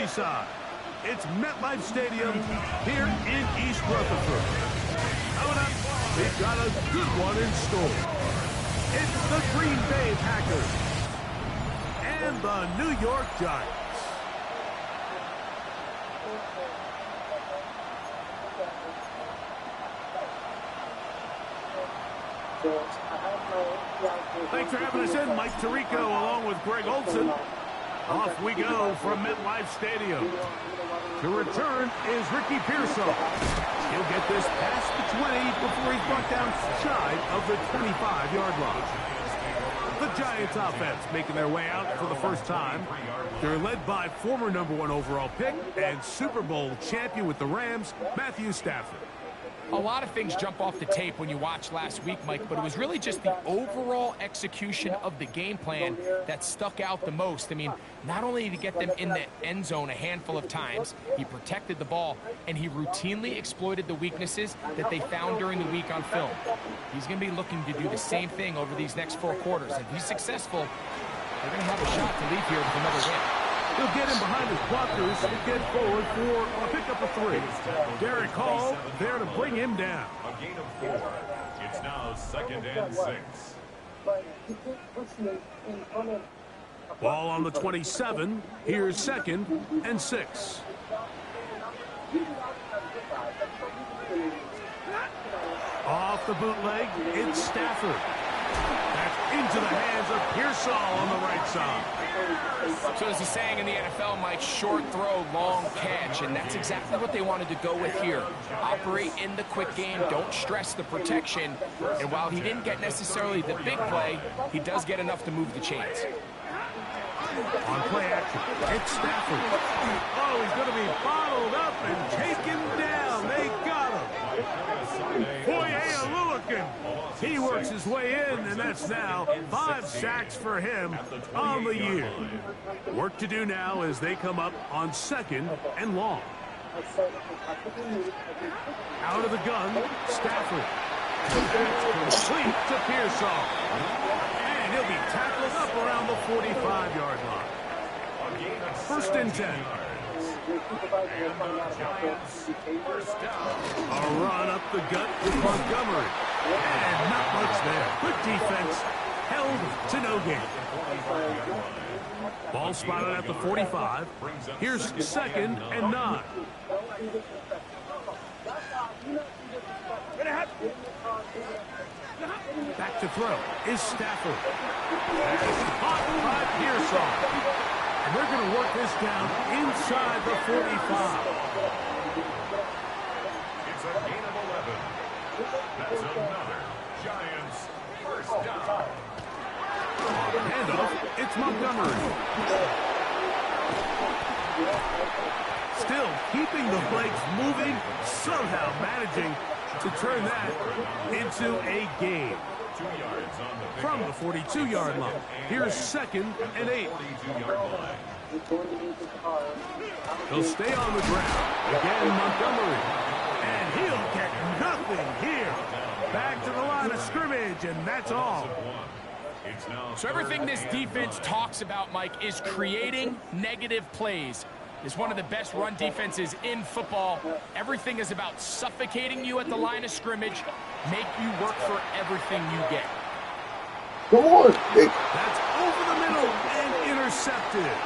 Merseyside. It's MetLife Stadium here in East Rutherford. Coming up, we've got a good one in store. It's the Green Bay Packers and the New York Giants. Thanks for having us in, Mike Tirico, along with Greg Olson. Off we go from MetLife Stadium. The return is Ricky Pearsall. He'll get this past the 20 before he's brought down shy of the 25-yard line. The Giants offense making their way out for the first time. They're led by former #1 overall pick and Super Bowl champion with the Rams, Matthew Stafford. A lot of things jump off the tape when you watch last week, Mike, but it was really just the overall execution of the game plan that stuck out the most. I mean, not only did he get them in the end zone a handful of times, he protected the ball, and he routinely exploited the weaknesses that they found during the week on film. He's going to be looking to do the same thing over these next 4 quarters. If he's successful, they're going to have a shot to leave here with another win. He'll get him behind his blockers and get forward for a pickup of 3. Derek Hall there to bring him down. A gain of 4. It's now 2nd and 6. Ball on the 27. Here's 2nd and 6. Off the bootleg, it's Stafford. That's into the hands of Pearsall on the right side. So as he's saying in the NFL, Mike, short throw, long catch, and that's exactly what they wanted to go with here. Operate in the quick game, don't stress the protection, and while he didn't get necessarily the big play, he does get enough to move the chains. On play action, it's Stafford. Oh, he's going to be bottled up and taken down. They got him. Boye Aluakin. He works his way in, and that's now 5 sacks for him on the year. Work to do now as they come up on 2nd and long. Out of the gun, Stafford. That's complete to Pearsall. And he'll be tackled up around the 45-yard line. 1st and 10. A run up the gut with Montgomery. And not much there. Good defense. Held to no gain. Ball spotted at the 45. Here's 2nd and 9. Back to throw is Stafford. Caught by Pearsall. And they're going to work this down inside the 45. It's a gain of 11. That's another Giants 1st down. Handoff, it's Montgomery. Still keeping the legs moving, somehow managing to turn that into a gain. 2 yards on the From the 42-yard line, here's 2nd and 8. He'll stay on the ground. Again, Montgomery. And he'll get nothing here. Back to the line of scrimmage, and that's all. So everything this defense talks about, Mike, is creating negative plays. It's one of the best run defenses in football. Everything is about suffocating you at the line of scrimmage, make you work for everything you get. Come on. That's over the middle and intercepted.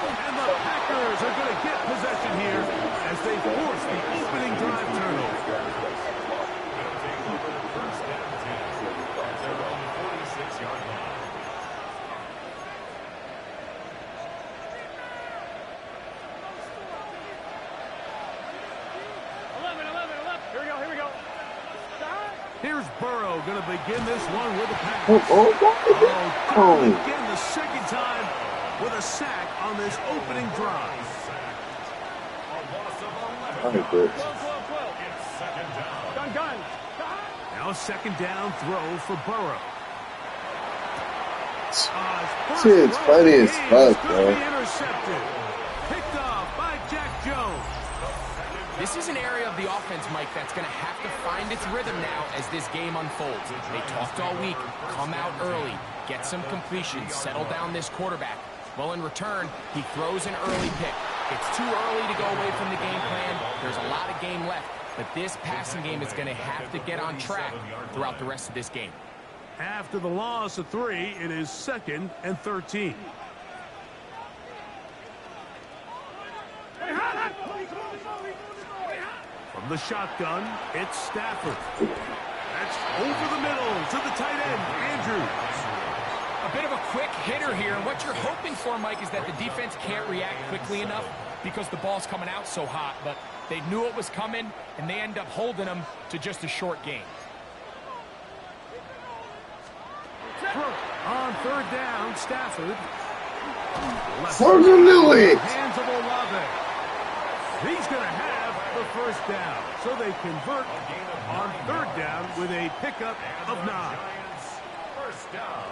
And the Packers are going to get possession here as they force the opening drive turnover. Here's Burrow going to begin this one with a pass. Again, the 2nd time with a sack on this opening drive. Now 2nd down throw for Burrow. It's funny as fuck, bro. Intercepted. Picked off by Jack Jones. This is an area of the offense, Mike, that's going to have to find its rhythm now as this game unfolds. They talked all week, come out early, get some completions, settle down this quarterback. Well, in return, he throws an early pick. It's too early to go away from the game plan. There's a lot of game left, but this passing game is going to have to get on track throughout the rest of this game. After the loss of 3, it is 2nd and 13. From the shotgun, it's Stafford. That's over the middle to the tight end, Andrews. A bit of a quick hitter here, and what you're hoping for, Mike, is that the defense can't react quickly enough because the ball's coming out so hot, but they knew it was coming, and they end up holding them to just a short gain. On 3rd down, Stafford. Sergeant Lewis. Hands of Olave. He's going to have the 1st down, so they convert on 3rd down with a pickup of 9. First down.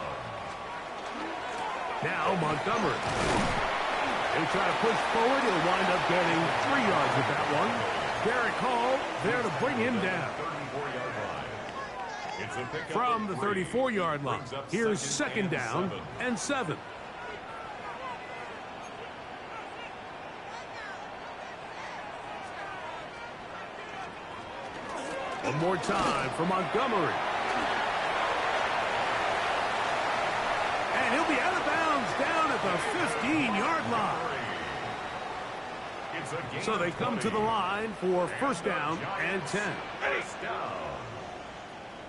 Now Montgomery. They try to push forward. He'll wind up getting 3 yards with that one. Derek Hall there to bring him down. From the 34-yard line, here's 2nd down and 7. One more time for Montgomery. And he'll be out of bounds down at the 15-yard line. So they come to the line for 1st down and 10. First down.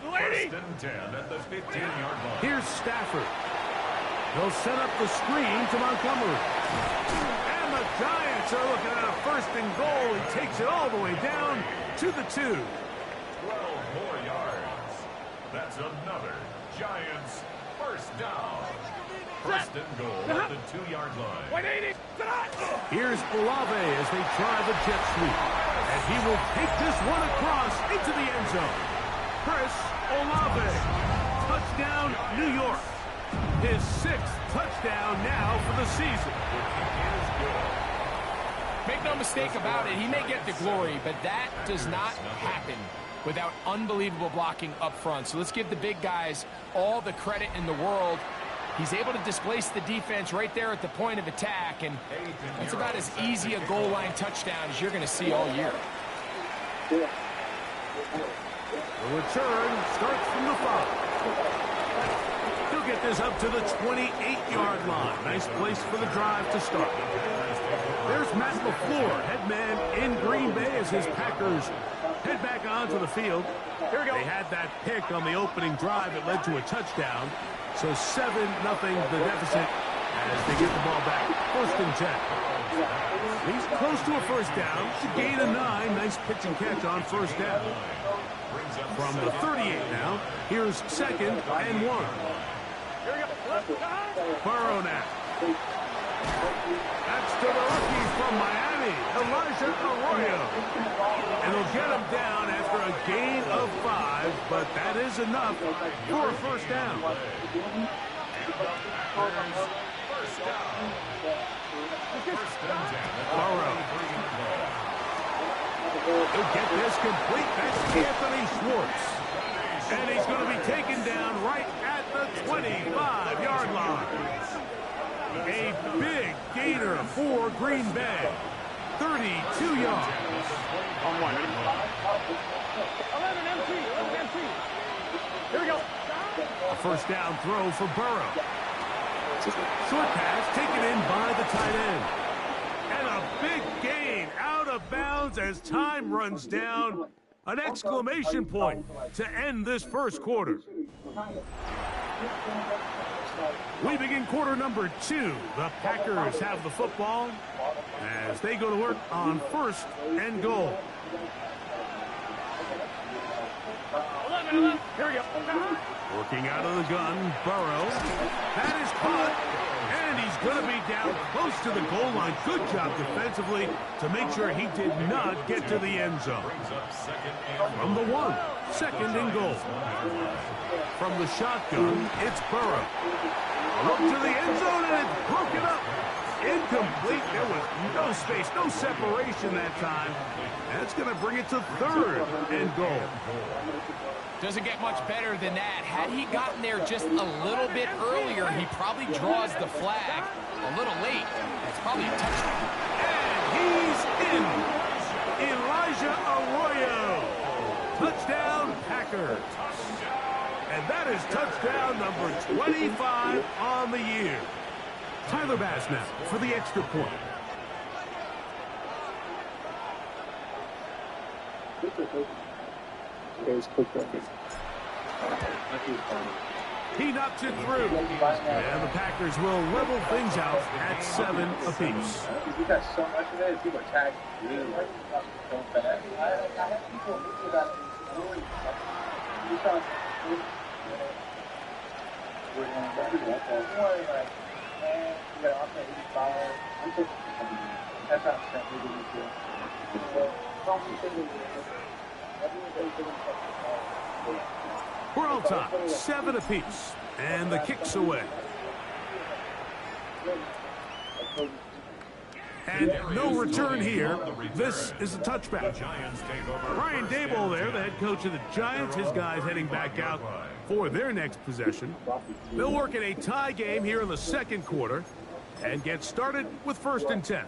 1st and 10 at the 15-yard line. Here's Stafford. They'll set up the screen to Montgomery. And the Giants are looking at a 1st and goal. He takes it all the way down to the 2. 12 more yards. That's another Giants 1st down. 1st and goal at the 2-yard line. Here's Olave as they try the jet sweep. And he will take this one across into the end zone. Chris Olave. Touchdown, New York. His 6th touchdown now for the season. Make no mistake about it, he may get the glory, but that does not happen without unbelievable blocking up front. So let's give the big guys all the credit in the world. He's able to displace the defense right there at the point of attack, and that's about as easy a goal line touchdown as you're going to see all year. The return starts from the 5. He'll get this up to the 28-yard line. Nice place for the drive to start. There's Matt LaFleur, head man in Green Bay as his Packers head back onto the field. Here we go. They had that pick on the opening drive. It led to a touchdown. So 7-0 the deficit as they get the ball back. 1st and 10. He's close to a 1st down. To gain a 9. Nice pitch and catch on 1st down. From the 38 now, here's 2nd and 1. Burrow now. That's to the rookie from Miami, Elijah Arroyo. And he'll get him down after a gain of 5, but that is enough for a 1st down. Burrow. He'll get this complete. That's Anthony Schwartz. And he's going to be taken down right at the 25-yard line. A big gainer for Green Bay. 32 yards. Here we go. A 1st down throw for Burrow. Short pass taken in by the tight end. And a big gain out of bounds as time runs down. An exclamation point to end this 1st quarter. We begin quarter number 2. The Packers have the football as they go to work on 1st and goal. Here we go. Working out of the gun, Burrow. That is caught, and he's going to be down close to the goal line. Good job defensively to make sure he did not get to the end zone. From the 1, 2nd and goal. From the shotgun, it's Burrow. Look to the end zone, and it's broken up. incomplete. There was no space, no separation that time. That's going to bring it to third and goal. Doesn't get much better than that. Had he gotten there just a little bit earlier, he probably draws the flag a little late. That's probably a touchdown. And he's in. Elijah Arroyo. Touchdown, Packers. And that is touchdown number 25 on the year. Tyler Bass now for the extra point. He knocks it through. And the Packers will level things out at 7 apiece. We got so much of it. People tag really like so fast. I have people looking at it. That's not we're all tied, 7 apiece, and the kick's away. And no return here. This is a touchback. Brian Daboll there, the head coach of the Giants. His guys heading back out for their next possession. They'll work in a tie game here in the second quarter and get started with 1st and 10.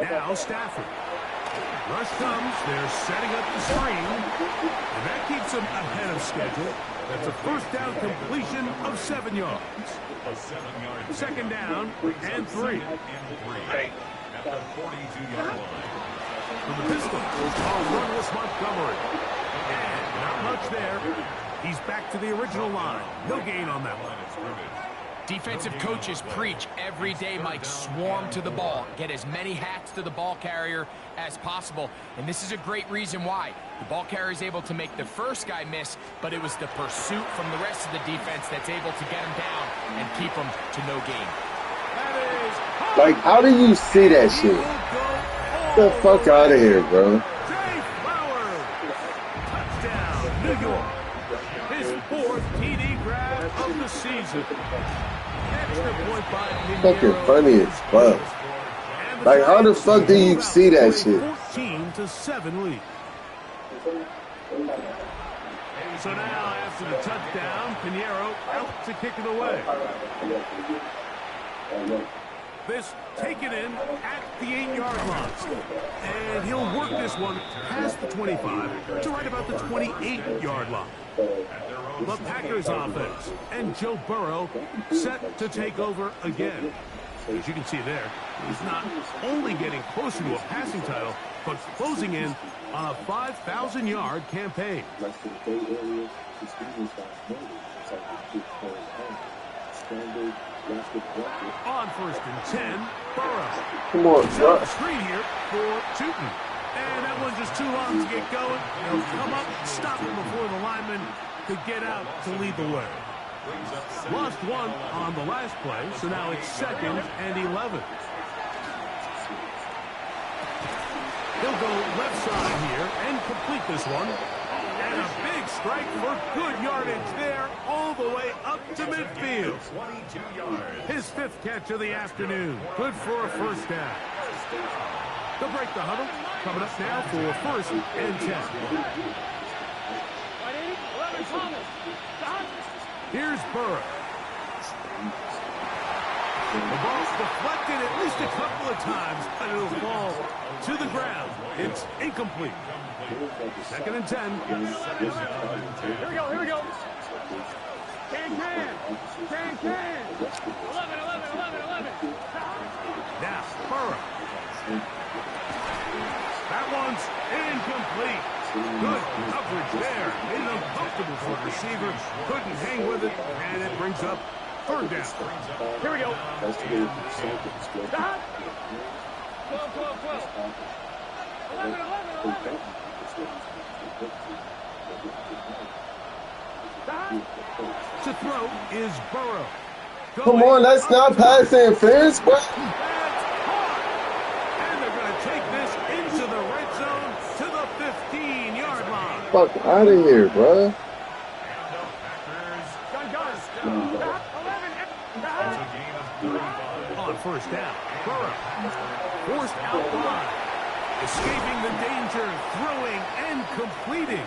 Now Stafford. Rush comes. They're setting up the screen. And that keeps them ahead of schedule. That's a first down completion of 7 yards. Second down and 3. At the 42-yard line. From the pistol, runless Montgomery. And not much there. He's back to the original line. No gain on that one. Defensive coaches preach every day, Mike, swarm to the ball. Get as many hats to the ball carrier as possible. And this is a great reason why. The ball carrier is able to make the first guy miss, but it was the pursuit from the rest of the defense that's able to get him down and keep him to no gain. Like, how do you see that shit? Get the fuck out of here, bro. Touchdown, New York. His 4th TD grab of the season. Extra point by Fucking funny as fuck. Like, how the fuck do you see that shit? 14-7 lead. So now, after the touchdown, Pinheiro out to kick it away. This taken in at the 8-yard line. And he'll work this one past the 25 to right about the 28-yard line. The Packers offense and Joe Burrow set to take over again. As you can see there, he's not only getting closer to a passing title, but closing in on a 5,000-yard campaign. On 1st and 10, Burrow. Come on, bro. Screen here for Tootin. And that one's just too long to get going. He'll come up, stop him before the lineman could get out to lead the way. Lost one on the last play, so now it's 2nd and 11. He'll go left side here and complete this one. And a big strike for good yardage there all the way up to midfield. His 5th catch of the afternoon. Good for a first down. They'll break the huddle. Coming up now for 1st and 10. Here's Burrow. The ball's deflected at least a couple of times, but it'll fall to the ground. It's incomplete. 2nd and 10. Here we go, here we go. Can. 11. Now, Burrow. That one's incomplete. Good coverage there. Made it uncomfortable for the receiver. Couldn't hang with it, and it brings up 3rd down. Here we go. 12. 11. To throw is Burrow. Come on, that's not pass interference, bro. That's hard. And they're going to take this into the red zone to the 15. 15-yard line. Fuck out of here, bro. On first down, Burrow forced out wide, escaping the danger, throwing and completing.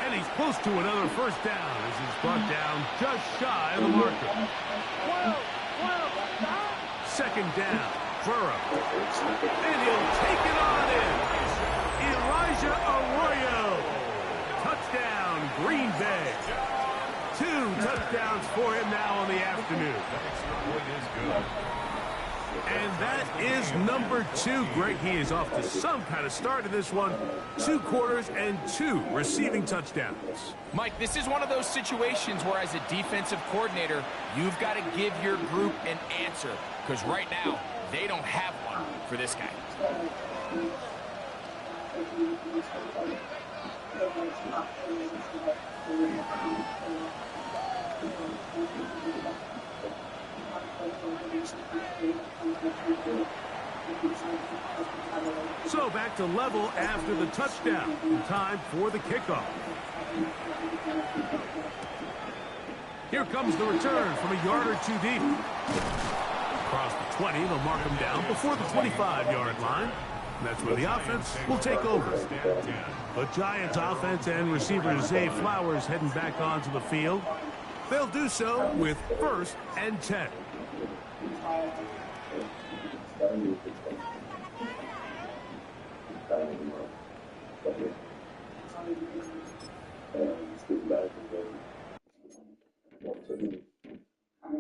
And he's close to another first down as he's brought down just shy of the marker. Second down, Burrow. And he'll take it on in. Elijah Arroyo. Touchdown, Green Bay. 2 touchdowns for him now on the afternoon. And that is number 2. Greg, he is off to some kind of start in this one. 2 quarters and 2 receiving touchdowns. Mike, this is one of those situations where as a defensive coordinator, you've got to give your group an answer. Because right now, they don't have one for this guy. So back to level after the touchdown. In time for the kickoff. Here comes the return from a yard or 2 deep. Across the 20, they'll mark him down before the 25-yard line. And that's where the offense will take over. The Giants offense and receiver Zay Flowers heading back onto the field. They'll do so with 1st and 10.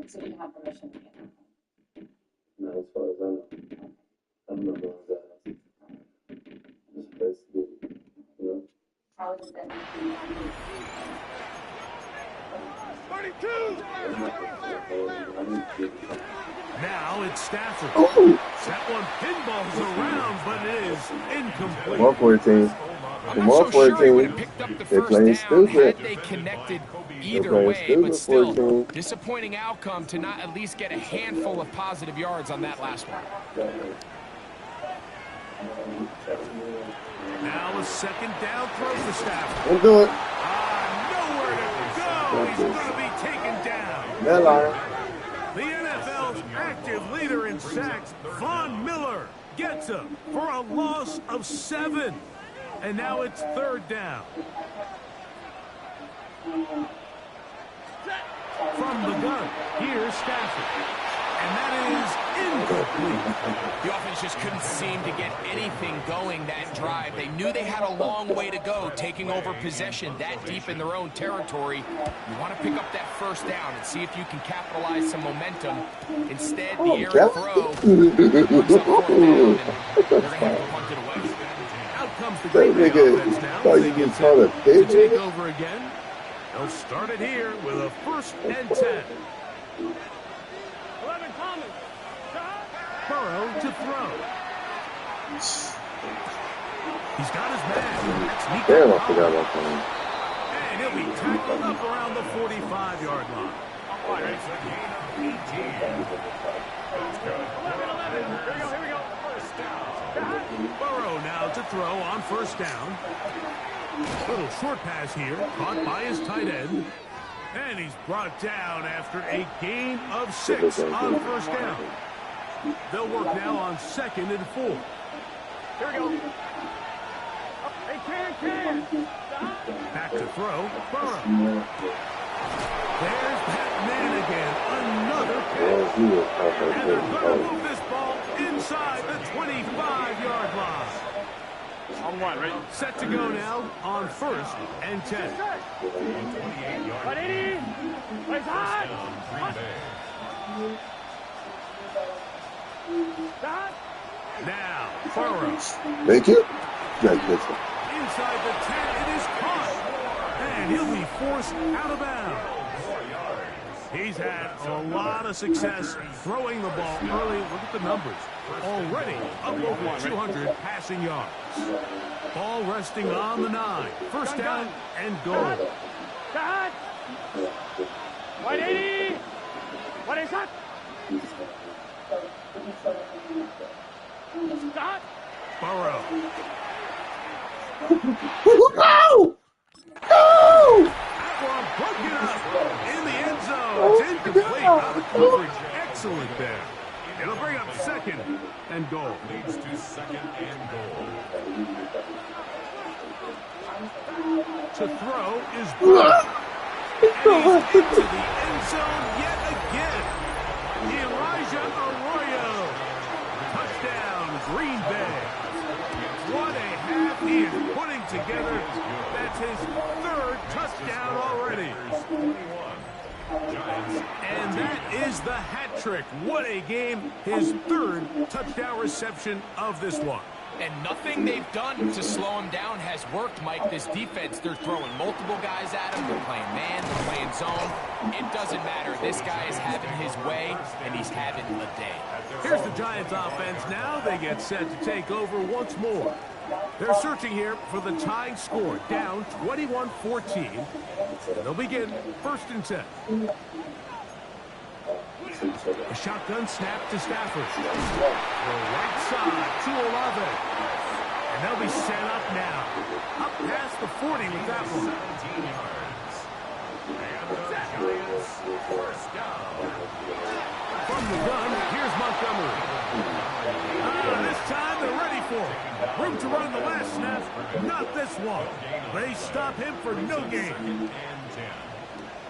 So you have permission to get them. No, as far as I know. I'm not going to that. Just basically, you know. How is that? 32! Now it's Stafford. Ooh. That one pinballs around, but it is incomplete. Come on, 14. I'm Come not on, so sure he would 14. have picked up the They're first playing down stupid. had they connected They're either playing way, stupid, but still, 14. disappointing outcome to not at least get a handful of positive yards on that last one. Now a second down throw for Stafford. Don't do it. Nowhere to go. He's going to be taken down. That line. The NFL's active leader in sacks, Von Miller, gets him for a loss of 7. And now it's 3rd down. From the gun, here's Stafford. And that is incomplete. The offense just couldn't seem to get anything going that drive. They knew they had a long way to go, taking over possession that deep in their own territory. You want to pick up that first down and see if you can capitalize some momentum. Instead, the air and throw works up 4th down, and they're going to have to punt it away. Out comes the That Green Bay nigga offense now. thought you could tell a To pig. take over again. They'll start it here with a 1st and 10. Burrow to throw. He's got his man. That's Nico Damn, I Collins. forgot about that. And he'll be tackled up around the 45-yard line. Burrow now to throw on 1st down. Little short pass here, caught by his tight end. And he's brought down after a gain of 6 on 1st down. They'll work now on 2nd and 4. Here we go. Back to throw, Burrow. There's that man again, another catch. And they're going to move this ball inside the 25-yard line. I'm one, right? Set to go now on 1st and 10. Now, Burrow. Thank you. Good, good. Inside the 10, it is caught. And he'll be forced out of bounds. He's had a lot of success throwing the ball early. Look at the numbers. Already up over 200 passing yards. Ball resting on the 9. 1st down and goal. What is that? Burrow. No! No! That one broken up in the end zone. It's incomplete. Now the coverage excellent there. It'll bring up second and goal. Leads to second and goal. To throw is Burrow. And he's into the end zone yet again. Elijah Arroyo. Touchdown, Green Bay. What a half he is putting together. That's his third touchdown already. And that is the hat trick. What a game. His third touchdown reception of this one. And nothing they've done to slow him down has worked, Mike. This defense, they're throwing multiple guys at him. They're playing man, they're playing zone. It doesn't matter. This guy is having his way, and he's having a day. Here's the Giants offense. Now they get set to take over once more. They're searching here for the tying score, down 21-14. And they'll begin 1st and 10. A shotgun snap to Stafford. The right side to Olave. And they'll be set up now. Up past the 40 with that one. 17 yards. And the Giants first down. From the gun, here's Montgomery. This time they're ready for it. Room to run the last snap, not this one. They stop him for no gain. And 10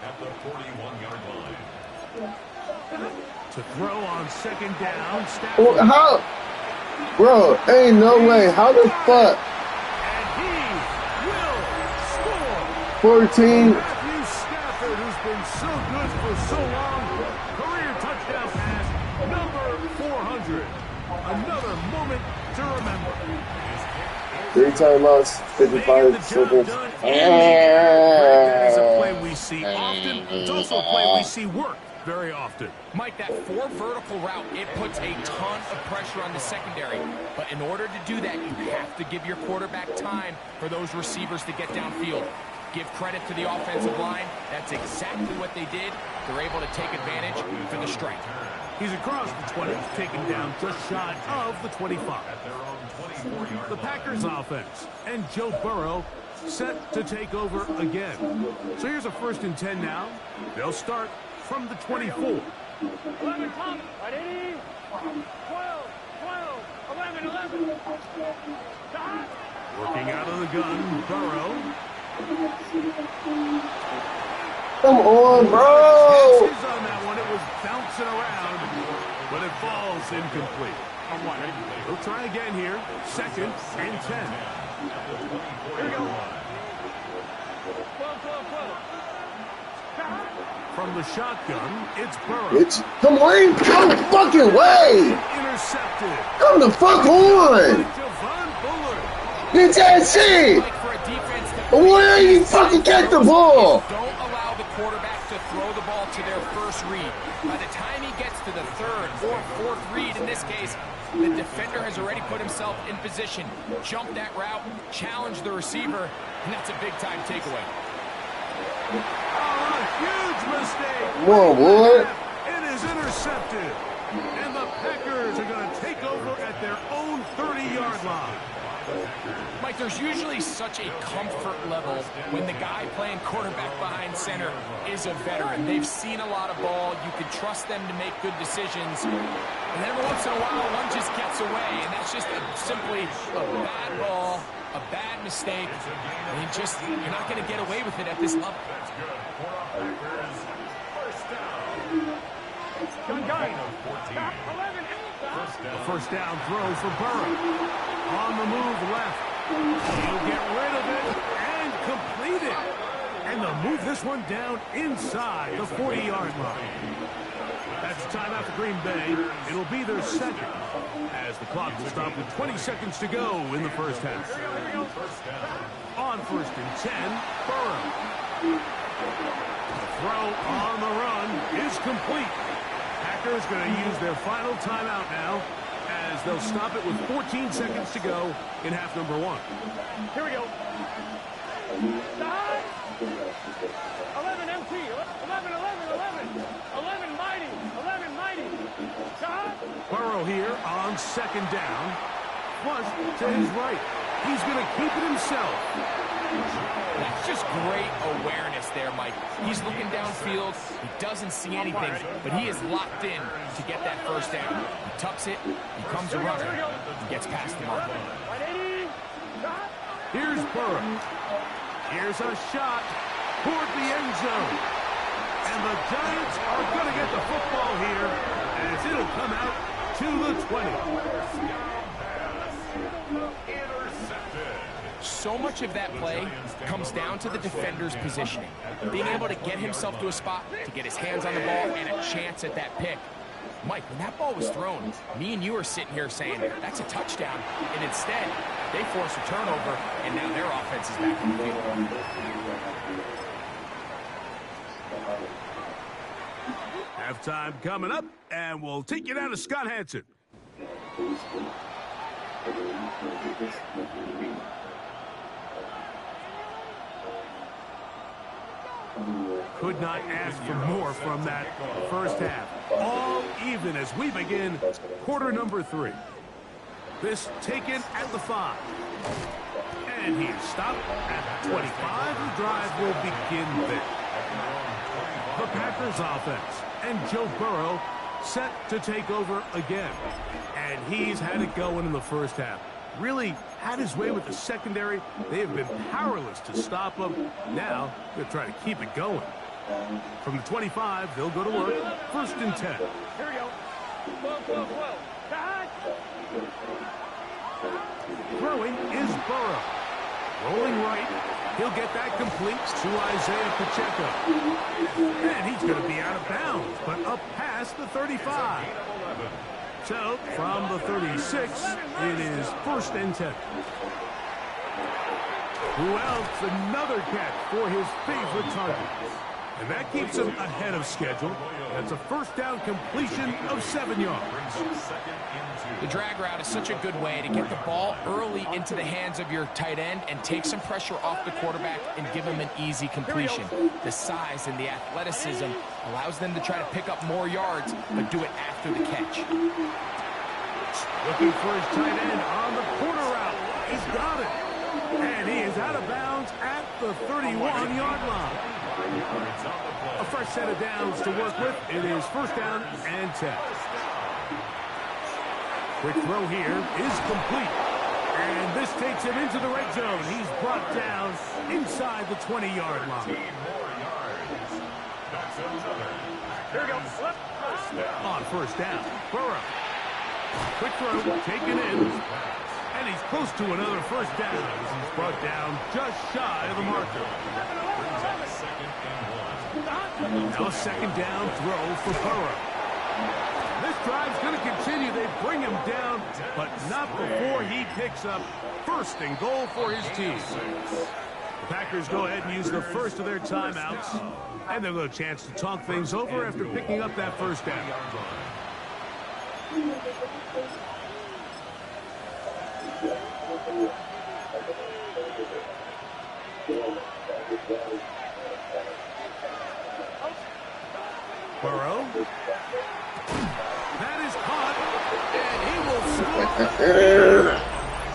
at the 41-yard line. To throw on 2nd down, Well, Stafford. how? Bro, ain't no way. How the fuck? And he will score. 14. Matthew Stafford, who's been so good for so long. Career touchdown pass, number 400. Another moment to remember. 3 timeouts, 55 seconds. That is a play we see often. It's also a play we see work very often. Mike, that 4 vertical route, it puts a ton of pressure on the secondary. But in order to do that, you have to give your quarterback time for those receivers to get downfield. Give credit to the offensive line. That's exactly what they did. They're able to take advantage for the strike. He's across the 20, taken down just shy of the 25. The Packers offense and Joe Burrow set to take over again. So here's a 1st and 10 now. They'll start from the 24. 11, come. Ready? 12, 11, 11. Stop. Working out of the gun, Burrow. Come on, bro. Catches on that one. It was bouncing around, but it falls incomplete. We'll try again here. 2nd and 10. Here we go. 12, 12, 12. Stop. From the shotgun, it's Burrow. Bitch, come on. Come fucking way. Intercepted. Come the fuck on. Javon Bullard. Bitch ass shit. Like for a defense to Where you fucking get the ball? don't allow the quarterback to throw the ball to their first read. By the time he gets to the 3rd or 4th read, in this case, the defender has already put himself in position, jump that route, challenge the receiver, and that's a big-time takeaway. Oh, a huge mistake. Come on, boy. It is intercepted. And the Packers are going to take over at their own 30-yard line. Mike, there's usually such a comfort level when the guy playing quarterback behind center is a veteran. They've seen a lot of ball. You can trust them to make good decisions. And every once in a while, one just gets away. And that's just simply a bad ball, a bad mistake. And you're not going to get away with it at this level. That's good for a Packers first down. Gun. 14. Stop. 11. A 1st down throw for Burrow. On the move left. He'll get rid of it and complete it. And they'll move this one down inside the 40-yard line. That's timeout for Green Bay. It'll be their 2nd as the clock will stop with 20 seconds to go in the 1st half. On 1st and 10, Burrow. The throw on the run is complete. Packers going to use their final timeout now as they'll stop it with 14 seconds to go in half number 1. Here we go. Stop. 11 empty. 11, 11 mighty. 11 mighty. Stop. Burrow here on 2nd down. Flush to his right. He's going to keep it himself. That's just great awareness there, Mike. He's looking downfield. He doesn't see anything, but he is locked in to get that first down. He tucks it, becomes a runner, and gets past the mark. 180. Shot. Here's Burrow. Here's a shot toward the end zone. And the Giants are going to get the football here as it'll come out to the 20. So much of that play comes down to the defender's positioning. Being able to get himself to a spot, to get his hands on the ball, and a chance at that pick. Mike, when that ball was thrown, me and you are sitting here saying, that's a touchdown. And instead, they force a turnover, and now their offense is back in the field. Halftime coming up, and we'll take you down to Scott Hansen. Could not ask for more from that first half. All even as we begin quarter number 3. This taken at the 5. And he is stopped at the 25. The drive will begin there. The Packers offense and Joe Burrow set to take over again. And he's had it going in the first half. Really had his way with the secondary. They have been powerless to stop him. Now they're trying to keep it going. From the 25, they'll go to work. 1st and 10. Here we go. Whoa. Shot. Throwing is Burrow. Rolling right. He'll get that complete to Isaiah Pacheco. And he's going to be out of bounds, but up past the 35. So, from the 36, it is 1st and 10. Who else? Another catch for his favorite target. And that keeps him ahead of schedule. That's a first down completion of 7 yards. The drag route is such a good way to get the ball early into the hands of your tight end and take some pressure off the quarterback and give him an easy completion. The size and the athleticism allows them to try to pick up more yards, but do it after the catch. Looking for his tight end on the corner route. He's got it. And he is out of bounds at the 31-yard line. A fresh set of downs to work with. It is 1st down and 10. Quick throw here is complete. And this takes him into the red zone. He's brought down inside the 20-yard line. Here we go. On 1st down, Burrow. Quick throw taken in. And he's close to another 1st down. He's brought down just shy of the marker. Now a 2nd down throw for Burrow. This drive's going to continue. They bring him down, but not before he picks up 1st and goal for his team. The Packers go ahead and use the first of their timeouts, and they'll get a chance to talk things over after picking up that 1st down. Burrow. That is caught, and he will score.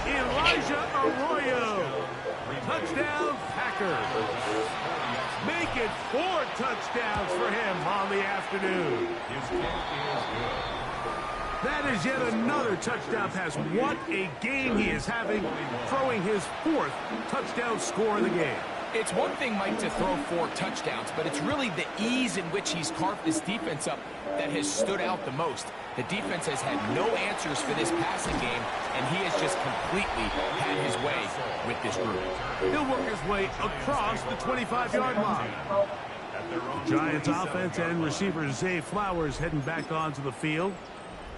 Elijah Arroyo. Touchdown, Packers. Make it 4 touchdowns for him on the afternoon. That is yet another touchdown pass. What a game he is having, throwing his 4th touchdown score of the game. It's one thing, Mike, to throw 4 touchdowns, but it's really the ease in which he's carved this defense up that has stood out the most. The defense has had no answers for this passing game, and he has just completely had his way with this group. He'll work his way across the 25-yard line. The Giants offense and receiver Zay Flowers heading back onto the field.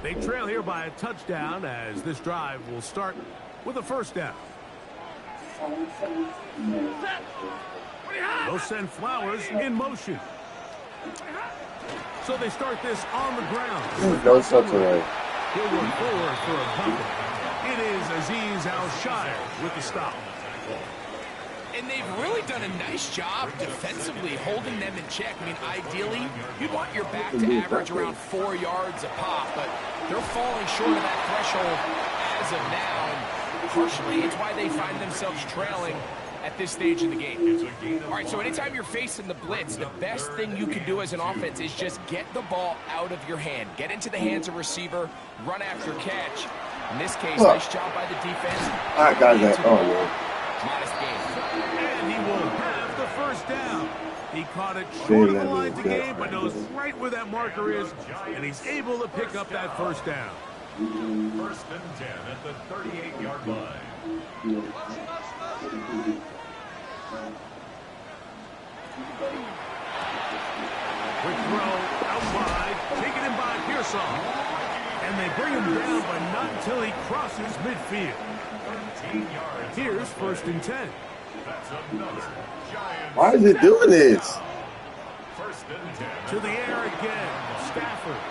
They trail here by a touchdown as this drive will start with a 1st down. They'll send Flowers in motion. So they start this on the ground. No such a way. He'll run forward for a punt. It is Azeez Al-Shire with the stop. And they've really done a nice job defensively holding them in check. I mean, ideally, you'd want your back to average around 4 yards a pop, but they're falling short of that threshold as of now. And partially it's why they find themselves trailing at this stage of the game. All right, so anytime you're facing the blitz, the best thing you can do as an offense is just get the ball out of your hand. Get into the hands of receiver, run after catch. In this case, nice job by the defense. I got that. Oh, man. Modest game. And he will have the first down. He caught it short of the lines of game, but knows right where that marker is, and he's able to pick up that first down. First and 10 at the 38-yard line. Quick throw out wide, taken in by Pearsall. And they bring him down, but not until he crosses midfield. 13 yards. Here's first and 10. That's another Giants. Why is it doing this? First and 10. To the air again. Stafford.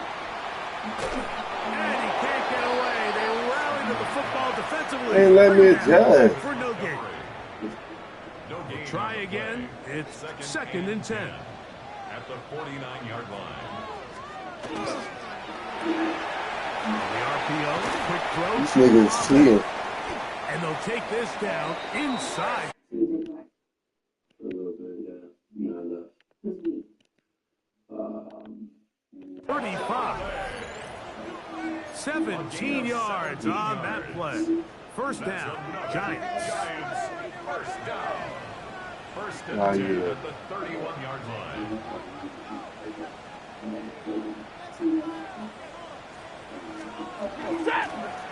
And he can't get away. They rally to the football defensively. Ain't let me adjust. For no gain. No gain. Try again. It's second and 10. At the 49-yard line. The RPO, quick throw. This nigga is cheating. And they'll take this down inside. A little bit, yeah. Not enough. 35. 17 yards on that play. First down, Giants. First down. First and 10 at the 31-yard line.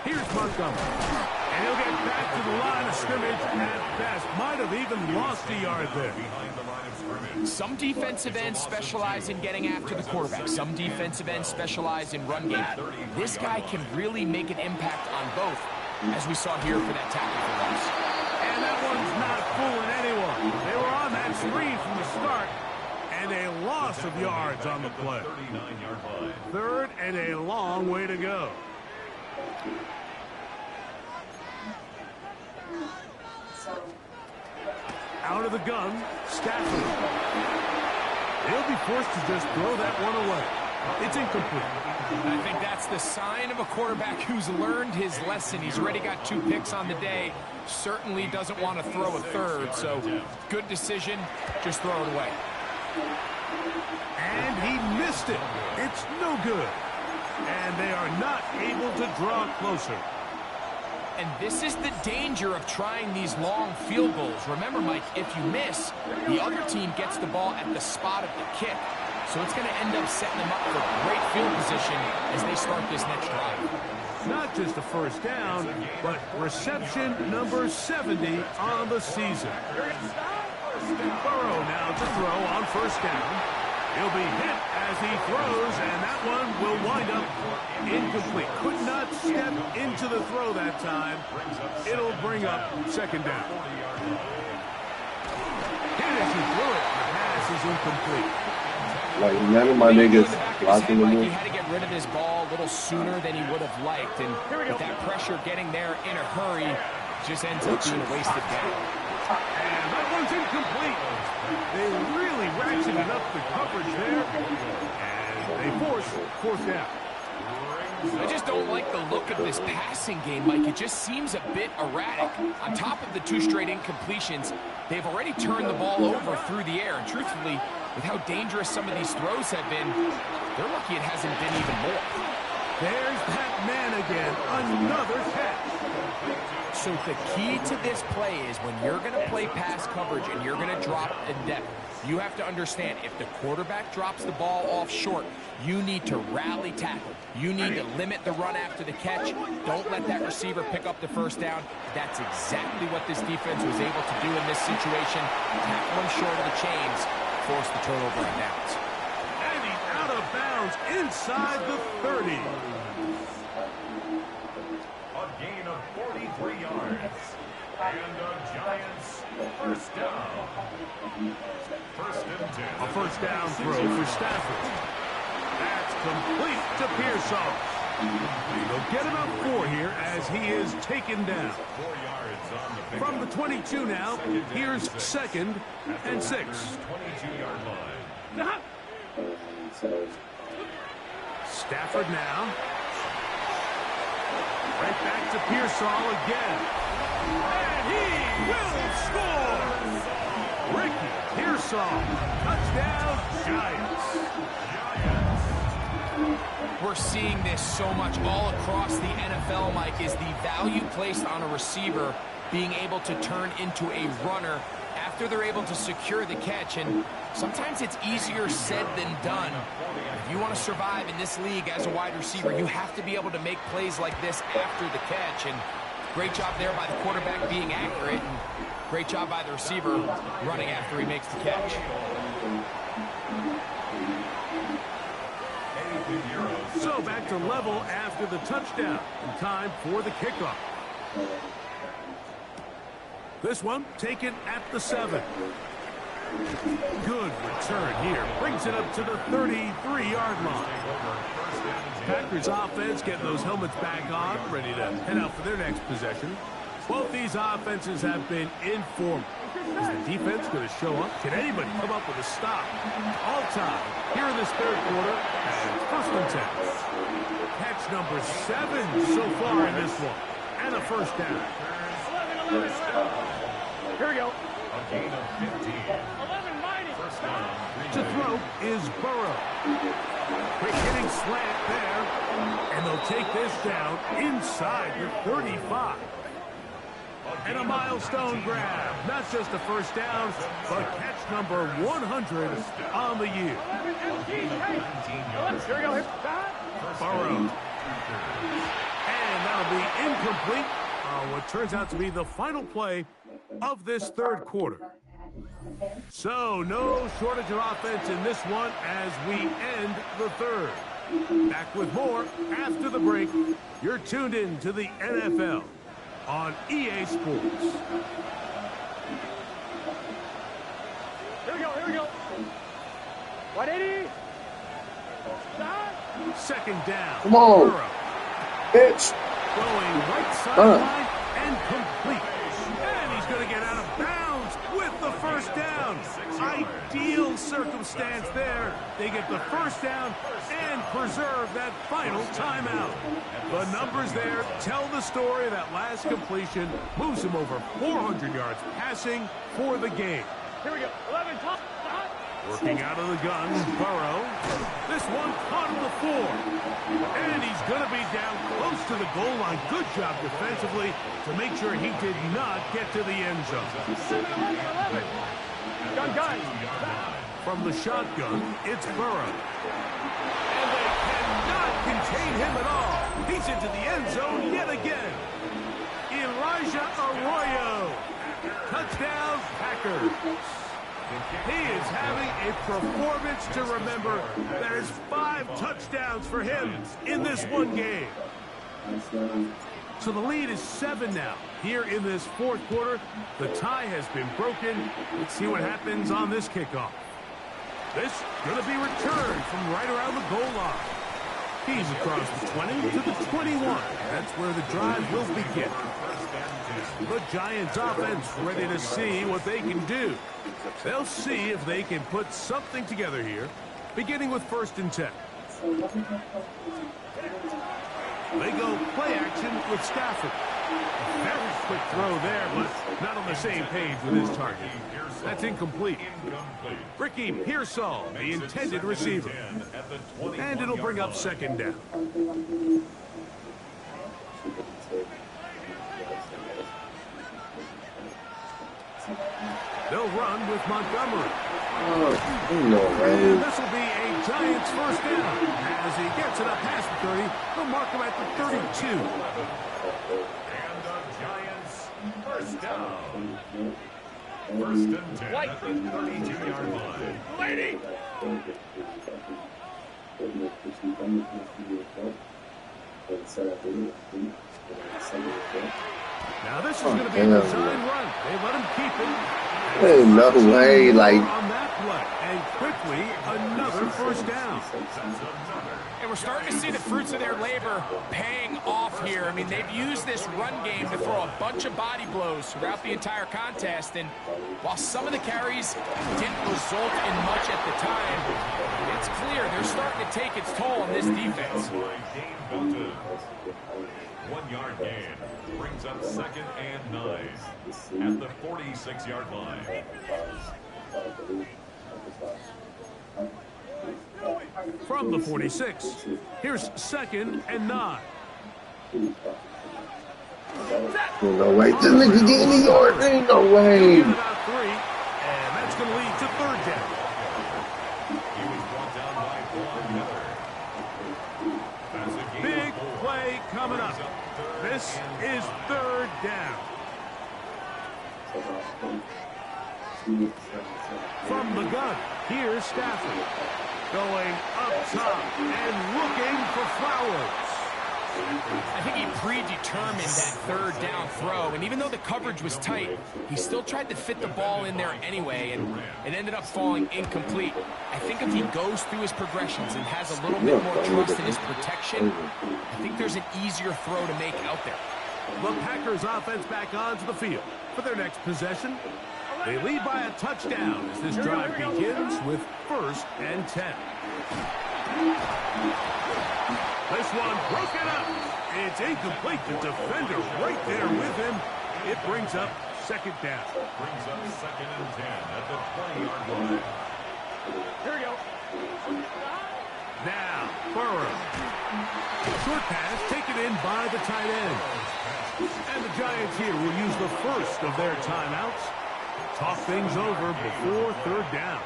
Here's Montgomery. And he'll get back to the line of scrimmage at best. Might have even lost a yard there. Behind the line of scrimmage. Some defensive ends specialize in getting after the quarterback. Some defensive ends specialize in run game. This guy can really make an impact on both, as we saw here for that tackle for loss. And that one's not fooling anyone. They were on that screen from the start, and a loss of yards on the play. 39-yard line. Third and a long way to go. Out of the gun, Stafford. He'll be forced to just throw that one away. It's incomplete. I think that's the sign of a quarterback who's learned his lesson. He's already got 2 picks on the day. Certainly doesn't want to throw a third, so good decision. Just throw it away. And he missed it. It's no good. And they are not able to draw closer. And this is the danger of trying these long field goals. Remember, Mike, if you miss, the other team gets the ball at the spot of the kick. So it's going to end up setting them up for great field position as they start this next drive. Not just a first down, but reception number 70 on the season. Burrow now to throw on first down. He'll be hit as he throws, and that one will wind up incomplete. Could not step into the throw that time. It'll bring up second down. Hit as he threw it. The pass is incomplete. Like, none of my niggas blocking the He move. had to get rid of his ball a little sooner than he would have liked, and with that pressure getting there in a hurry, just ends up being a wasted down. And that one's incomplete. They really ratcheted up the coverage there, and they force fourth down. I just don't like the look of this passing game, Mike. It just seems a bit erratic. On top of the 2 straight incompletions, they've already turned the ball over through the air. And truthfully, with how dangerous some of these throws have been, they're lucky it hasn't been even more. There's that man again. Another catch. So the key to this play is when you're going to play pass coverage and you're going to drop in depth, you have to understand if the quarterback drops the ball off short, you need to rally tackle. You need to limit the run after the catch. Don't let that receiver pick up the first down. That's exactly what this defense was able to do in this situation. Tackle him short of the chains, force the turnover and downs. And he's out of bounds inside the 30. A gain of 43 yards. And a Giants first down. First and 10. A first down throw for Stafford. That's complete to Pearsall. They'll get about 4 here as he is taken down. 4 yards on the pick. From the 22 now, here's second and 6. 22-yard line. Stafford now. Right back to Pearsall again. And he will score! Ricky Pearsall, touchdown Giants. We're seeing this so much all across the NFL, Mike, is the value placed on a receiver being able to turn into a runner after they're able to secure the catch. And sometimes it's easier said than done. If you want to survive in this league as a wide receiver, you have to be able to make plays like this after the catch. And great job there by the quarterback being accurate, and great job by the receiver running after he makes the catch. So back to level after the touchdown. And time for the kickoff. This one taken at the 7. Good return here. Brings it up to the 33-yard line. Packers offense getting those helmets back on, ready to head out for their next possession. Both these offenses have been informed. Is the defense going to show up? Can anybody come up with a stop? All time here in this third quarter. And first and 10. Catch number 7 so far in this one. And a first down. 11. Here we go. A gain of 15. 11 minus. First down. To throw is Burrow. Quick hitting slant there. And they'll take this down inside the 35. And a milestone grab. Not just a first down, but catch number 100 on the year. Here we go. Burrow. And that'll be incomplete. What turns out to be the final play of this third quarter. So no shortage of offense in this one as we end the third. Back with more after the break. You're tuned in to the NFL on EA Sports. Here we go. 180. Second down. Come on. Burrow. Bitch. Going right sideline and complete. And he's going to get out of bounds with the first down. Ideal circumstance there. They get the first down and preserve that final timeout. The numbers there tell the story. That last completion moves him over 400 yards passing for the game. Here we go. 11 top. Working out of the gun, Burrow. This one caught on the 4. And he's going to be down close to the goal line. Good job defensively to make sure he did not get to the end zone. 11. Gun. From the shotgun, it's Burrow. And they cannot contain him at all. He's into the end zone yet again. Elijah Arroyo. Touchdown, Packers. He is having a performance to remember. There's 5 touchdowns for him in this one game. So the lead is 7 now. Here in this fourth quarter, the tie has been broken. Let's see what happens on this kickoff. This going to be returned from right around the goal line. He's across the 20 to the 21. That's where the drive will begin. The Giants offense ready to see what they can do. They'll see if they can put something together here, beginning with first and 10. They go play action with Stafford. A very quick throw there, but not on the same page with his target. That's incomplete. Ricky Pearsall, the intended receiver. And it'll bring up second down. They'll run with Montgomery. No way. And this will be a Giants first down. As he gets it up past the 30, they'll mark him at the 32. And the Giants first down. First and 10 at the 32-yard line. Lady. Now this is going to be a design run. They let him keep it. There's no way, like. On that play, and quickly another first down. And we're we're starting to see the fruits of their labor paying off here. I mean, they've used this run game to throw a bunch of body blows throughout the entire contest, and while some of the carries didn't result in much at the time, it's clear they're starting to take its toll on this defense. 1 yard gain brings up 2nd and 9 at the 46-yard line. From the 46, here's 2nd and 9. No way. This nigga getting the yard. Ain't no way. About 3, and that's going to lead to 3rd down. He was brought down by Paul Miller. Big play coming up. This is 3rd down. From the gun, here's Stafford. Going up top and looking for Flowers. I think he predetermined that 3rd down throw, and even though the coverage was tight, he still tried to fit the ball in there anyway, and it ended up falling incomplete. I think if he goes through his progressions and has a little bit more trust in his protection, I think there's an easier throw to make out there. The Packers offense back onto the field for their next possession. They lead by a touchdown as this drive begins with 1st and 10. This one broken up. It's incomplete. The defender right there with him. It brings up 2nd down. Brings up 2nd and 10 at the 20-yard line. Here we go. Now, Burrow. Short pass taken in by the tight end. And the Giants here will use the first of their timeouts. Talk things over before 3rd down.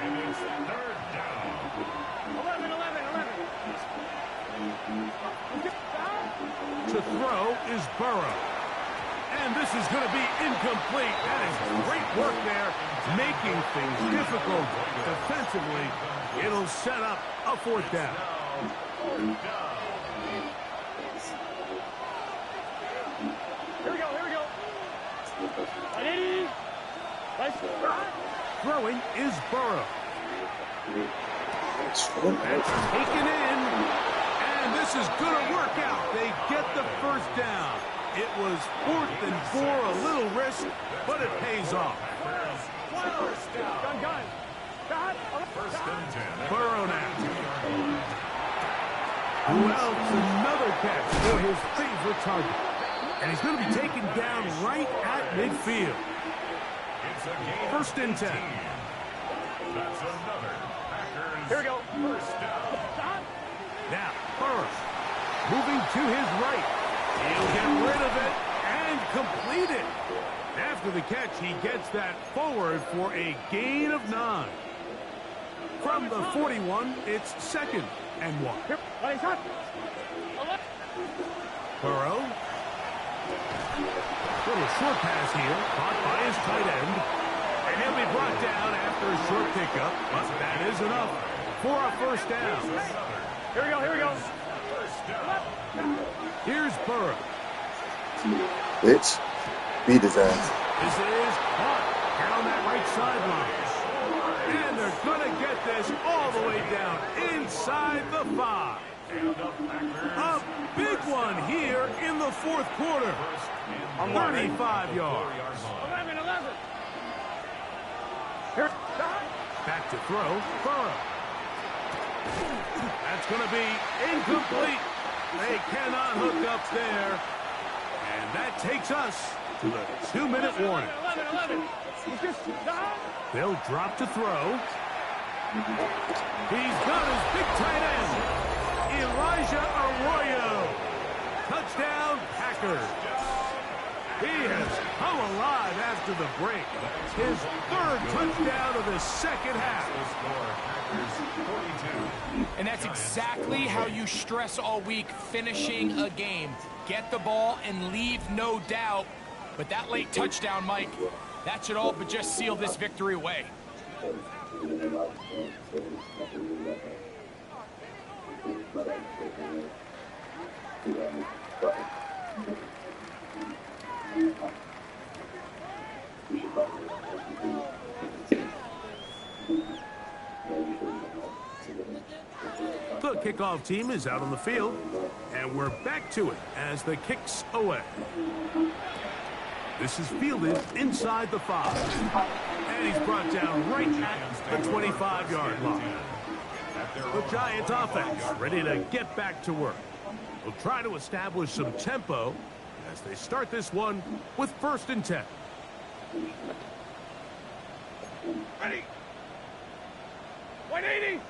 And it's 3rd down. 11. To throw is Burrow. And this is going to be incomplete. That is great work there, making things difficult defensively. It'll set up a 4th down. Here we go. 180. Throwing is Burrow. That's taken in. And this is going to work out. They get the 1st down. It was 4th and 4, a little risk, but it pays off. Gun. 1st and 10. Burrow now. Who else? Another catch for his favorite target. And he's going to be taken down right at midfield. It's a gain 1st and 10. That's another Packers. Here we go. 1st down. Now, Burrow moving to his right. He'll get rid of it and complete it. After the catch, he gets that forward for a gain of 9. From the 41, it's 2nd and 1. Burrow. Little short pass here, caught by his tight end. And he'll be brought down after a short pickup, but that is enough for a 1st down. Here we go. Here's Burrow. Bitch. Beat his ass. This is caught down that right sideline. And they're going to get this all the way down inside the 5. A big one here in the 4th quarter. 35 yards. 11. Back to throw. Burrow. That's going to be incomplete. They cannot hook up there. And that takes us to the 2-minute warning. 11. They'll drop to throw. He's got his big tight end, Elijah Arroyo. Touchdown, Packers. He has come alive after the break. His 3rd touchdown of the 2nd half. And that's exactly how you stress all week, finishing a game. Get the ball and leave no doubt. But that late touchdown, Mike, that should all but just seal this victory away. The The kickoff team is out on the field, and we're back to it as the kick's away. This is fielded inside the 5. And he's brought down right at the 25-yard line. The Giants offense ready to get back to work. They'll try to establish some tempo as they start this one with 1st and 10. Ready. 180.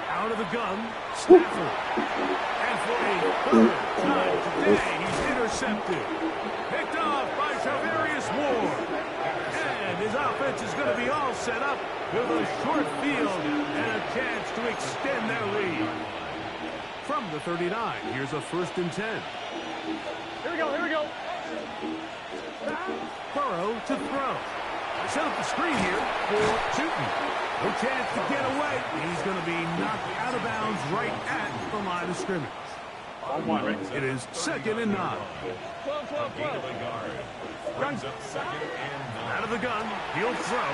Out of the gun, Stafford. And for a 3rd time today, he's intercepted. Picked off by Charvarius Ward. And his offense is going to be all set up with a short field and a chance to extend their lead. From the 39, here's a 1st and 10. Here we go, here we go. Burrow to throw. I set up the screen here for Tootin. No chance to get away. He's going to be knocked out of bounds right at the line of scrimmage. It is 2nd and 9. 12. Brings up 2nd and 9. Out of the gun, he'll throw.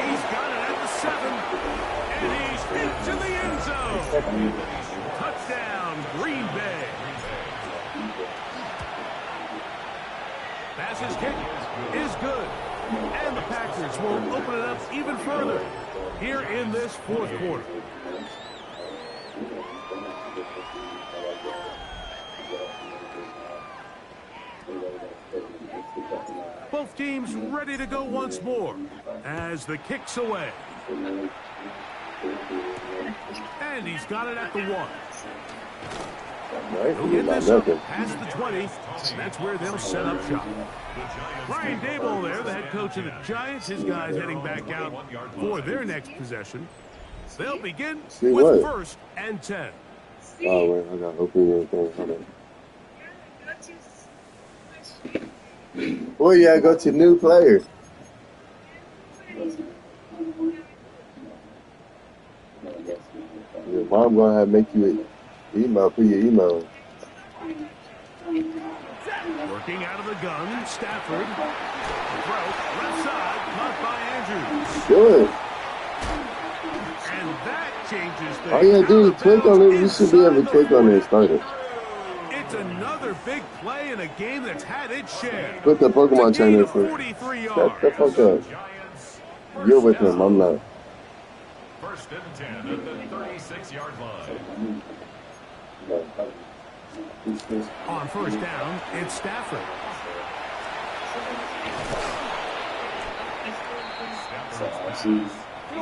He's got it at the 7. And he's into the end zone. Touchdown, Green Bay. Pass's kick is good. And the Packers will open it up even further here in this 4th quarter. Both teams ready to go once more as the kick's away. And he's got it at the 1. He'll get this up past the 20, and that's where they'll set up shop. Brian Daboll there, the head coach of the Giants. His guys heading back out for their next possession. They'll begin with 1st and 10. Oh, wait, I got to open anything. Well, yeah, go to new player. Your mom gonna have to make you an email for your email. Working out of the gun, Stafford. Throw, left side, caught by Andrews. Good. And that changes things. All you gotta do is click on it. You should be able to click on it and start it. It's another big play in a game that's had its share. Put the Pokemon channel for 43 shut yards. the fuck up. You're with him, I'm not. 1st and 10 at the 36-yard line. On 1st down, it's Stafford.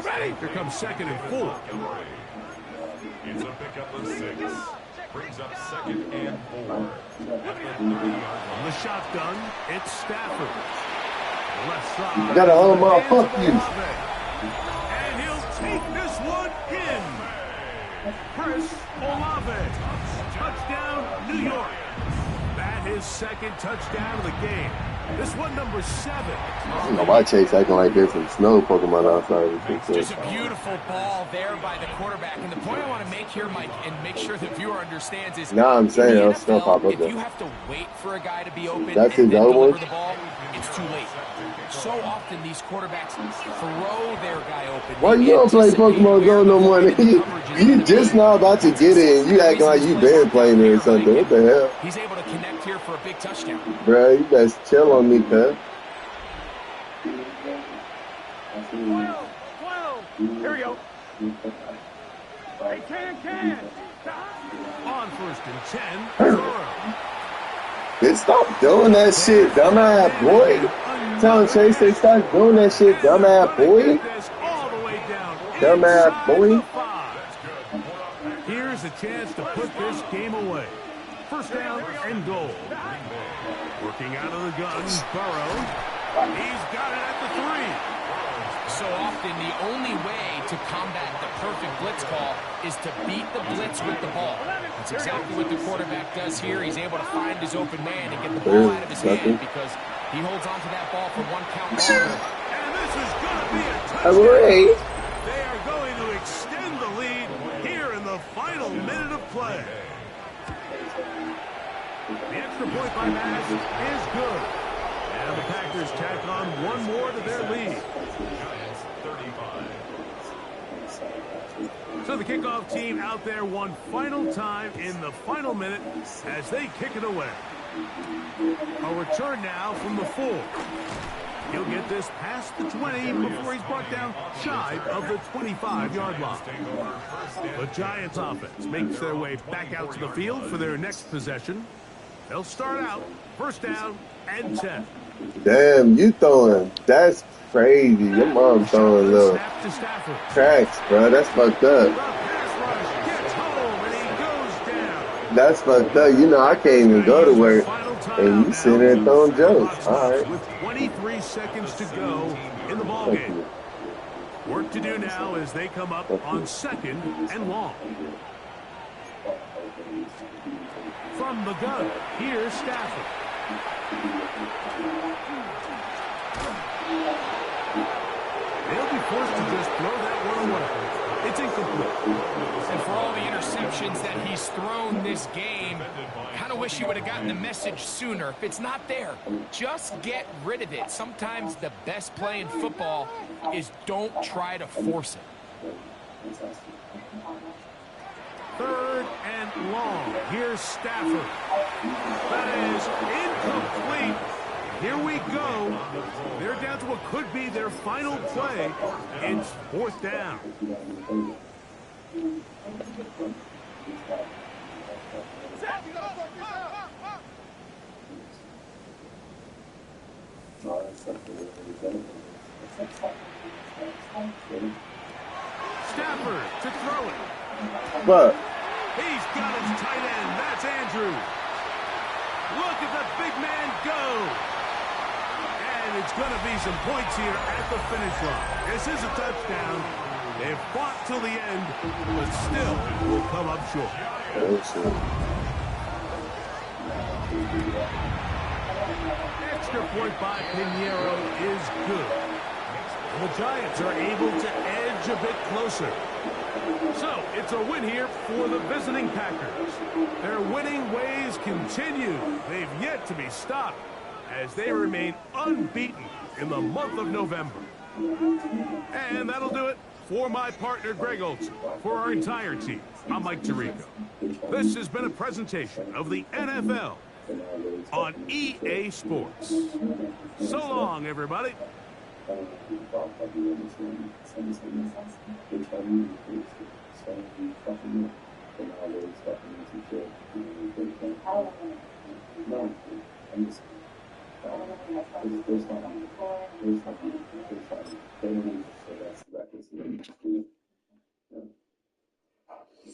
Ready. Here comes 2nd and 4. It's a pickup of 6. Brings up 2nd and 4. At the 30-yard line. On the shotgun, it's Stafford. Left side. You gotta hold him off. Fuck you. And he'll take this one in. Chris Olave. Touchdown, New York. That his 2nd touchdown of the game. This one, number 7. I don't know why Chase acting like there's some snow Pokemon outside. Just a beautiful ball there by the quarterback. And the point I want to make here, Mike, and make sure the viewer understands is Nah, I'm saying in the I'll still pop up if there. you have to wait for a guy to be open That's and his then other deliver one? the ball, it's too late. So often these quarterbacks throw their guy open. Why you don't play Pokemon Go no more? You just now about to get in. You acting like you been playing it or something. What the hell? He's able to connect here for a big touchdown. Bruh, you best chill on me, cuz. 12. Here we go. Hey, can. On 1st and 10, Burrow. Bitch, stop doing that shit, dumbass boy. Tell Chase they stop doing that shit, dumbass boy. All the way down Dumbass boy. inside the 5. Here's a chance to put this game away. 1st down and goal. Working out of the gun, Burrow. He's got it at the 3. So often the only way to combat the perfect blitz call is to beat the blitz with the ball. That's exactly what the quarterback does here. He's able to find his open man and get the ball out of his hand because he holds on to that ball for 1 count longer. And this is going to be a Hooray. touchdown. They are going to extend the lead here in the final minute of play. The extra point by Madden is good. And the Packers tack on one more to their lead. 35. So the kickoff team out there one final time in the final minute as they kick it away. A return now from the 4. He'll get this past the 20 before he's brought down shy of the 25-yard line. The Giants offense makes their way back out to the field for their next possession. They'll start out first down and 10. Damn, you throwing. That's crazy. Your mom throwing little tracks, bro. That's fucked up. That's fucked up. You know, I can't even go to work. And you sitting there throwing jokes. All right. With 23 seconds to go in the ballgame. Work to do now as they come up on 2nd and long. From the gun, here's Stafford. They'll be forced to just throw that one away. It's incomplete. And for all the interceptions that he's thrown this game, kind of wish he would have gotten the message sooner. If it's not there, just get rid of it. Sometimes the best play in football is don't try to force it. 3rd and long. Here's Stafford. That is incomplete. Here we go. They're down to what could be their final play. It's 4th down. Stafford to throw it. But He's got his tight end. That's Andrews. Look at the big man go. And it's going to be some points here at the finish line. This is a touchdown. They've fought till the end, but still will come up short. Extra point by Pinheiro is good. The Giants are able to edge a bit closer. So, it's a win here for the visiting Packers. Their winning ways continue. They've yet to be stopped as they remain unbeaten in the month of November. And that'll do it for my partner, Greg Olson. For our entire team, I'm Mike Tirico. This has been a presentation of the NFL on EA Sports. So long, everybody.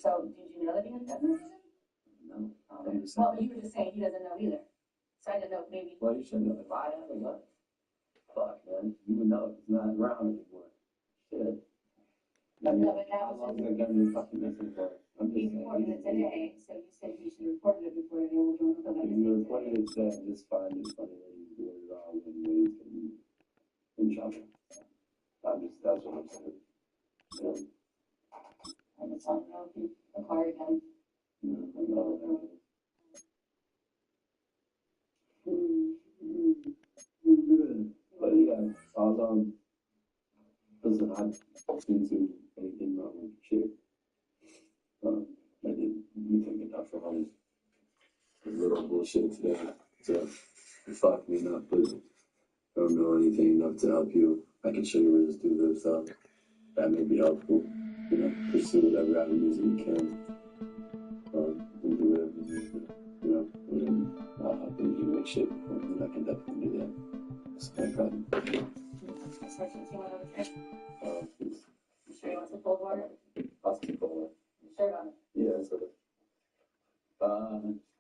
So, did you know that he was pregnant? No. Well, you were just saying he doesn't know either. So I didn't know if maybe. Well, you should know if I haven't got. Fuck, man. You would know if it's not around anymore. Shit. But no, but that How was long just. has it got me fucking missing for? I'm He just reported it saying. today, so you said he should have reported it before they were doing If you reported it today, I just find it funny that he's doing it wrong and he's in trouble. That's what I'm saying. Yeah. I just don't know if he acquired him. But yeah, I was listen, I into anything wrong with shit. I didn't think enough for him. A little bullshit today to fuck me up, but I don't know anything enough to help you. I can show you where to do this stuff. That may be helpful. You know, pursue whatever avenues you can. And do whatever you need to, you know, and then I'll help you make shit, and I can definitely do that. It's no problem. You sure you want some cold water? I'll keep going. You sure about it? Yeah, it's okay.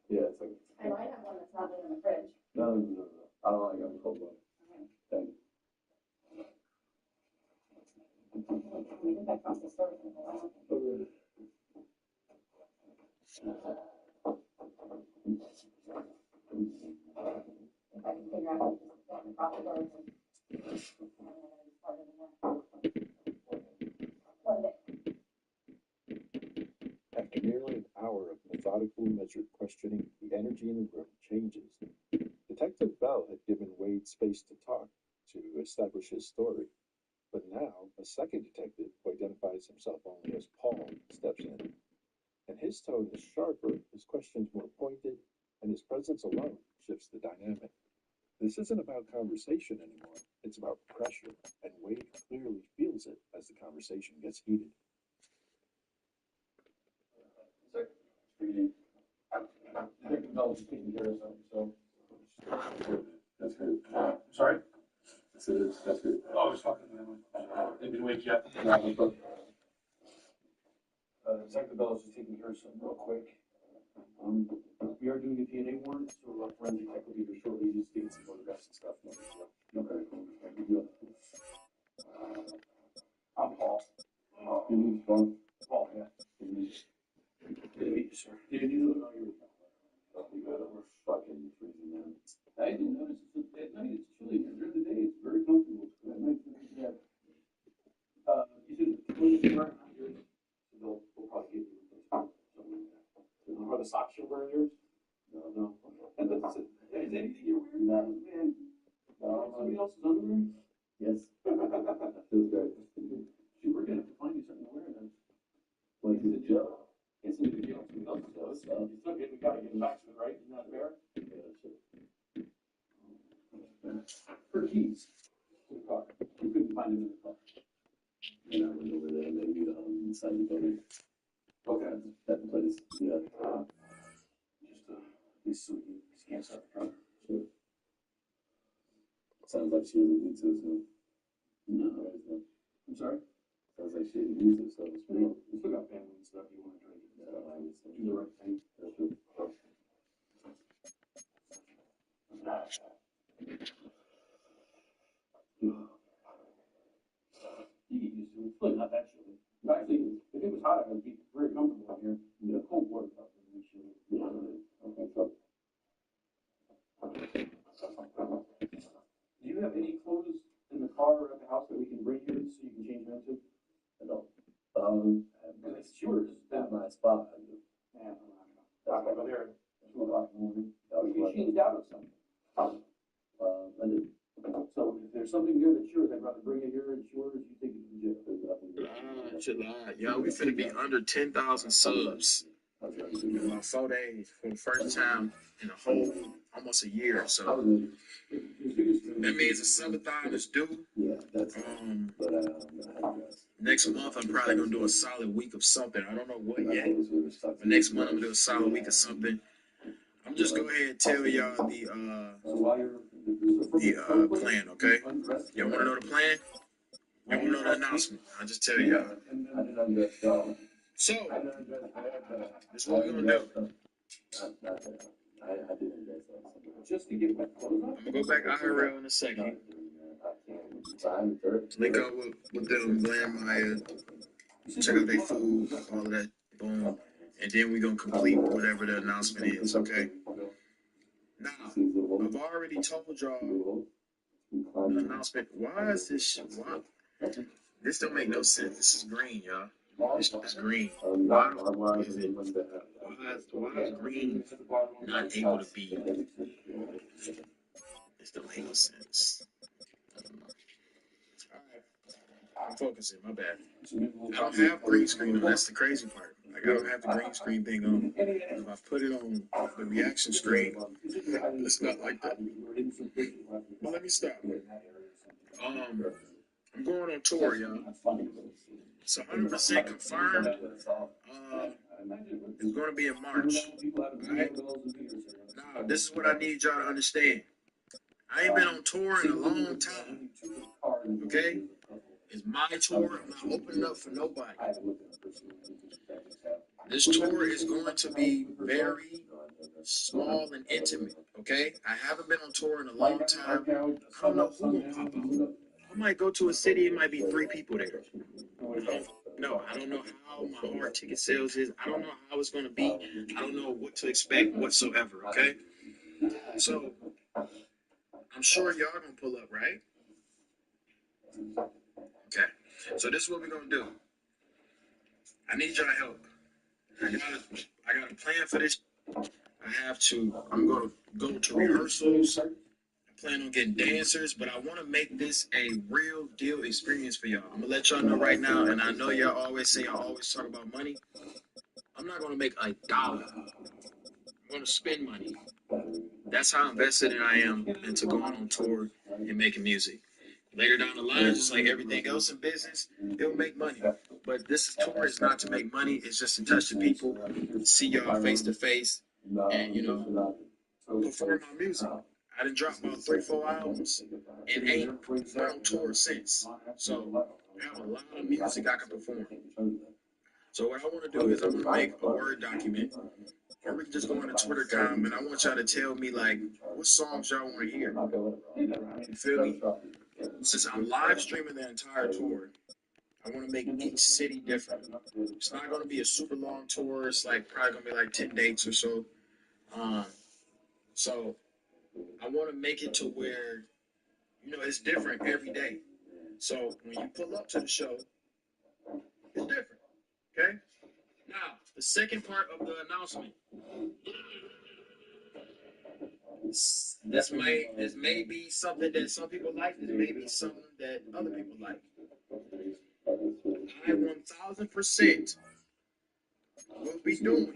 Yeah, it's okay. I might have one that's not in the fridge. No. I don't like having cold water. Thank you. We can back across the store. Okay. If I can figure out what the proper word is. After nearly an hour of methodical, measured questioning, the energy in the room changes. Detective Bell had given Wade space to talk, to establish his story. But now, a second detective, who identifies himself only as Paul, steps in, and his tone is sharper, his questions more pointed, and his presence alone shifts the dynamic. This isn't about conversation anymore, it's about pressure, and Wade clearly feels it as the conversation gets heated. Taking care of something, so. That's good. Sorry? That's good. Oh, I was talking to them. Didn't wake you up. Detective Bell is just taking care of something real quick. We are doing a DNA warrant, so forensic tech will be here shortly. Just taking some photographs and stuff. Okay. I'm Paul. Your name's Paul? Paul, yeah. Good to meet you, sir. Did you know you were we're fucking freezing, man. I didn't notice at night it's chilly. During the day it's very comfortable. At night, yeah. You said when you burn yours, they'll probably give you something like that. Are the socks you're wearing yours? No. Is anything you're wearing? No, man. Somebody else's underwear? Yes. Feels good. Shoot, we're gonna have to find you something to wear then. Like the jail? It's in the jail. Something else does. You still get, we gotta get back to it, right? Isn't that fair? Yeah, sure. For keys. To the car. We couldn't find them in the car. And I went over there, maybe inside the building. Okay. At the place. Yeah. Just so you can't start the car. Sure. Sounds like she doesn't need to, so. No. I'm sorry? Sounds like she didn't use it, so it's pretty. You still got family and stuff you want to try to get stuff. Do the right thing. That's true. You get used to it. It's really not that chilly. Actually, if it was hot, I would be very comfortable in here. Yeah. Cold water up in this chilly. Yeah. Okay, so. Do you have any clothes in the car or at the house that we can bring here so you can change them into? I don't. It's yours. At my spot, I do. Yeah, I'm not gonna go there at 2 o'clock in the morning. We can change out of something. I did. So if there's something here that's yours, I'd rather bring it here. It's yours. You take it to the jail. July. Yo, we finna be under 10,000 subs in about 4 days for the first time in a whole almost a year. So that means the subathon is due. Next month I'm probably gonna do a solid week of something. I don't know what yet, but next month I'm gonna do a solid week of something. I'm just go ahead and tell y'all the plan, okay? Y'all wanna know the plan? Y'all wanna know the announcement? I'll just tell y'all. So, this is what we're gonna do. I'm gonna go back IRL in a second. Link up with them, Glenn Maya, check out their food, all of that, boom. And then we're gonna complete whatever the announcement is, okay? Now, I've already told y'all the announcement. Why is this shit? Why? This don't make no sense. This is green, y'all. This is green. Why is it? Why is green not able to be? This don't make no sense. Alright. I'm focusing, my bad. I don't have green screen on. That's the crazy part. Like, I don't have the green screen thing on. If I put it on the reaction screen, it's not like that. But let me stop. I'm going on tour, y'all. It's 100% confirmed. It's going to be in March. Alright? Now, this is what I need y'all to understand. I ain't been on tour in a long time. Okay? It's my tour. I'm not opening up for nobody. This tour is going to be very small and intimate. Okay? I haven't been on tour in a long time. I don't know who will pop up. I might go to a city, it might be 3 people there. I don't know how my hard ticket sales is. I don't know how it's going to be. I don't know what to expect whatsoever, okay? So, I'm sure y'all going to pull up, right? Okay. So this is what we're going to do. I need y'all help. I got a plan for this. I'm going to go to rehearsals. plan on getting dancers, but I want to make this a real deal experience for y'all. I'm gonna let y'all know right now, and I know y'all always say y'all always talk about money. I'm not gonna make $1. I'm gonna spend money. That's how invested in I am into going on tour and making music. Later down the line, just like everything else in business, it'll make money. But this tour is not to make money. It's just to touch the people, see y'all face to face, and perform my music. I done dropped about 3-4 albums and ain't went on tour since. So I have a lot of music I can perform. So what I want to do is I want to make a Word document, or we can just go on a Twitter comment. I want y'all to tell me like what songs y'all want to hear. You feel me? Since I'm live streaming the entire tour, I want to make each city different. It's not going to be a super long tour. It's like probably going to be like 10 dates or so. So I want to make it to where, it's different every day. So when you pull up to the show, it's different. Okay? Now, the second part of the announcement. This may be something that some people like. This may be something that other people like. I 1000% will be doing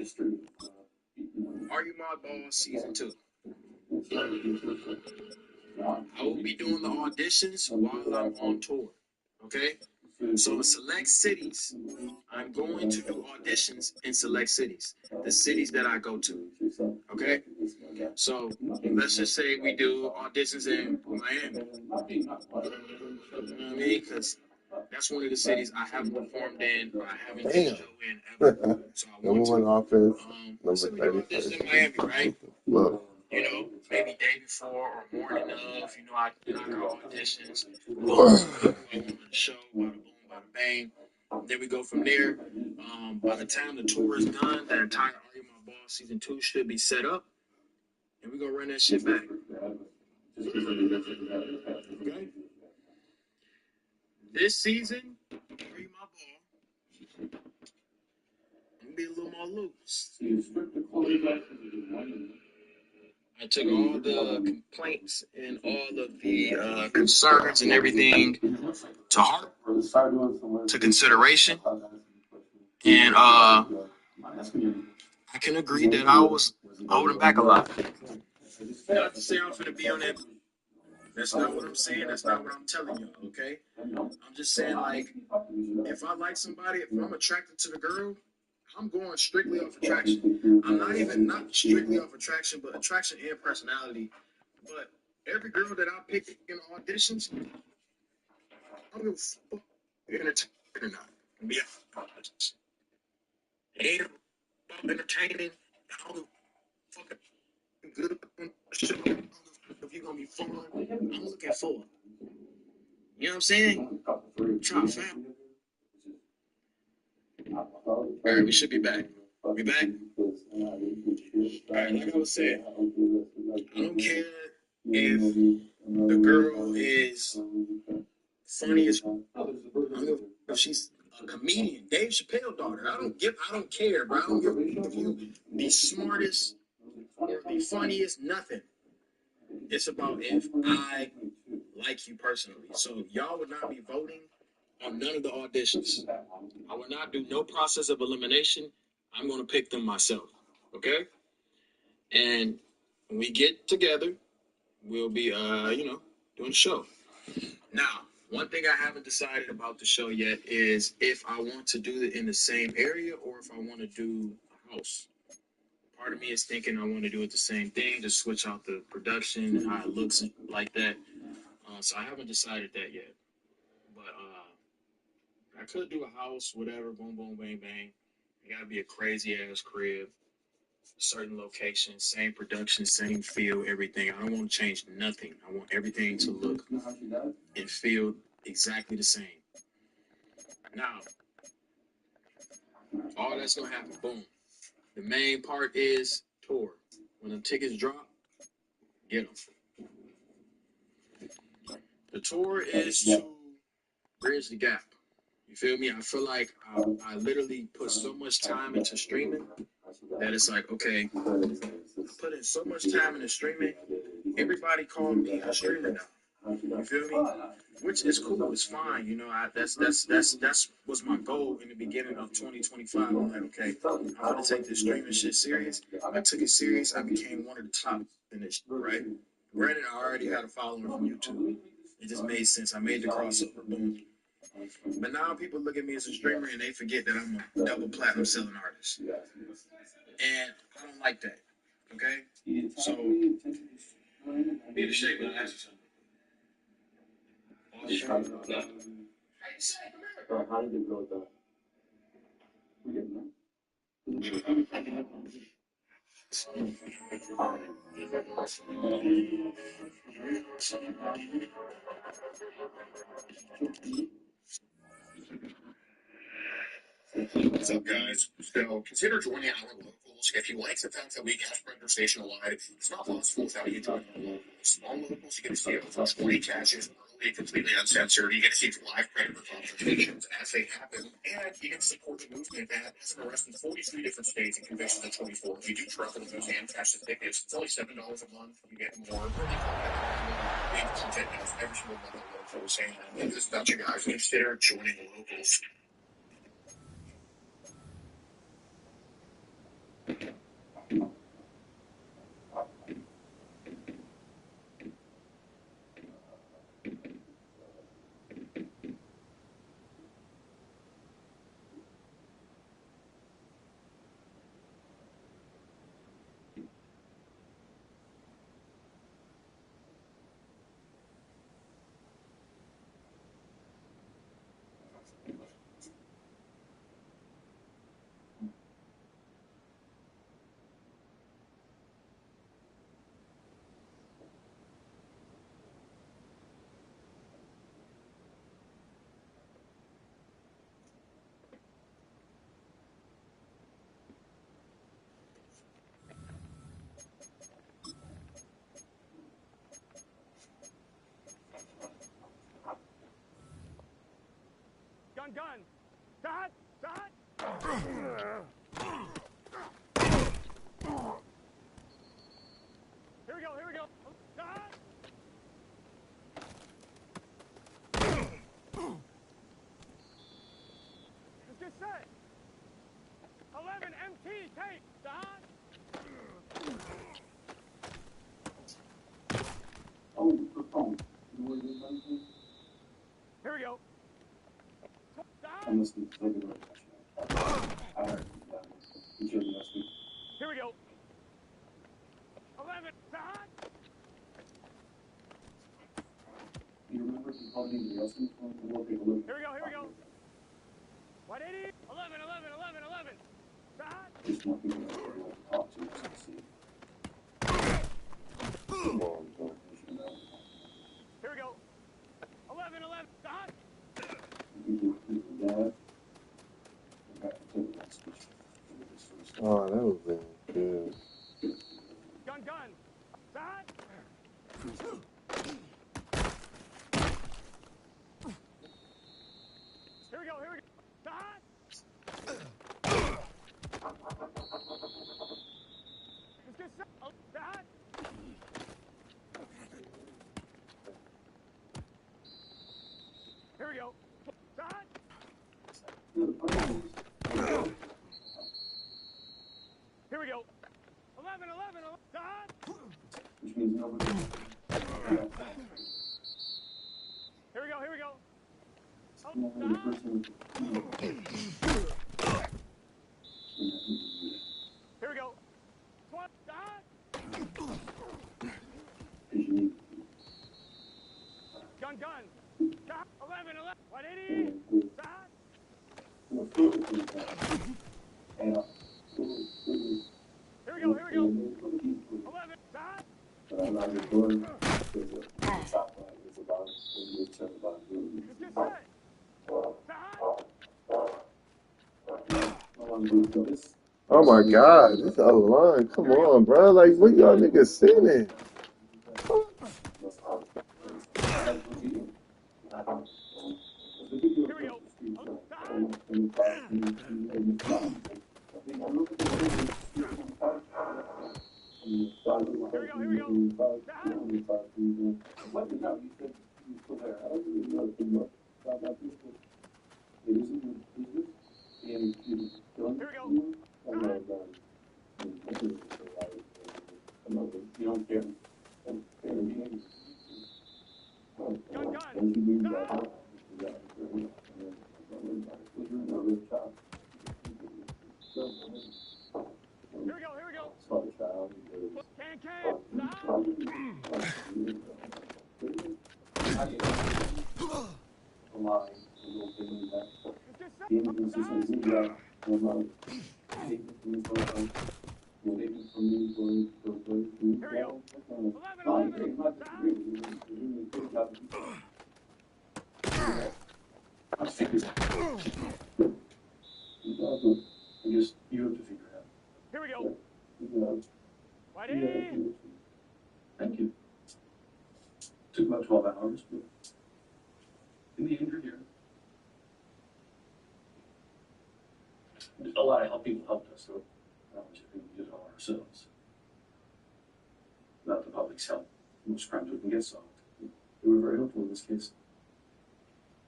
Are You My Boss Season 2. I will be doing the auditions while I'm on tour. Okay? So in select cities, I'm going to do auditions in select cities. The cities that I go to. Okay? So let's just say we do auditions in Miami. You know what I mean? Because that's one of the cities I haven't performed in, or I haven't done a show in ever. So I want to. Let's say we do auditions in Miami, right? Maybe day before or morning of. I knock out auditions. Boom, I want the show. Bada boom, bada bang. Then we go from there. By the time the tour is done, the entire Are You My Boss Season 2 should be set up. And we're going to run that shit back. Okay? This season, Are You My Ball? I'm going to be a little more loose. I took all the complaints and all of the concerns and everything to heart, to consideration. And I can agree that I was holding back a lot. Not to say I'm going to be on that. That's not what I'm saying. That's not what I'm telling you, okay? I'm just saying, like, if I like somebody, if I'm attracted to the girl, I'm going strictly off attraction. I'm not strictly off attraction, but attraction and personality. But every girl that I pick in auditions, I'm going to fuck entertaining or not. Yeah. It ain't about entertaining. I don't fucking good on the show. If you're going to be fun, I'm looking for. You know what I'm saying? Try fam. All right, we should be back. We back? All right, like I was saying, I don't care if the girl is funny as if she's a comedian, Dave Chappelle daughter. I don't care, bro. I don't give if you the smartest or the funniest, nothing. It's about if I like you personally. So y'all would not be voting on none of the auditions. I will not do no process of elimination. I'm going to pick them myself. Okay? And when we get together, we'll be, doing a show. Now, one thing I haven't decided about the show yet is if I want to do it in the same area or if I want to do a house. Part of me is thinking I want to do it the same thing, just switch out the production and how it looks like that. So I haven't decided that yet. But I could do a house, whatever, boom, boom, bang, bang. It got to be a crazy-ass crib. Certain location, same production, same feel, everything. I don't want to change nothing. I want everything to look and feel exactly the same. Now, all that's going to happen, boom. The main part is tour. When the tickets drop, get them. The tour is to bridge the gap. You feel me? I feel like I literally put so much time into streaming that it's like, okay, I put in so much time into streaming everybody call me a streamer now. You feel me? Which is cool. It's fine. You know, that's was my goal in the beginning of 2025. I'm like, okay, I'm gonna take this streaming shit serious. I took it serious. I became one of the top in this, right? Granted, I already had a following from YouTube. It just made sense. I made the crossover. Boom. But now people look at me as a streamer and they forget that I'm a double platinum selling artist. And I don't like that. Okay? So, be the shape, but I ask you something. How did it go with that? We getting there. What's up, guys? So consider joining our locals. If you like the fact that we kept Render Station alive, it's not possible without you joining our locals. On locals, you get to see our first 40 caches early, completely uncensored. You get to see live Predator conversations as they happen, and you get to support the movement that has an arrest in 43 different states and convictions in 24. If you do travel with those and cash the tickets, it's only $7 a month. You get more early content as every single month on locals. And this is about you guys. Consider joining the locals. Gun. Dot. Here we go. Dot. Let's get set. 11 MT, take. Dot. Here we go. I must be thinking about that. Here we go. 11. Dot. You remember if you called anybody else in the phone? We'll take a look. Here we go. 180. 11. Dot. Just want people to talk to us and see. Here we go. 11. Dot. Oh, that was good. Gun. Dot. Here we go. Dot. Let's get set. Dot. Here we go. Dot. Here we go. 11. Dot. Which means nobody. Here we go. Oh, The dot. person. Here we go. 12. Dot. Gun. Dot. 11. 180. Dot. Here we go. 11. Dot. But I'm not recording. There's a stop line. It's about Let's get set. Dot. Oh my God, this a line. Come on, bro. Like, what y'all niggas sitting? Here we go. Here we go. Here we go. What did you said you still there? I don't really know too much about people. It isn't your business. And you don't. Here we go. I'm not done. You don't care. Don't care. Gun. Once you do that, Here we go. small child. Can. Stop. A lie. A little thing like that. Just The evidence is that statement from me going Here we go. 11. I guess you have to figure it out. Here we go. Whitey. Thank you. Took about 12 hours, but in the end, you're here. A lot of people helped us, so I don't think we did it all ourselves. Without the public's help, most crimes wouldn't get solved. We were very helpful in this case.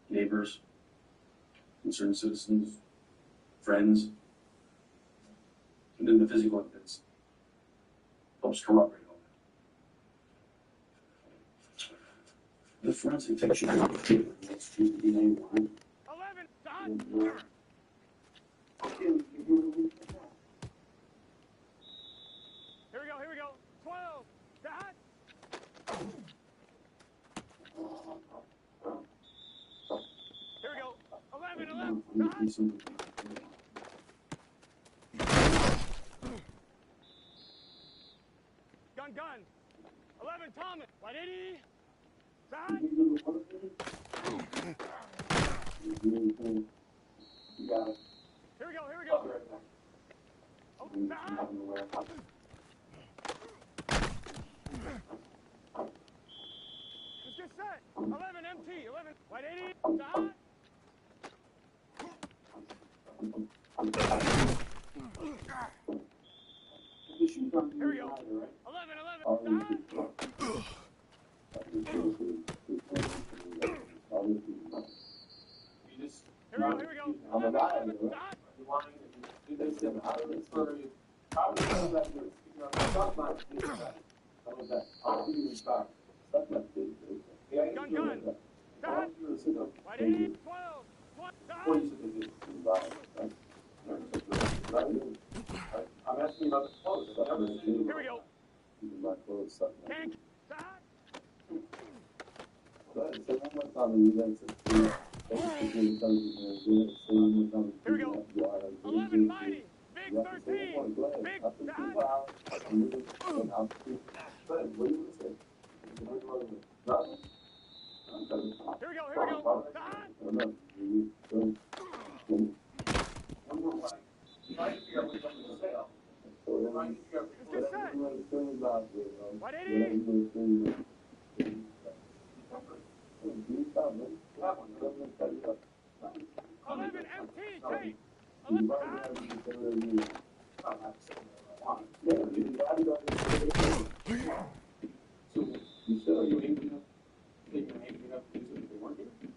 Neighbors, concerned citizens, friends, and then the physical evidence helps corroborate all that. The forensic technician next to the DNA line. 11. Done. Here we go. 12. Done. Here we go. 11. Done. Gun. 11. Thomas. Whitey. Done. You got it. Here we go. I'll be right back. Oh, done. It's just set. 11 MT. 11. Whitey. Done. Here we go. 11. Done. Here we go. 11. Done. Gun. Done. Whitey. 12. Done. I'm asking about the clothes. Here we go. My clothes stuck. Can. Done. Here we go. 11 Mighty. Big 13. Big Dot. Here we go. Dot. It's just set. 180. 11 MT. Tape. 11 Dot.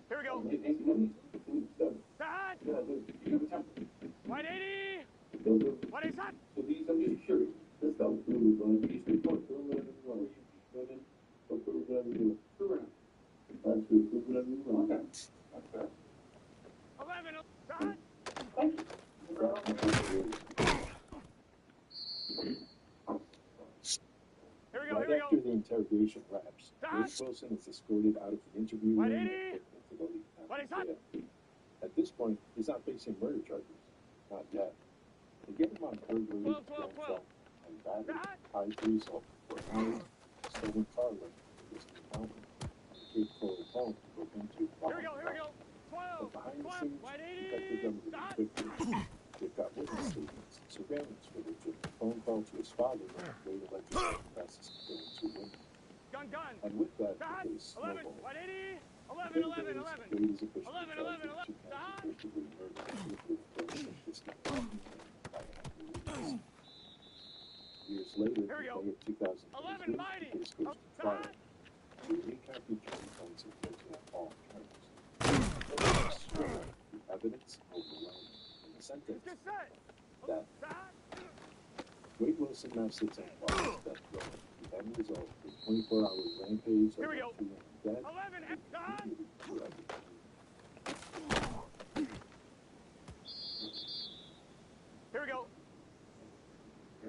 Here we go. Dot. 180. What is that? Okay. 11 Dot. Here we go. Right after the interrogation wraps, Bruce Wilson is escorted out of the interview room. 180. What is that? At this point, he's not facing murder charges. Not yet. They get him on burglary, 12. and battery, high diesel, for armed, stolen car link to this mountain, and Cape Coral home to go into. Here we go. 12. But behind the 12. scenes, 180. Detective Government Dot. quickly. They've got witness statements and surveillance footage of a phone call to his father when he later allegedly confesses to killing two women. Gun. And with that, Dot. the case 11. snowballed. 180. 11. Wade is officially 11. charged with 2 Dot. counts of first-degree murder and 2 counts of The years later, in Here we go. May of 2023, 11 mighty. the case goes to trial. The unique accusation points of guilty on all counts. The evidence overwhelming, and the sentence Just set. that Side. Wade Wilson now sits on Florida's death row. The end result, a 24-hour rampage of Here we go. two women dead. 11 side. Here we go.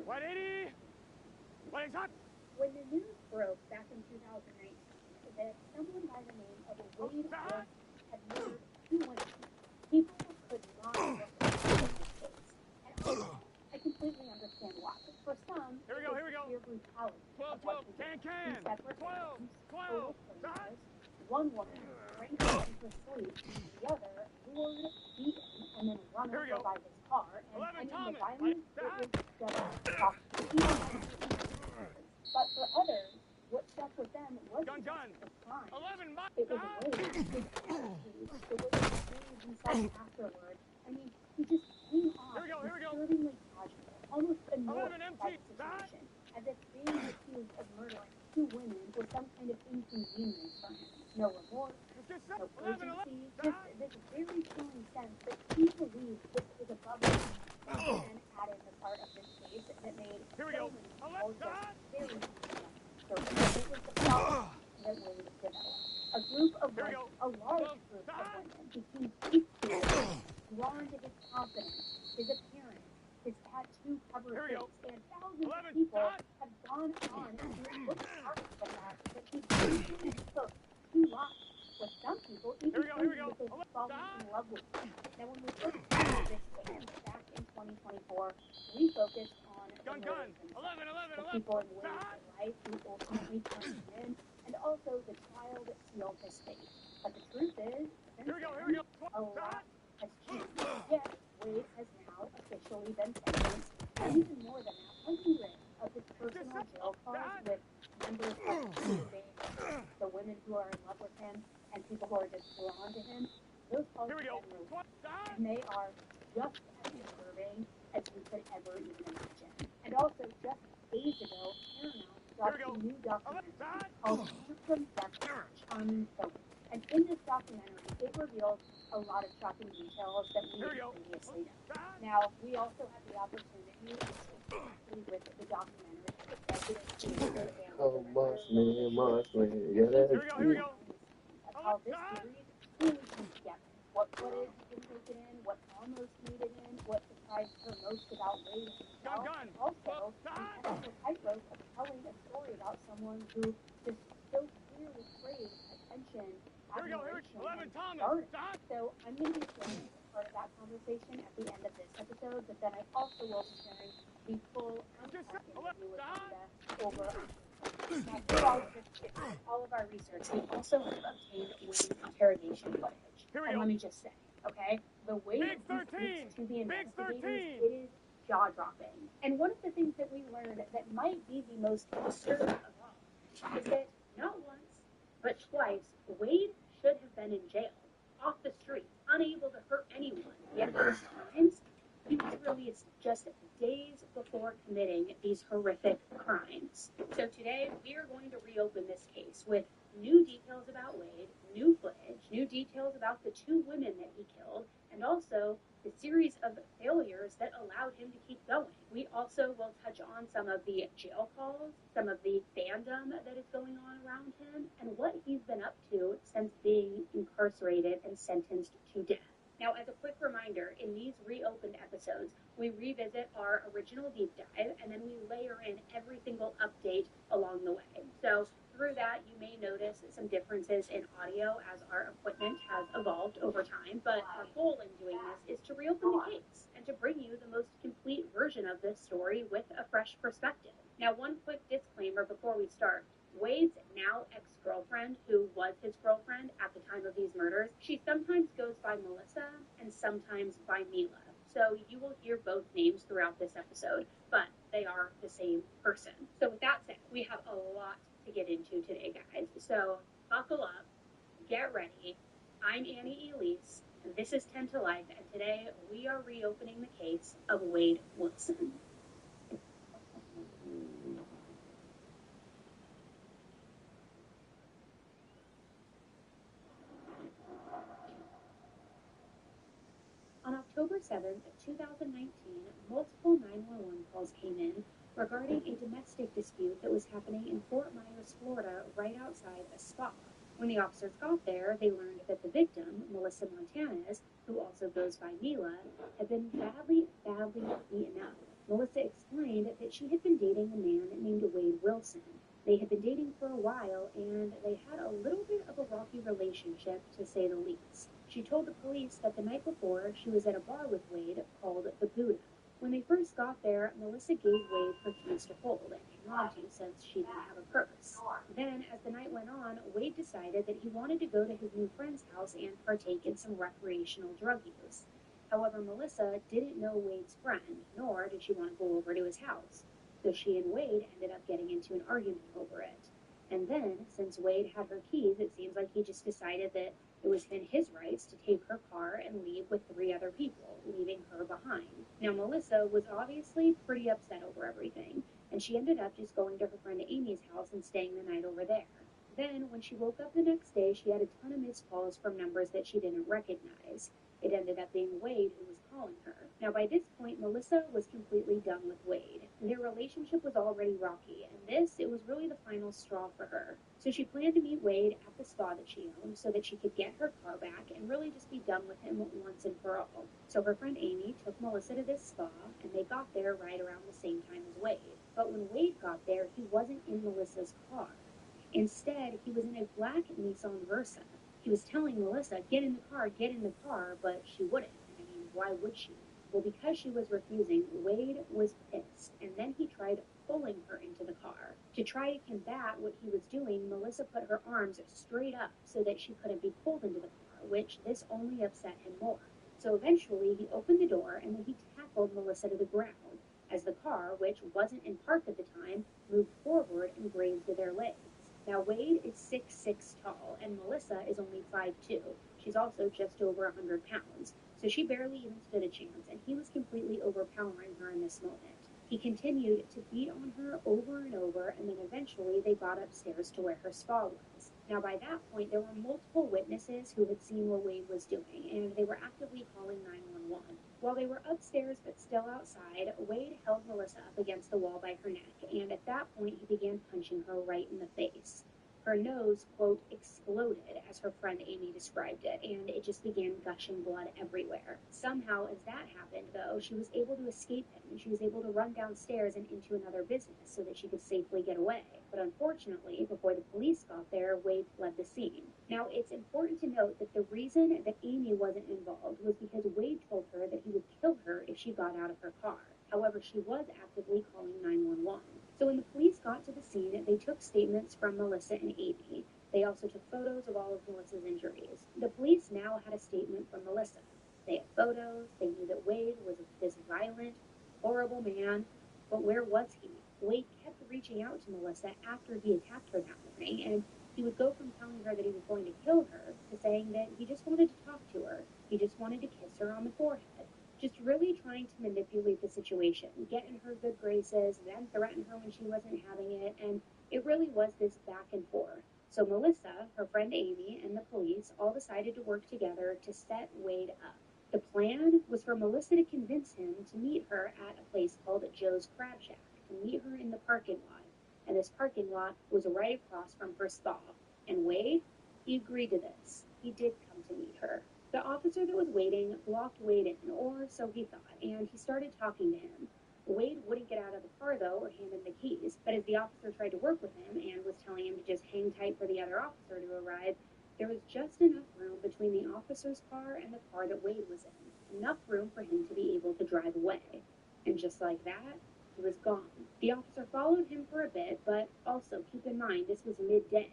180. Legs hot. When the news broke back in 2019 that someone by the name of Wade Wilson had murdered two women, people could not look at this case. And I completely understand why. For some, Here we go, here we go. sheer brutality. 12, 12, can. Two separate 12, victims, 12, total side. strangers. One woman drank her in her sleep, the other lured, beaten, and then run Here we over go. by his car. And 11 I mean, the Thomas. violence, it Side. was just shocking. But for others, what stuck with them wasn't Gun. just the crime. 11 mighty. It was Wade, his attitude, the way he carried himself afterward. I mean, he just came off Here we go. disturbingly casual, almost annoyed 11 by empty. the situation, as if being accused of murdering two women was some kind of inconvenience for him. No remorse, Just no set. 11, urgency, just this very chilling sense that he believed this was above him. And then added the part of this case that made Here we so go. many people just Side. very so it was the problem that Wade developed. A group of Here we women, go. a large group of women became equally drawn to his confidence, his appearance, his tattoo-covered Here we go. face, and thousands of 11 people side. have gone on to look past the fact that he basically took two lives, with some people even Here we go. thinking that they've fallen in love with him. Now, when we first started this case back in 2024, we focused on the Gun. murders themselves, 11, 11, the 11. people in Wade's Side. life who ultimately turned him in, and also the trial that sealed his fate. But the truth is, since Here we go. then, a 12, lot side. has changed. Yet, Wade has now officially been sentenced, and even more than that, hundreds of his personal jail calls with members of his base, the women who are in love with him, and people who are just drawn to him, those calls Here we have go. been 12, released, side. and they are just as disturbing as we could ever even imagine. And also, just days ago, Paramount dropped Here we a go. new documentary Side. called Handsome Death Match on film. And in this documentary, it reveals a lot of shocking details that we Here we didn't go. previously know. Side. Now, we also had the opportunity to speak directly with the documentary executive producer and Oh, director Moss man, yeah, that's Here we it. go. of how this series truly came together. What footage has been taken in, what almost made it in, what surprised her most about Wade himself, Gun. and also the ethical tightrope of telling a story about someone who just so clearly craves attention, Here we go. admiration, 11 and Thomas. stardom. Side. So I'm going to be sharing part of that conversation at the end of this episode, but then I also will be sharing the full uncut interview with Linda over on now, through all of our research, we also have obtained Wade's interrogation footage. Here we And go. let me just say, okay, the way Big that he 13. speaks to the Big investigators, 13. it is jaw-dropping. And one of the things that we learned that might be the most disturbing of all is that not once, but twice, Wade should have been in jail, off the street, unable to hurt anyone. Yet those times, he was released just days before committing these horrific crimes. So today, we are going to reopen this case with new details about Wade, new footage, new details about the two women that he killed, and also the series of failures that allowed him to keep going. We also will touch on some of the jail calls, some of the fandom that is going on around him, and what he's been up to since being incarcerated and sentenced to death. Now, as a quick reminder, in these reopened episodes, we revisit our original deep dive, and then we layer in every single update along the way. So through that, you may notice some differences in audio as our equipment has evolved over time, but our goal in doing this is to reopen the case and to bring you the most complete version of this story with a fresh perspective. Now, one quick disclaimer before we start. Wade's now ex-girlfriend, who was his girlfriend at the time of these murders, she sometimes goes by Melissa and sometimes by Mila. So you will hear both names throughout this episode, but they are the same person. So with that said, we have a lot to get into today, guys. So buckle up, get ready. I'm Annie Elise, and this is 10 to Life, and today we are reopening the case of Wade Wilson. 7th, 2019, multiple 911 calls came in regarding a domestic dispute that was happening in Fort Myers, Florida, right outside a spa. When the officers got there, they learned that the victim, Melissa Montanez, who also goes by Mila, had been badly beaten up. Melissa explained that she had been dating a man named Wade Wilson. They had been dating for a while, and they had a little bit of a rocky relationship, to say the least. She told the police that the night before, she was at a bar with Wade called the Buddha. When they first got there, Melissa gave Wade her keys to hold and hang on to since she didn't have a purse. Then, as the night went on, Wade decided that he wanted to go to his new friend's house and partake in some recreational drug use. However, Melissa didn't know Wade's friend, nor did she want to go over to his house. So she and Wade ended up getting into an argument over it. And then, since Wade had her keys, it seems like he just decided that it was in his rights to take her car and leave with 3 other people, leaving her behind. Now, Melissa was obviously pretty upset over everything, and she ended up just going to her friend Amy's house and staying the night over there. Then, when she woke up the next day, she had a ton of missed calls from numbers that she didn't recognize. It ended up being Wade who was calling her. Now, by this point, Melissa was completely done with Wade. Their relationship was already rocky, and it was really the final straw for her. So she planned to meet Wade at the spa that she owned so that she could get her car back and really just be done with him once and for all. So her friend Amy took Melissa to this spa, and they got there right around the same time as Wade. But when Wade got there, he wasn't in Melissa's car. Instead, he was in a black Nissan Versa. He was telling Melissa, get in the car, but she wouldn't. I mean, why would she? Well, because she was refusing, Wade was pissed, and then he tried pulling her into the car. To try to combat what he was doing, Melissa put her arms straight up so that she couldn't be pulled into the car, which this only upset him more. So eventually, he opened the door, and then he tackled Melissa to the ground, as the car, which wasn't in park at the time, moved forward and grazed their legs. Now, Wade is 6'6" tall, and Melissa is only 5'2". She's also just over 100 pounds, so she barely even stood a chance, and he was completely overpowering her in this moment. He continued to beat on her over and over, and then eventually they got upstairs to where her spa was. Now, by that point, there were multiple witnesses who had seen what Wade was doing, and they were actively calling 911. While they were upstairs but still outside, Wade held Melissa up against the wall by her neck, and at that point he began punching her right in the face. Her nose, quote, exploded, as her friend Amy described it, and it just began gushing blood everywhere. Somehow, as that happened, though, she was able to escape him, and she was able to run downstairs and into another business so that she could safely get away. But unfortunately, before the police got there, Wade fled the scene. Now, it's important to note that the reason that Amy wasn't involved was because Wade told her that he would kill her if she got out of her car. However, she was actively calling 911. So when the police got to the scene, they took statements from Melissa and Amy. They also took photos of all of Melissa's injuries. The police now had a statement from Melissa. They had photos, they knew that Wade was this violent, horrible man, but where was he? Wade kept reaching out to Melissa after he attacked her that morning, and he would go from telling her that he was going to kill her to saying that he just wanted to talk to her. He just wanted to kiss her on the forehead. Just really trying to manipulate the situation, get in her good graces, then threaten her when she wasn't having it, and it really was this back and forth. So Melissa, her friend Amy, and the police all decided to work together to set Wade up. The plan was for Melissa to convince him to meet her at a place called Joe's Crab Shack, to meet her in the parking lot. And this parking lot was right across from her spa. And Wade, he agreed to this. He did come to meet her. The officer that was waiting blocked Wade in, or so he thought, and he started talking to him. Wade wouldn't get out of the car, though, or hand him the keys, but as the officer tried to work with him and was telling him to just hang tight for the other officer to arrive, there was just enough room between the officer's car and the car that Wade was in, enough room for him to be able to drive away. And just like that, he was gone. The officer followed him for a bit, but also keep in mind this was midday.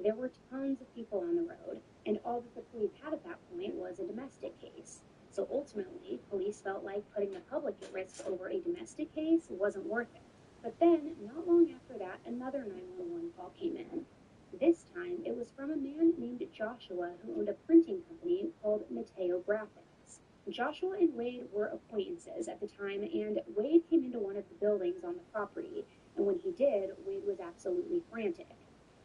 There were tons of people on the road, and all that the police had at that point was a domestic case. So ultimately, police felt like putting the public at risk over a domestic case wasn't worth it. But then, not long after that, another 911 call came in. This time, it was from a man named Joshua who owned a printing company called Mateo Graphics. Joshua and Wade were acquaintances at the time, and Wade came into one of the buildings on the property, and when he did, Wade was absolutely frantic.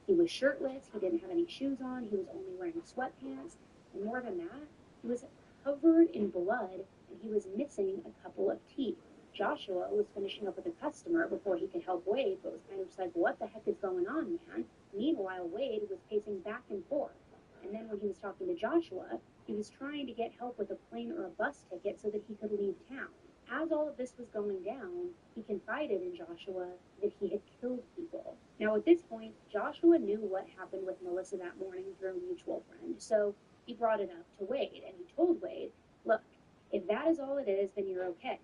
He was shirtless, he didn't have any shoes on, he was only wearing sweatpants, and more than that, he was covered in blood and he was missing a couple of teeth. Joshua was finishing up with a customer before he could help Wade, but was kind of just like, what the heck is going on, man? Meanwhile, Wade was pacing back and forth. And then when he was talking to Joshua, he was trying to get help with a plane or a bus ticket so that he could leave town. As all of this was going down, he confided in Joshua that he had killed people. Now, at this point, Joshua knew what happened with Melissa that morning through a mutual friend, so he brought it up to Wade, and he told Wade, look, if that is all it is, then you're okay.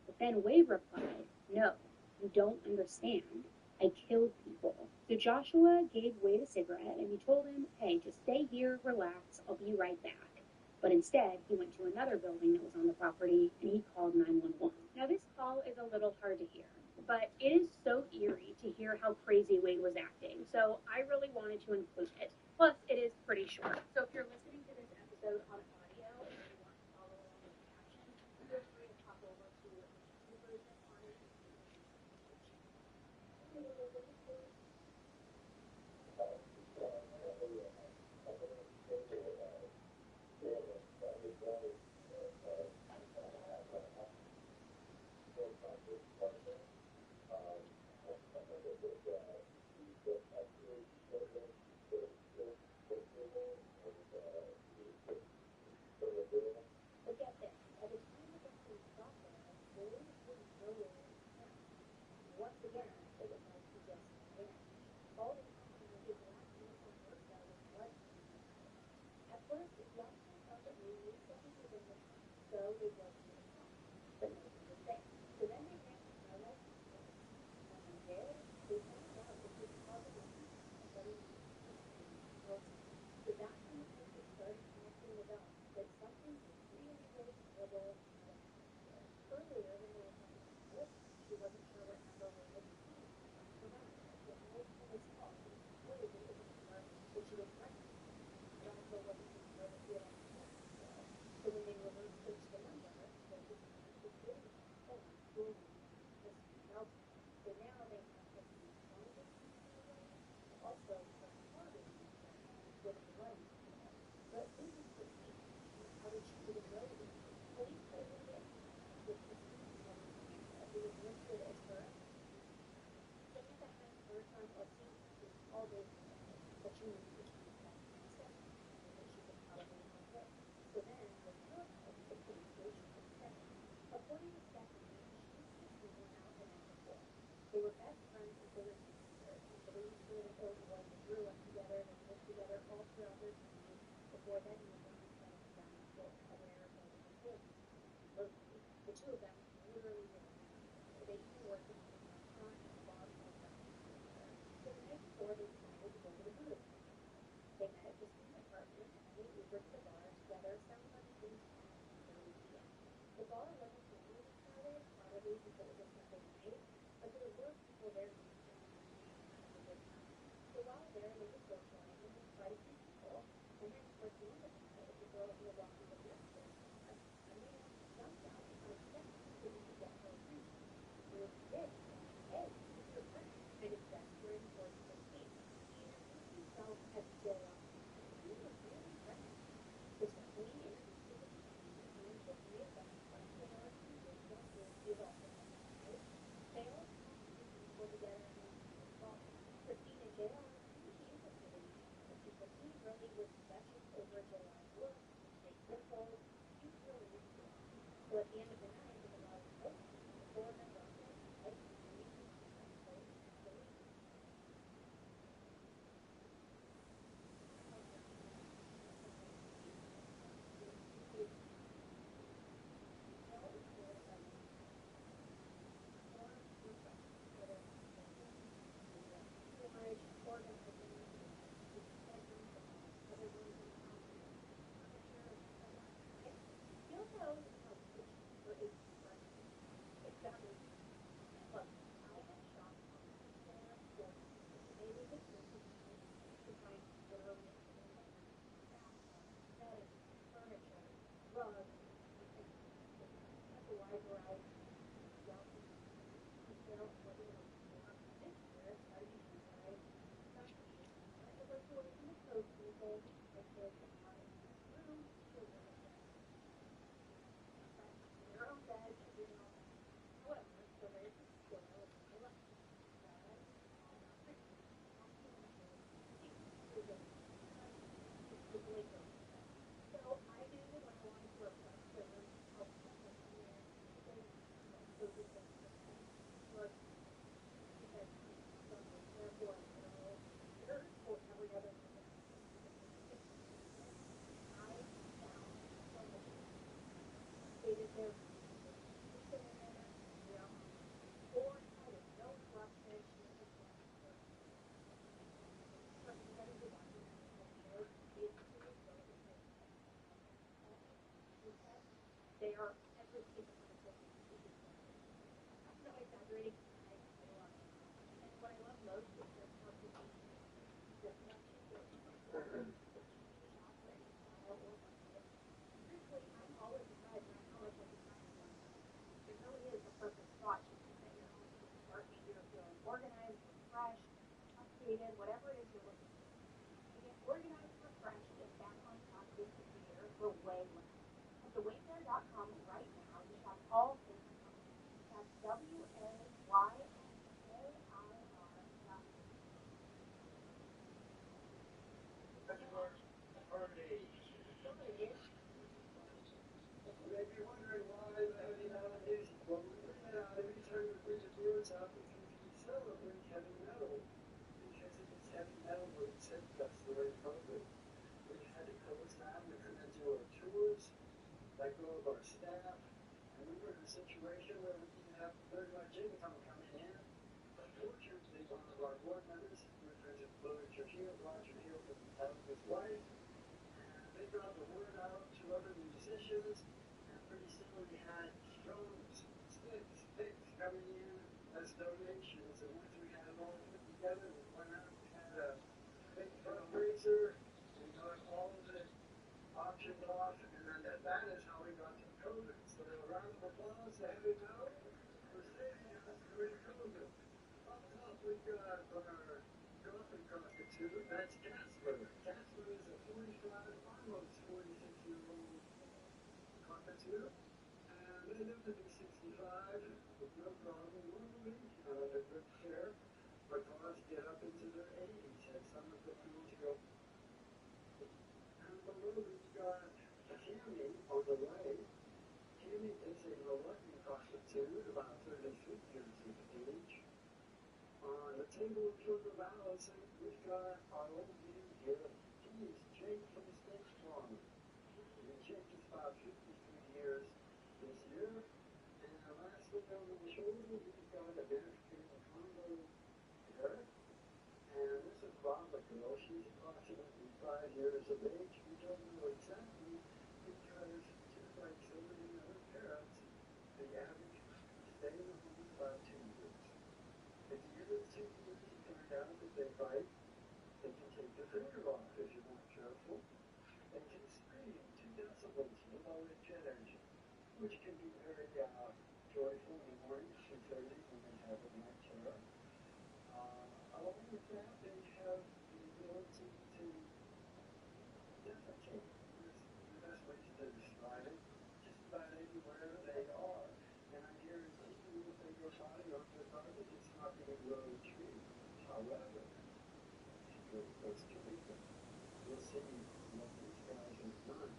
But then Wade replied, no, you don't understand. I killed people. So Joshua gave Wade a cigarette, and he told him, hey, just stay here, relax, I'll be right back. But instead, he went to another building that was on the property, and he called 911. Now, this call is a little hard to hear, but it is so eerie to hear how crazy Wade was acting, so I really wanted to include it. Plus, it is pretty short, so if you're listening to this episode on audio and you want to follow along with the caption, feel free to pop over to the YouTube version on it. But get this, by the time the doctors got there, Wade was nowhere in town. Once again, it was like he just vanished. All the time, his last uniform Bertha was blood. At first, the officer thought that Wade was something within the town, so they drove to the town. But nothing was there. So then they ran to Carlisle Hospital. When they did, they found out that his causes of death had been so that's when the police started connecting the dots that something really, really terrible had happened. Earlier, when they were talking to Melissa, she wasn't sure what number Wade was calling from her mouth. But Wade told his call and explained that it was a number that she was pregnant. It also wasn't the number that he had ever called before. So when they reverse searched the number, they discovered his dating phone to a woman named Miss Nelson. So now they have his phone number, also some clothing with blood. But who was Christine? And how did she even know this? Police later identified with Christine's mother, Samantha, who was listed as her ex. Samantha had her son or seen Christine all day today, but she knew Christine's best step, and that she could probably help her. So then, with her help, the police reached Christine. According to Stephanie, she and Christine went out the night before. They were best friends since they were teenagers, and believed her that Illinois they grew up together, they lived together all throughout their teens, before then moving and settling down in Florida, where they were employees. Mostly, the two of them literally lived together. They even worked in the same restaurant and a bar called Breakfast together. So the night before, they decided to go to the booth. They met at Christine's apartment, and then they Ubered to the bar together sometime between 10 and 30 p.m. The bar wasn't normally crowded, probably because it was a Sunday night, but there were people there dancing and having a good time. So while there, they were socializing with quite a few people, and then towards the end of the night, the girl who was walking the next to the bar, a man jumped out unexpectedly so he could get her attention. And when he did, he said, hey, it's your friend, kind of gesturing towards Christine. He introduced himself as JR, and he was really friendly. Christine introduced him to Christine, and Tiffany is back from JR and Rachel, who is also from that night. They all talked and were together in the bar. Christine and JR seemed to be interested in each other, and Christine really was gushing over JR's looks, his great dimples. She was really into him. So at the end of the night, when the bar was open, the four of them walked outside, leaving Christine at the place to leave. they are every capable of doing. I'm not exaggerating. I love it. And what I love most is their participation. The selection is shop for any style or budget. Truthfully, I'm always surprised when I know it's like a time one. It really is the perfect spot just to set your home to start the year feeling organized, refreshed, updated, whatever it is you're looking for. To get organized, refreshed, and back on top this year for way less. Head to wayfair.com right now to shop all things home. That's WAYFAIR.com. You may be wondering why the heavy metal music. Well, we bring it out every time we bring the words out because we celebrate heavy metal. Because it is heavy metal where it said that's the way COVID. We had to close down, we couldn't do our tours, let go of our staff, and we were in a situation where we didn't have very much income coming in. But fortunately, one of our board members, good friends of Roger Hill from his wife, they got the word out to other musicians, and pretty soon we had drums, sticks, picks coming in as donations. And once we had it all put together, we went out and had a big fundraiser, we got all of the auctioned off, and then that is how we got to COVID. So a round of applause to Heavy Metal for saving us during COVID. Up top we got our Gothic cockatoo, that's Casper. Casper is a 45, almost 46-year-old cockatoo, and they live to be 65 with no problem normally, they're good care, but cars get up into their 80s, and some of the fools go. And below we've got Tammy on the right. Tammy is a reluctant cockatoo, about 36 years of age. On the table of sugar balancing, we've got our old man here. He's Jake from State Farm. And Jake is about 53 years this year. And lastly, over the shoulder, we've got a African Congo Eric. And this is Baba girl. She's approximately 5 years of age. We don't know exactly because, just like so many other parents, the average stay in the home about 2 years. At the end of the 2 years, you find out that they bite. They can take their finger off if you're not careful. They can scream 2 decibels below the jet engine, which can be very joyful in the morning, 2:30 when they have a night terror. Along with that, they have the ability to defecate. Is the best way to describe it. Just about anywhere they are. And I guarantee you, if they go potty on their garbage, it's not being really treated. However, if you go to Costa Rica, you'll see what these guys have done.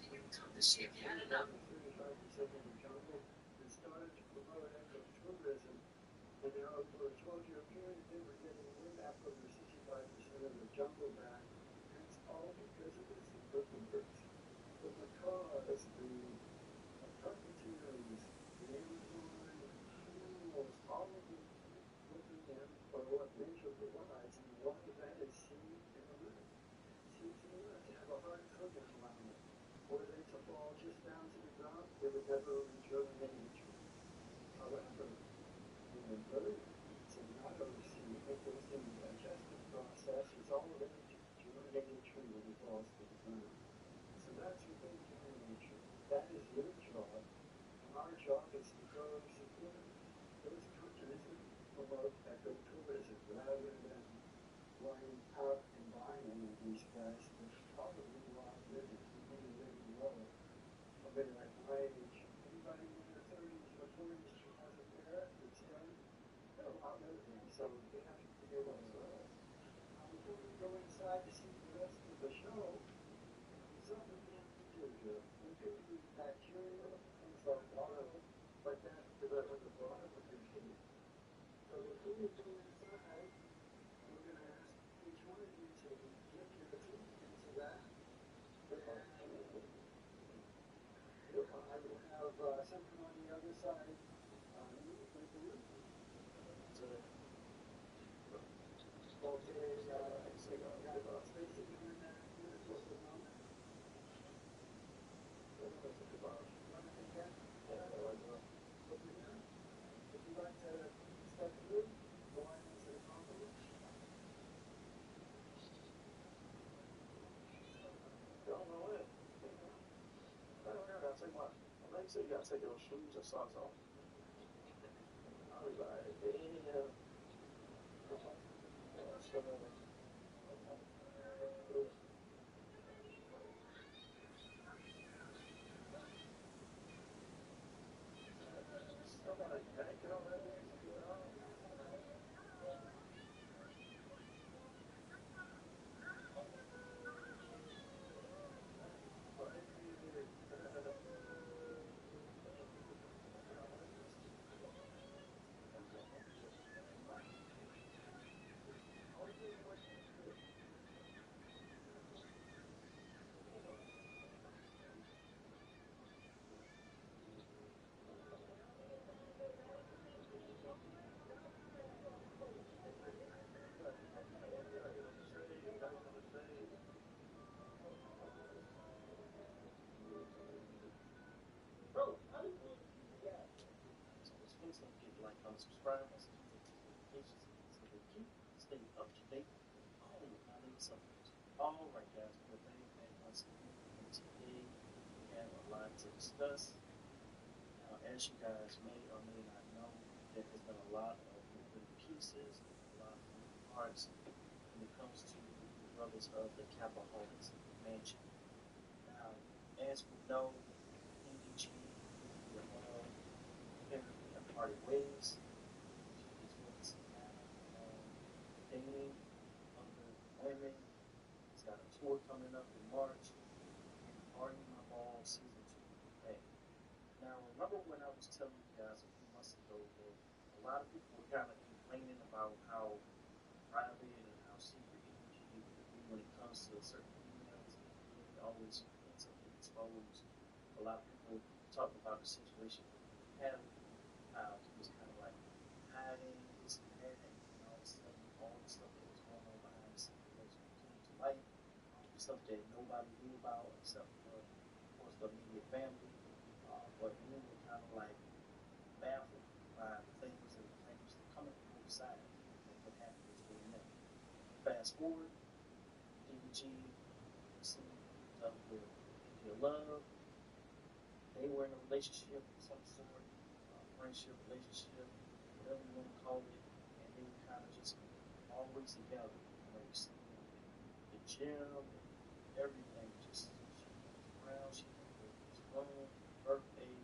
They've done 35% of the jungle and started to promote ecotourism. And now, over a 12-year period, they were getting way back over 65% of the jungle back. And it's all because of this invertebrates. The macaws, the cockatoos, the Amazon animals, all of them looking in for what nature provides. And a lot of that is seed and root. Seeds and roots have a hard coating around it. Were they to fall just down to the ground, they would never rejuvenate a tree. However, when the bird eats and not overseed, it goes through the digestive process. It's all ready to germinate a tree when it falls to the ground. So that's what they do in nature. That is their job. And our job is to go support those countries that promote ecotourism rather than going out and buying any of these guys that probably go out living really, really low. Somebody like my age, anybody in their 30s or 40s who has a parrot that's young, they're out living, so they have to deal with us. Now, before we go inside to see the rest of the show, there's something we have to do here. We could use bacteria, things like water, like that, develop at the bottom of your feet. So before we go inside, we're going to ask each one of you to dip your teeth into that. And I will have something on the other side with you. he said, you gotta take those shoes or socks off. I was like, damn. Somebody yanking on that music, you know? Bro, how do you get? So it's going to get like unsubscribers, notifications, so they keep stay up to date with all of my latest uploads. All right, guys, we're back once again, and today we have a lot to discuss. Now, as you guys may or may not know, there has been a lot of moving pieces, a lot of moving parts when it comes to the brothers of the Capaholics Mansion. Now, as we know, DDG and apparently have parted ways. She is focusing now on dating other women. He's got a tour coming up in March, and Party My Ball Season 2 in May. Now, remember when I was telling you guys a few months ago that a lot of people were kind of complaining about how private and how secret DDG could be when it comes to certain females, and it always ends up getting exposed. A lot of people talk about the situation with Hadley, how he was kind of like hiding this and that, and all of a sudden, all the stuff that was going on behind the scenes came to light, stuff that nobody knew about except for, of course, the immediate family. But we were kind of like baffled by the things and the claims that coming from both sides of what happened between them. Fast forward, DDG recently hooked up with India Love. They were in a relationship of some sort, friendship, relationship, whatever you want to call it, and they were kind of just always together. You know, we see them in the gym and everything. Just she was around, she went to his room, birthday.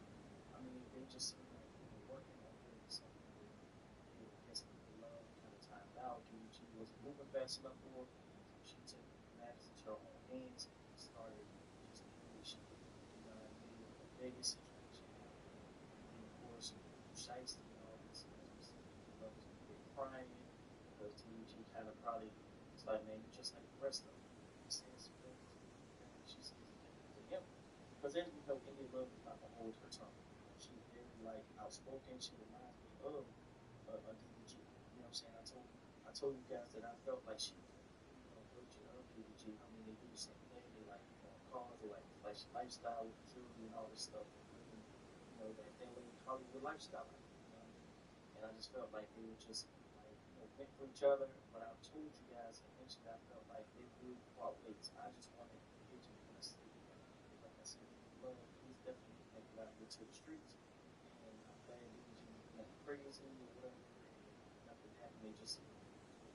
I mean, they just seemed like they were working on doing something. They were guessing the love kind of timed out. DDG wasn't moving fast enough for her, so she took matters into her own hands and started just doing what she did. You know what I mean? The Vegas situation happened, and then of course, Shiesty and all this, as we see, love was crying because DDG kind of probably was like, man, you're just like the rest of them. He said some things, and she says to him. Because as we know, India Love is not gonna hold her tongue. She's very like outspoken. She reminds me of DDG. You know what I'm saying? I told you guys that I felt like she was a version of DDG. I mean, they do the same thing. They like cars, they like flashy lifestyle with jewelry and all this stuff. Living, that LA Hollywood lifestyle. You know what I mean? And I just felt like they were just like meant for each other. But I told you guys eventually I felt like they would part ways. I just wanted it to be a stay together. Like I said, love is definitely connected out here to the streets. And I'm glad DDG was nothing crazy or whatever, and nothing happened. They just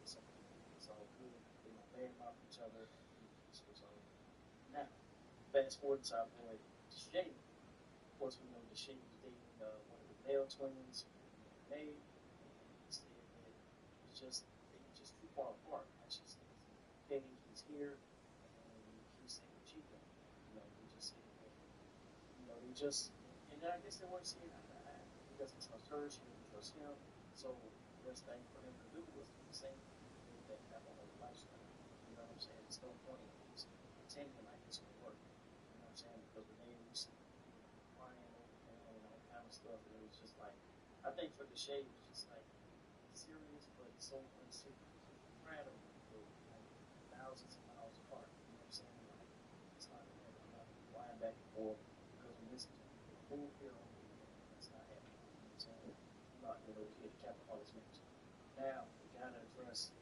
something. It's all good. They're not married off each other, and so it's all good. Now, fast forward to our boy Deshae. Of course, we know Deshae was dating one of the male twins, May, and he said that they just too far apart. Like she said, okay, he's here, and he's saying cheat on him. They just said that, they just, and I guess they weren't seeing eye to eye. He doesn't trust her, she doesn't trust him. So the best thing for them to do was do the same thing, live that alcoholic lifestyle. You know what I'm saying? There's no point in just pretending like it's gonna work. You know what I'm saying? Because when they recently were crying over him and all kind of stuff, and it was just like, I think for the shade, it was just like serious, but so unserious. Incredible, but like thousands of miles apart. You know what I'm saying? Like it's not gonna happen. I'm not flying back and forth because when this is move here on me, that's not happening. You know what I'm saying? I'm not going over here to Capaholics Mansion. Now we gotta address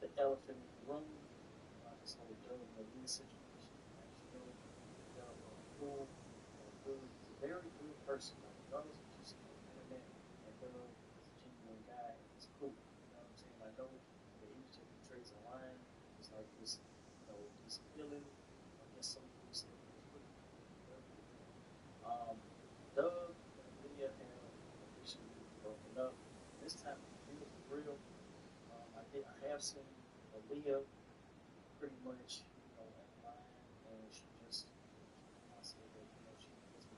the elephant in the room, this whole Doug and Aaliyah situation. As you know, Doug on cool, on good, person. Like, regardless of just internet, and Doug is a genuine guy, and he's cool. You know what I'm saying? I know the image that he portrays online is like this, this villain. I guess some people say he's pretty, whatever. Doug and Leah have officially broken up. This time, for real. I have seen Leah pretty much, online, and she just, I said that, she just,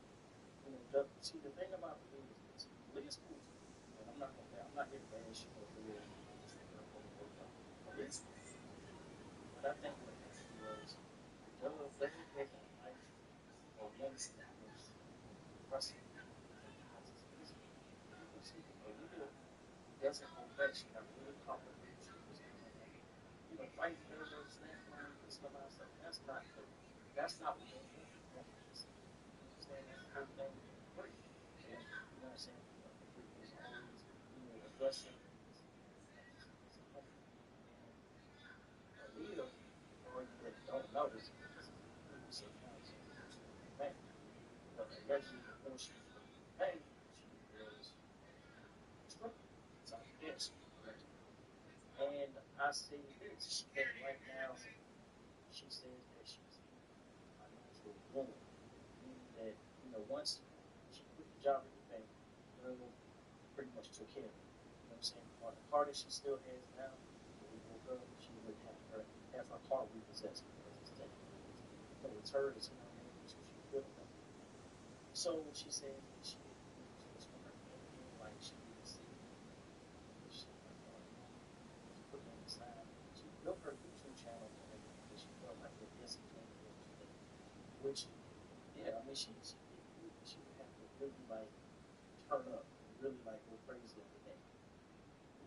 see, the thing about Leah is this. Leah's cool, and I'm not here to bash Leah. Leah's cool. But I think what happened was, Doug wasn't like a woman that was pressing. Leah doesn't go back. She got really complicated. She was kind of like, fighting over snap line, this and that stuff. That's not what they want. Saying that's the whole thing with free. And you know what I'm saying? Free is always, aggressive. It's a humble. And Aaliyah, for you that don't know this, because people say now she's man. But allegedly before she was banged, she was stripping. It's out the dance. And I say this, that right now she says that she's a financial woman, meaning that, once she quit the job at the bank, pretty much took care of it. You know what I'm saying? On the car that she still has now, when we woke up, she wouldn't have her car repossessed because it's taken. But it's her, it's in her name, so she built it. So she says that she was from her name, like she was put on the side. She built her YouTube channel and everything, but she felt like it isn't which, yeah, I mean, she would have to really like turn up and really like go crazy every day.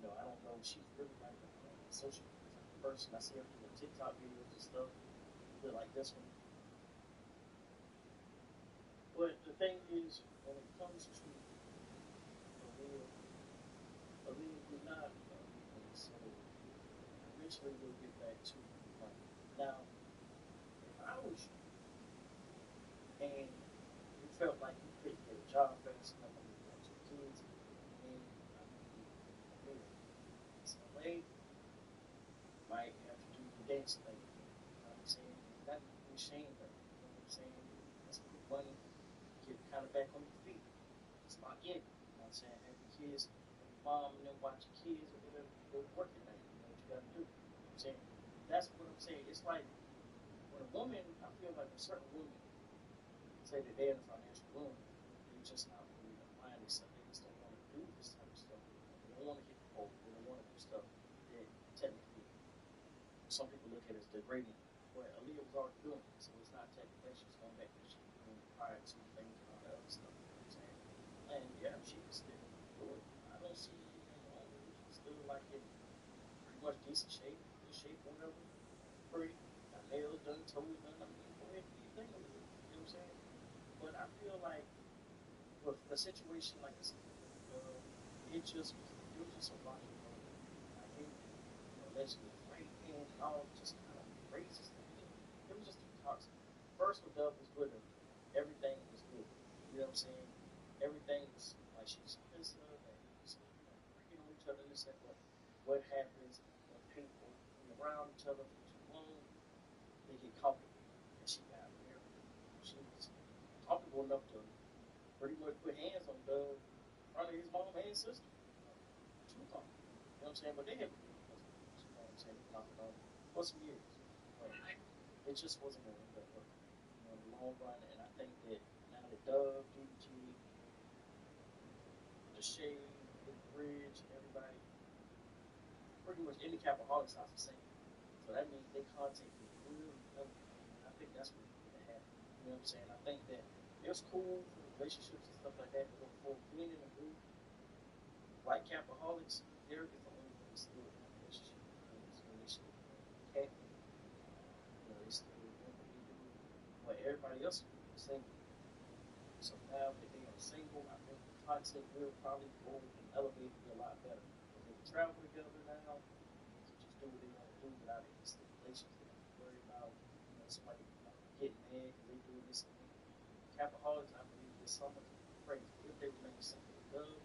I don't know. She's really like a social person. I see her doing TikTok videos and stuff. Feel like this one. But the thing is, when it comes to Aaliyah did not. So eventually we'll get back to money. Now, if I was you and you felt like you couldn't get a job fast enough, I mean, you got 2 kids, and I mean, it's LA, might have to do the dance thing. You know what I'm saying? Not be ashamed of it. You know what I'm saying? Let's put money, get kind of back on your feet. It's not in. You know what I'm saying? Have your kids, have your mom, and then watch your kids or whatever. You go to work at night. You know what you got to do. You know what I'm saying? That's what I'm saying. It's like when a woman, I feel like a certain woman say that they're in a financial room, they're just not really applying this stuff. They just don't want to do this type of stuff. They don't want to hit the pole. They don't want to do stuff that technically some people look at as degrading. But Aaliyah was already doing it, so it's not technically she's going back to she was doing prior to things and all that other stuff. You know what I'm saying? And yeah, she can still do it. I don't see anything wrong with it. She's still like in pretty much decent shape, good shape, whatever. Pretty. Got nails done, toes done. I mean, go ahead and do your thing a little bit. You know what I'm saying? But I feel like with a situation like this, it was just a lot of like him, allegedly raping and all just kind of crazy stuff. It was just too toxic. First with Dove was good. Everything was good. You know what I'm saying? Everything was like she was submissive and freaking on each other and this and that. What happens when people be around each other for too long? They get comfortable. And she got married. She was comfortable enough to pretty much put hands on Doug in front of his mom and sister. Too comfortable. You know what I'm saying? But they have been you know what I'm saying, for some years. But it just wasn't going to end up working. In the long run, and I think that now that Doug, DDG, the Shade, Big Bridge, everybody, pretty much any Capaholics are the same. So that means they contact me really I think that's what needed to happen. You know what I'm saying? I think that it's cool for relationships and stuff like that, but for being in a group like Capaholics, Derek is the only one still in a relationship. So they still can't. They still doing what they do, but everybody else is single. So now that they are single, I think the content will probably go and elevate it a lot better. If they can travel together now, they can just do what they want to do without any stipulations. They don't have to worry about somebody getting mad because they doing this and that. Capaholics, I believe this summer, crazy. If they were making something love,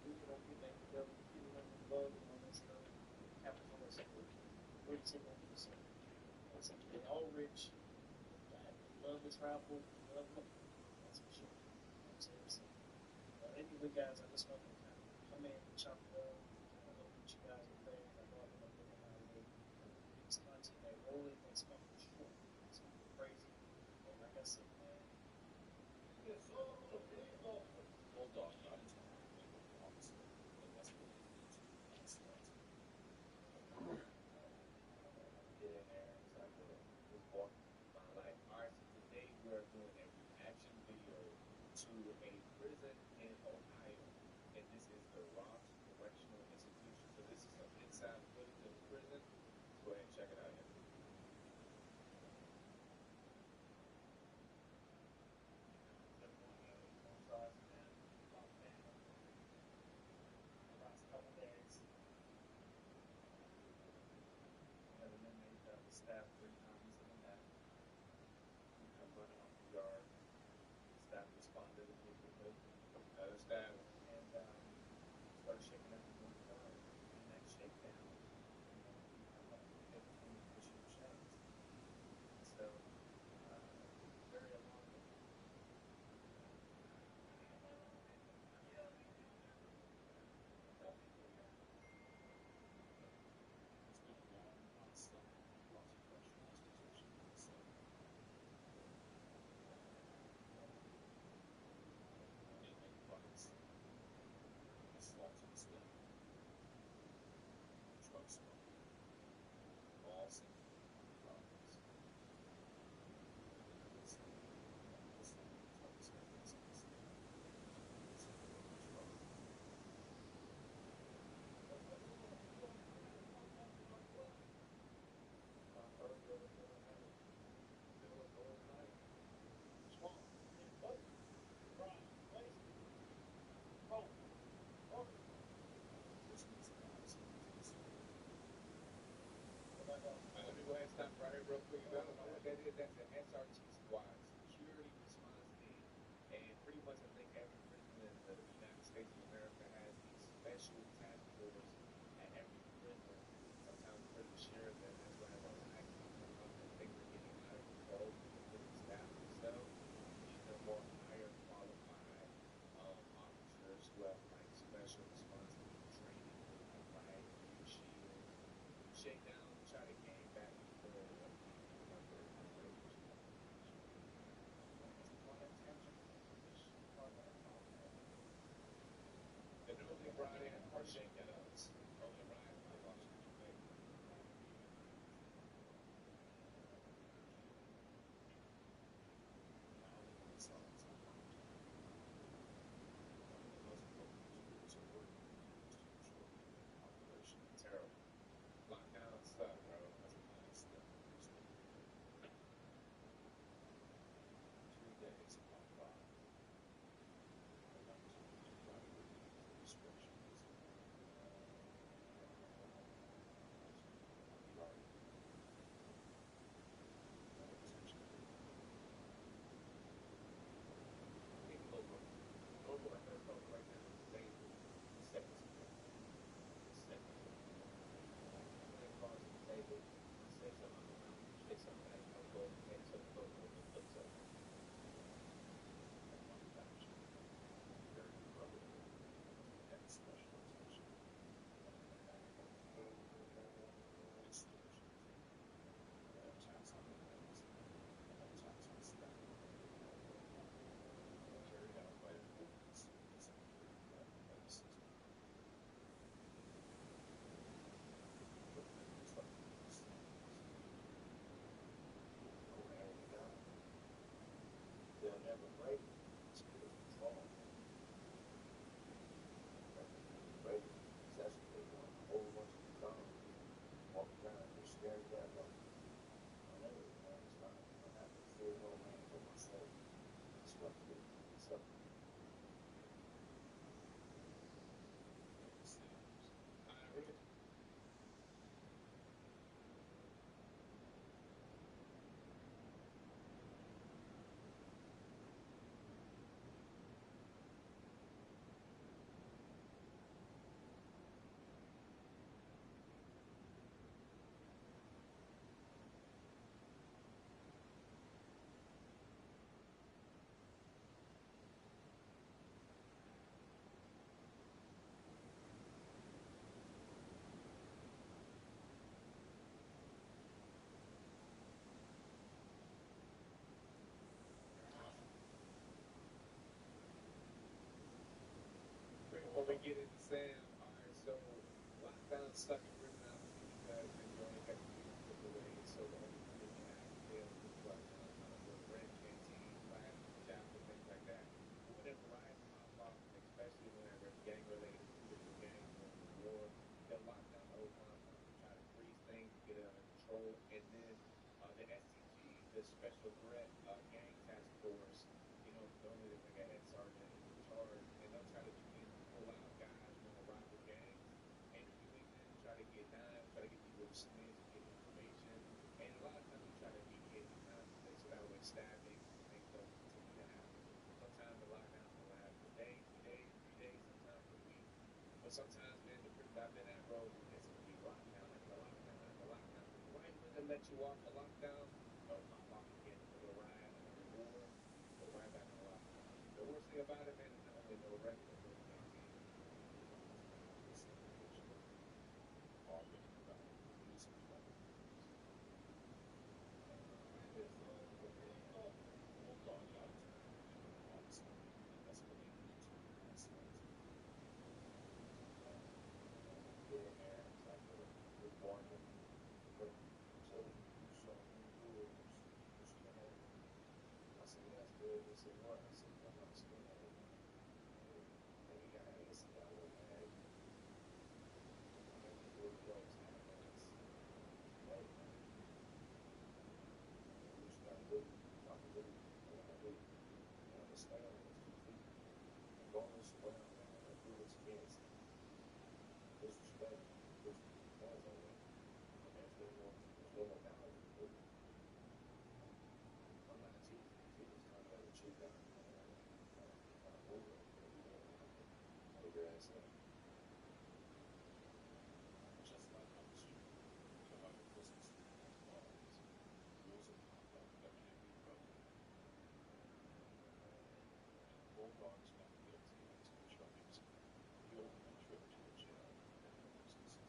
we don't get that love, people don't love and all that stuff. Happens on us. We're just going to do something. They all rich. Love to travel. Love money. That's for sure. You know what I'm saying? So, anyway, guys, I just want to kind of come in and chop it up. I don't know what you guys are playing. I know I'm going to look at my way. It's content that rolling next month for sure. It's going to be crazy. And like I said, man. Bulldog, not a time. Obviously. And that's what it is. That's get in there and try to just walk my life. All right, so today we are doing a reaction video to a prison in Ohio, and this is the Ross Correctional Institution. So this is some inside footage of the prison. Let's go ahead and check it out. Staff 3 times in that. I'm running off the yard. Staff responded immediately. Other staff and started shaking everything in the yard. And that shakedown, this special threat gang task force, you know, normally they got that sergeant in charge, and they'll try to begin to pull out guys from the rival gangs, and doing that, try to get knives, try to get people to snitch, get information, and a lot of times we try to mediate the conflict, so that way stabbing and things don't continue to happen. Sometimes the lockdown will last for days, 2 days, 3 days, sometimes a week, but sometimes, man, the people I've been at, bro, it's a big lockdown after lockdown after lockdown. Right when they let you off the lockdown, they'll pop off again, another riot, another war, go right back on the lockdown. The worst thing about it, man, is not only no regular, but no team. It's a picture already about police and weapons. There's bulldog out there, all this escalated into an incident. Doing there, it's like we're born with children, so rules, skin. I said, yeah, that's good. They said, what? I said, I'm not skin. And we got to see that little man. And we were close, man. Right? We just got to really talk to them. Really understand what's complete. And going this around, man, and do what's against. Disrespect, which hands on it. And there's no more balance. I'm not cheating. It's kind of a cheat down. Kind of over it. Hold your ass up. Just like on the street. So like a Christmas tree. Rules of conduct that can't be broken. Bulldogs found guilty of 2 charges. Guilt and trip to a jail. That's the difference.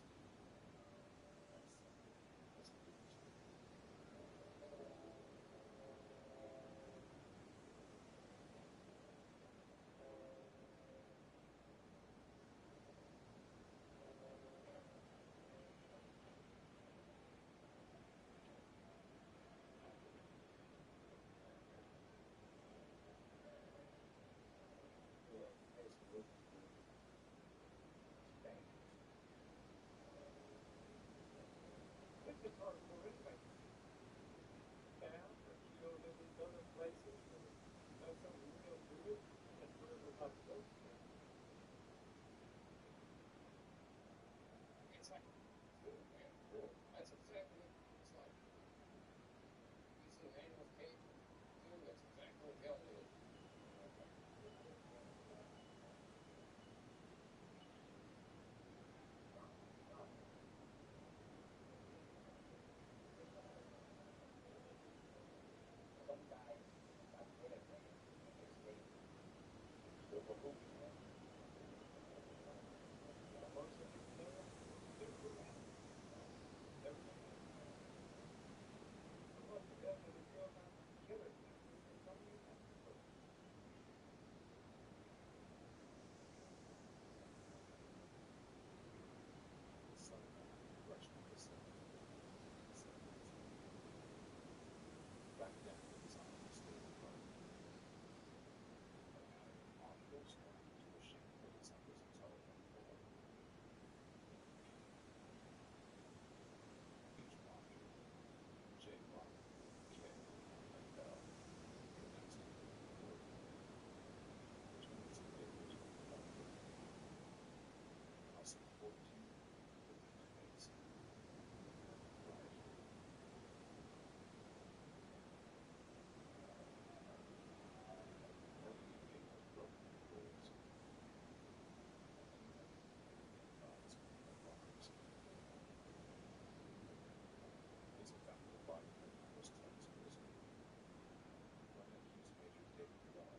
It's hard for anybody. Now, you go to these other places, that's something real good. That's where we're about to go. It's like, that's exactly what it's like. You see an animal cage, dude, that's exactly what hell is. Some guys got good at that. They built a movie, man. The first thing you do, they're good at it. Everything. So what the devil is real time killers, man. Some of you have to put the sun rush with the sun. Back down to the sun, stay in front. On your side, to a ship, but it's like there's a toe on the floor. Each walker, jaywalk, K, and L, connects to the floor. Which means that it was one of them. I'll say 14 with the face. Right. It's a fact of life that was cleansed in this movie. When I accused Major David Wall.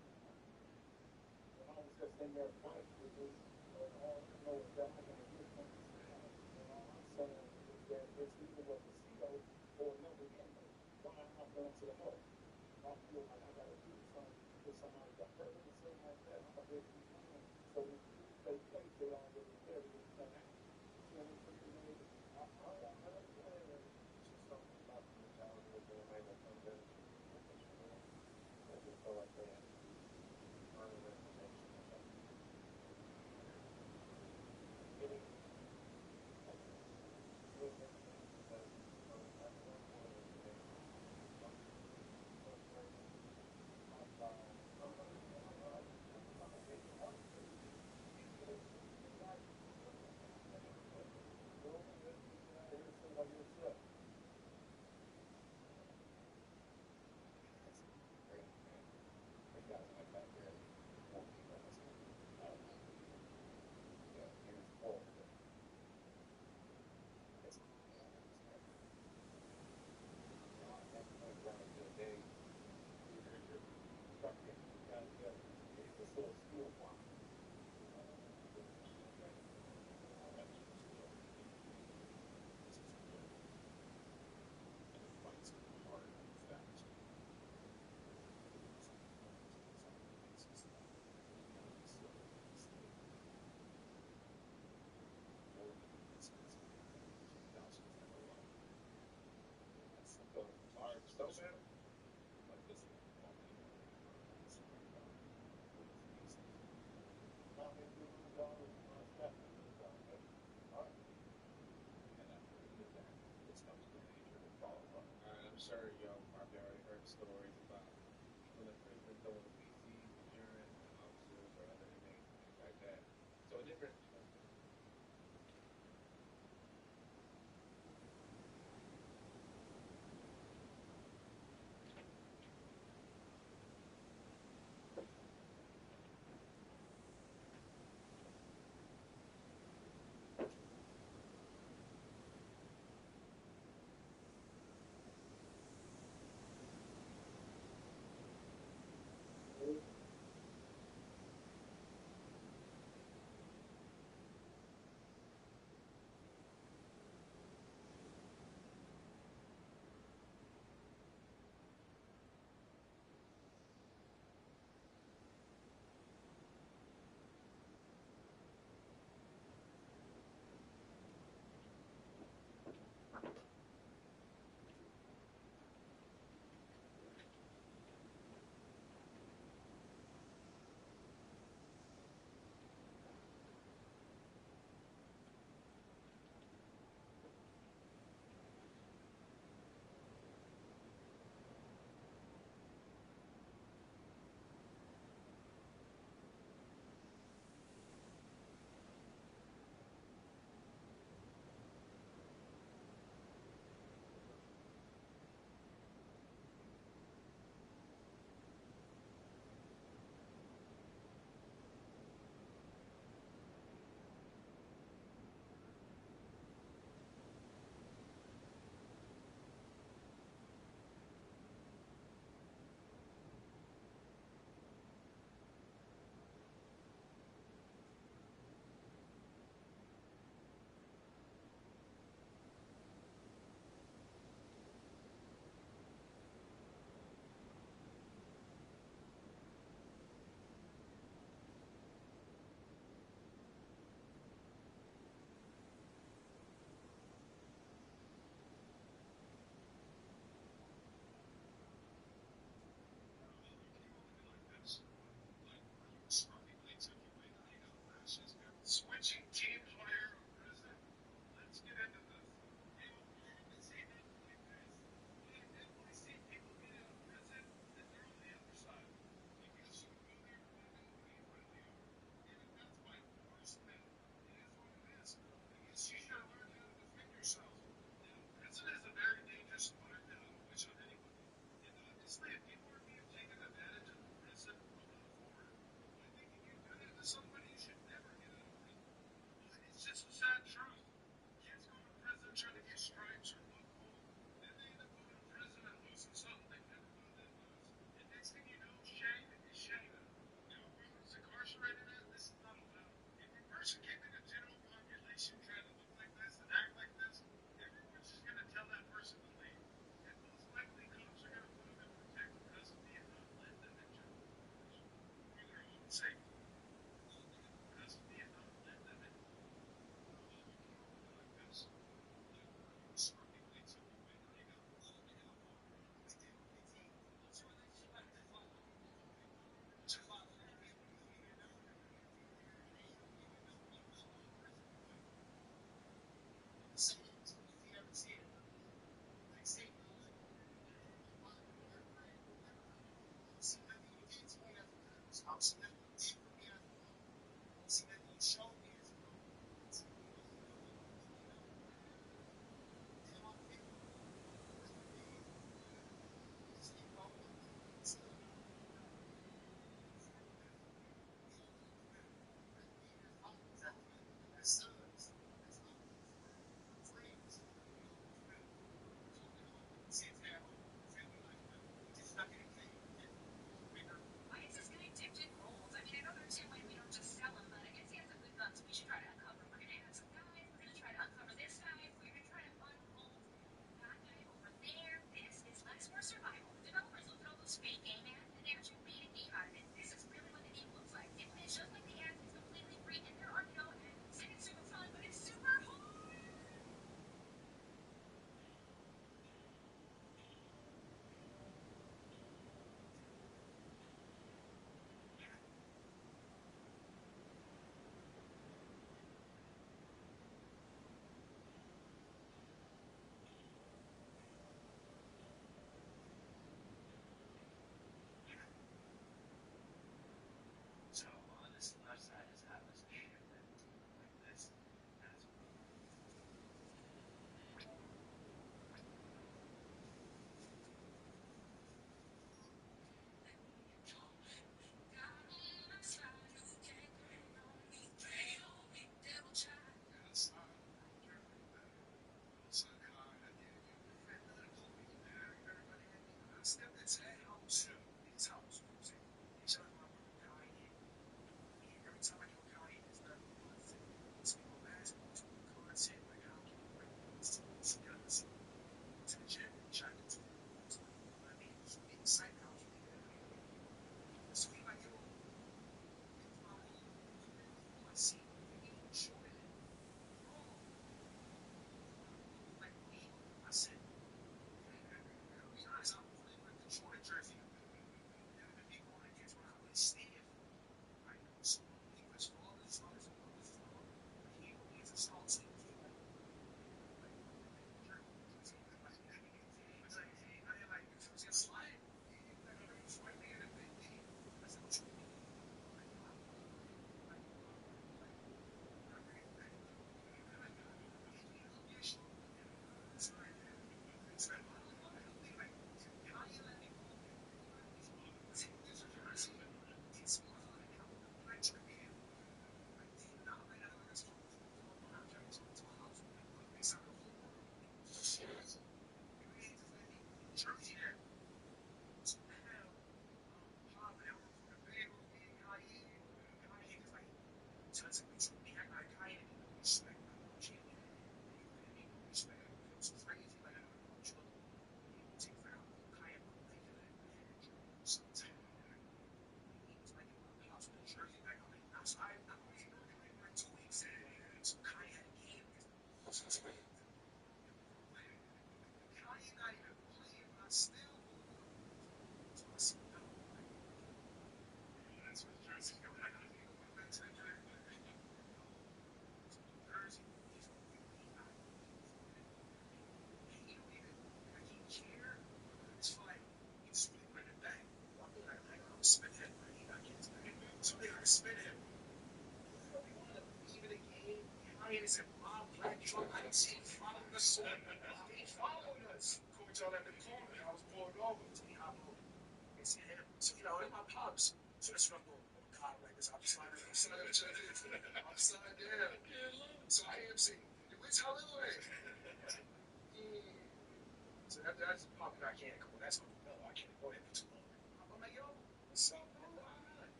When I was just in there fighting with this, all I know is that I'm going to get from this house. And all I'm saying is that it's either a casino or another inmate. Why I'm not going to the help? I feel like I got to do something if somebody got hurt or something like that. I'm a big man. So when they play, they already there. They come out. You know what I'm saying? I understand that it's just something about the mentality of the man that comes in. I just feel like they have to earn a reputation or something. Getting doing everything because at one point in the day,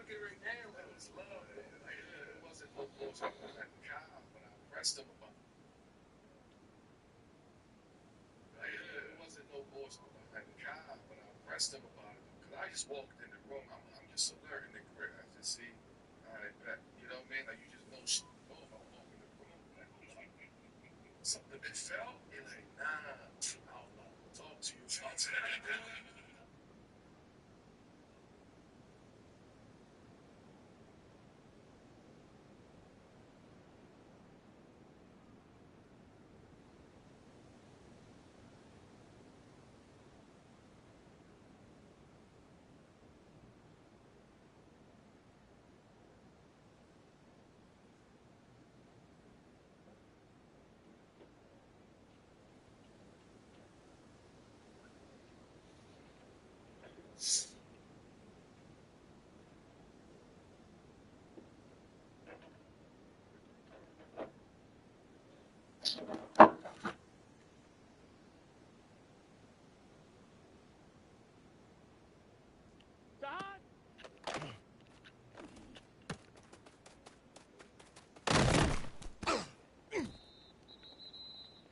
get right now. It was love. Like, it wasn't no bullshit at the car, but I pressed him about it. Like, it wasn't no bullshit at the car, but I pressed him about it. Because I just walked in the room. I'm just alerting the grid. I just see, all right, bet. You know what I mean? Like, you just know shit. Oh, if I walk in the room, like, something that fell, you're like, nah, I don't know. Talk to you about that.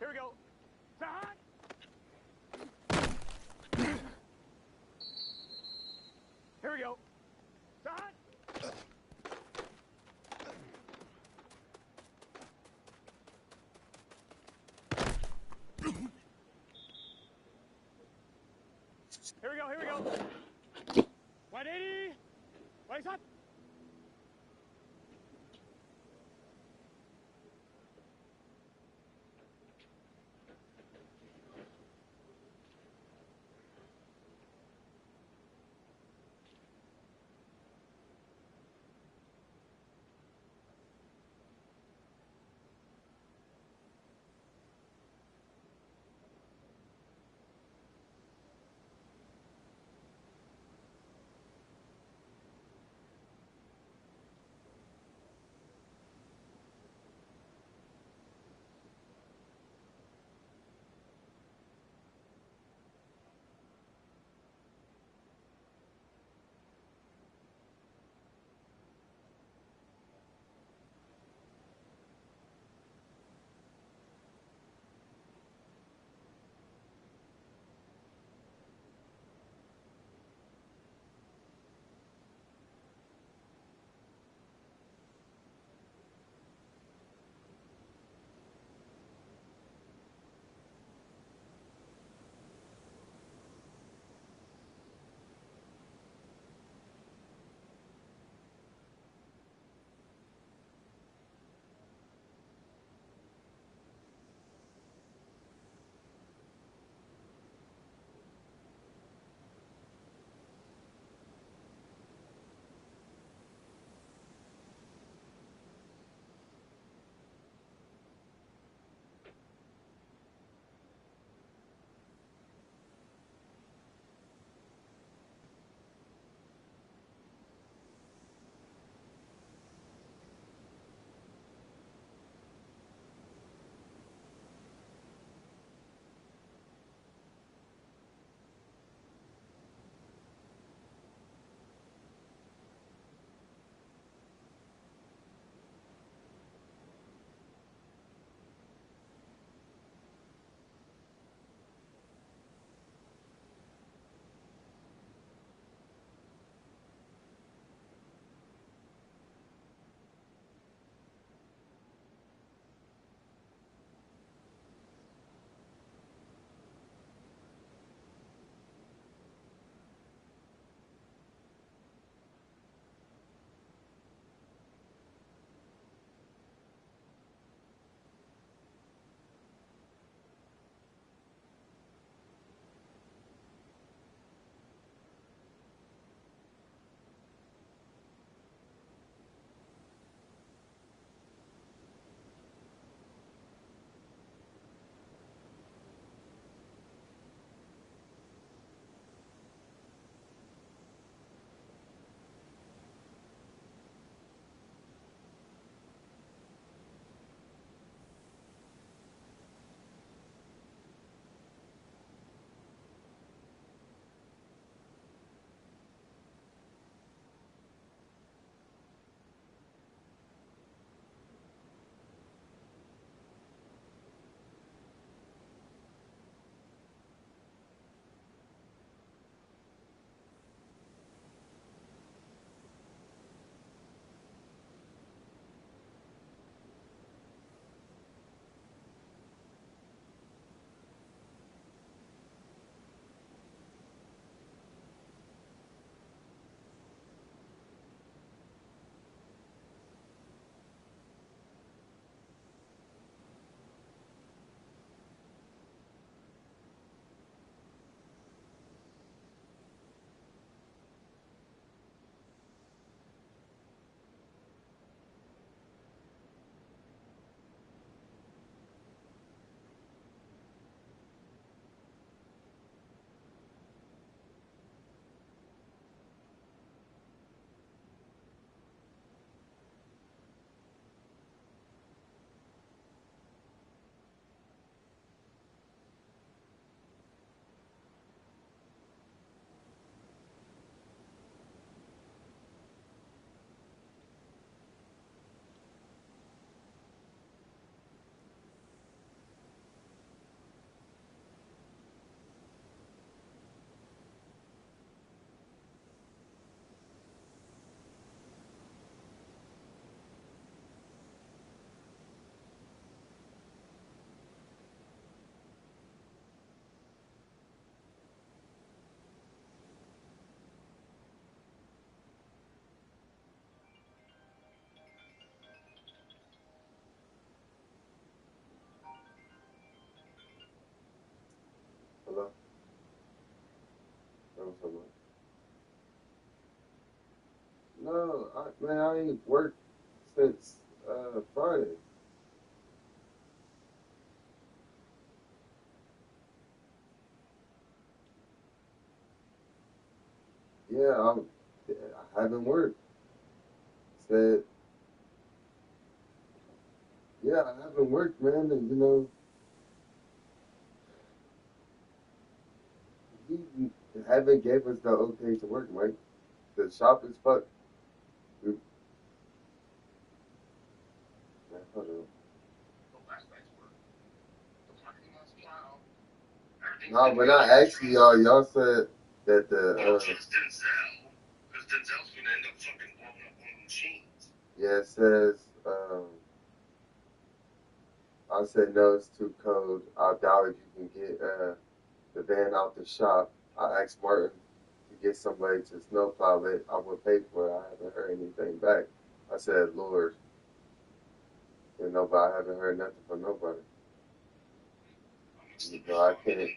Here we go. Side. Here we go. Side. Here we go. Here we go. 180. Waist up. talking about? No, man, I ain't worked since Friday. Yeah, I haven't worked. Said, yeah, I haven't worked, man, and he haven't gave us the okay to work, Mike. The shop is fucked. Man, hold on. No, when I asked y'all, y'all said that Well, it's Denzel, because Denzel's gonna end up fucking blowing up one of the machines. yeah, it says, I said no, it's too cold. I doubt if you can get the van out the shop. I asked Martin to get somebody to snowplow it. I would pay for it. I haven't heard anything back. I said, Lord, I haven't heard nothing from nobody. I can't.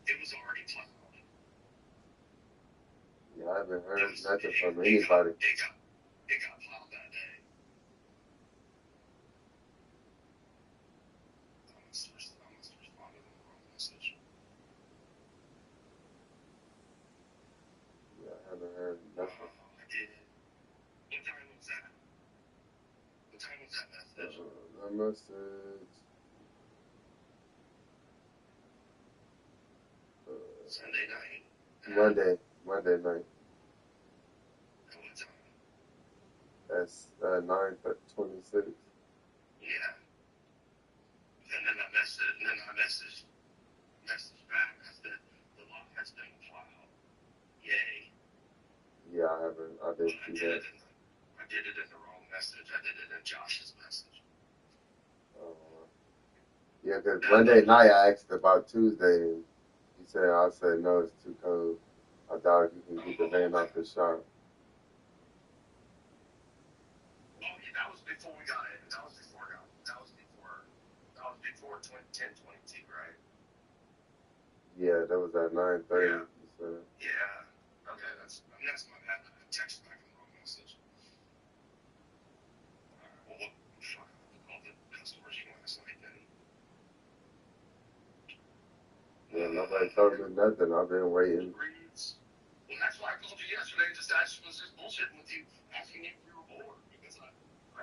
It was already plowed. Yeah, I haven't heard nothing from anybody. It got plowed that day. I must have responded in the wrong message. Yeah, I haven't heard nothing. I did. What time was that? What time was that message? That message. Sunday night. Monday night. At what time? That's 9:26. Yeah. And then I messaged back. I said the lot has been plowed. Yay. Yeah, I didn't see that. I did it in the wrong message. I did it in Josh's message. Yeah, because Monday night I asked about Tuesday, and I said no, it's too cold. I doubt you can get the van off the shop. Oh yeah, that was before we got it. That was before 10:22, right? Yeah, that was at 9:30. Yeah. Okay, that's my bad. I texted back in the wrong message. Well, fuck all the customers you last night then. Yeah, nobody told me nothing. I've been waiting. Well, that's why I called you yesterday. I was just bullshitting with you, asking if you were bored because I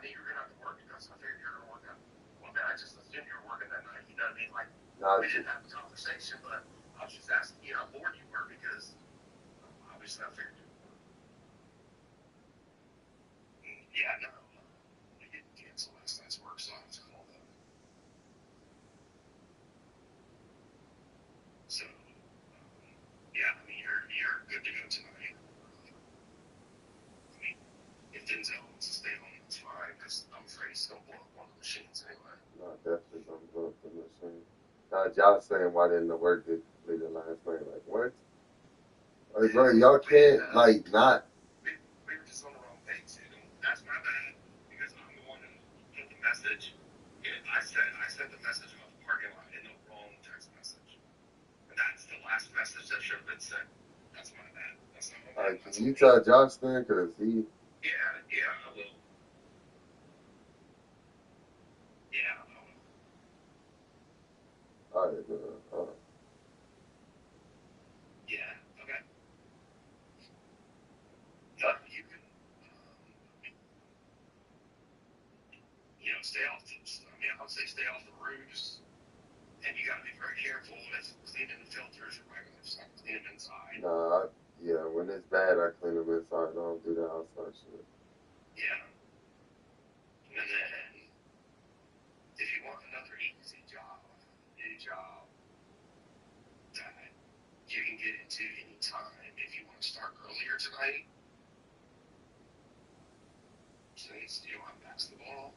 knew you were gonna have to work because I figured you were gonna work out. Well, man, I just assumed you were working that night. You know what I mean? Like we didn't have a conversation, but I was just asking you how bored you were because obviously I figured you were bored. Yeah, no, we didn't cancel last night's work, so I have to call them. So, yeah, I mean, you're good to go tonight. I mean, if Denzel wants to stay home, that's fine, because I'm afraid he's going to blow up one of the machines anyway. No, definitely don't blow up the machine. Y'all saying why didn't the work get completed last night? Like, what? Like, bro, y'all can't, not. We were just on the wrong page, dude. And that's my bad, because I'm the one who put the message. I sent the message about the parking lot in the wrong text message. And that's the last message that should have been sent. That's my bad. That's not my bad. Can you tell Josh then? Because he... Yeah, I will. Yeah, I will. All right, man. All right. Yeah, okay. You can, stay off I would say stay off the roofs. And you got to be very careful with cleaning the filters or regular stuff. Clean them inside. Yeah, when it's bad, I clean them inside. I don't do the outside shit. Yeah. And then, if you want another easy job, new job, that you can get into any time. If you want to start earlier tonight, since you don't have basketball,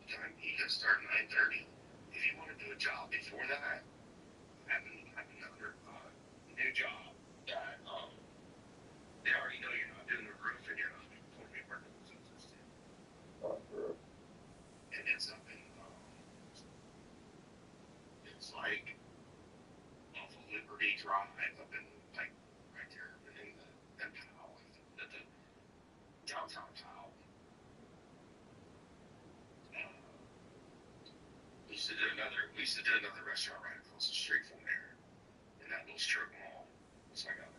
you can start at 9:30. If you want to do a job before that, I have another new job that they already know you're not doing the roof and you're not going to be working with filters too. Oh, bro. And it's up in it's like off of Liberty Drive up in like right there in the Powell, at the downtown Powell. We used to do another restaurant right across the street from there in that little strip mall. It's like a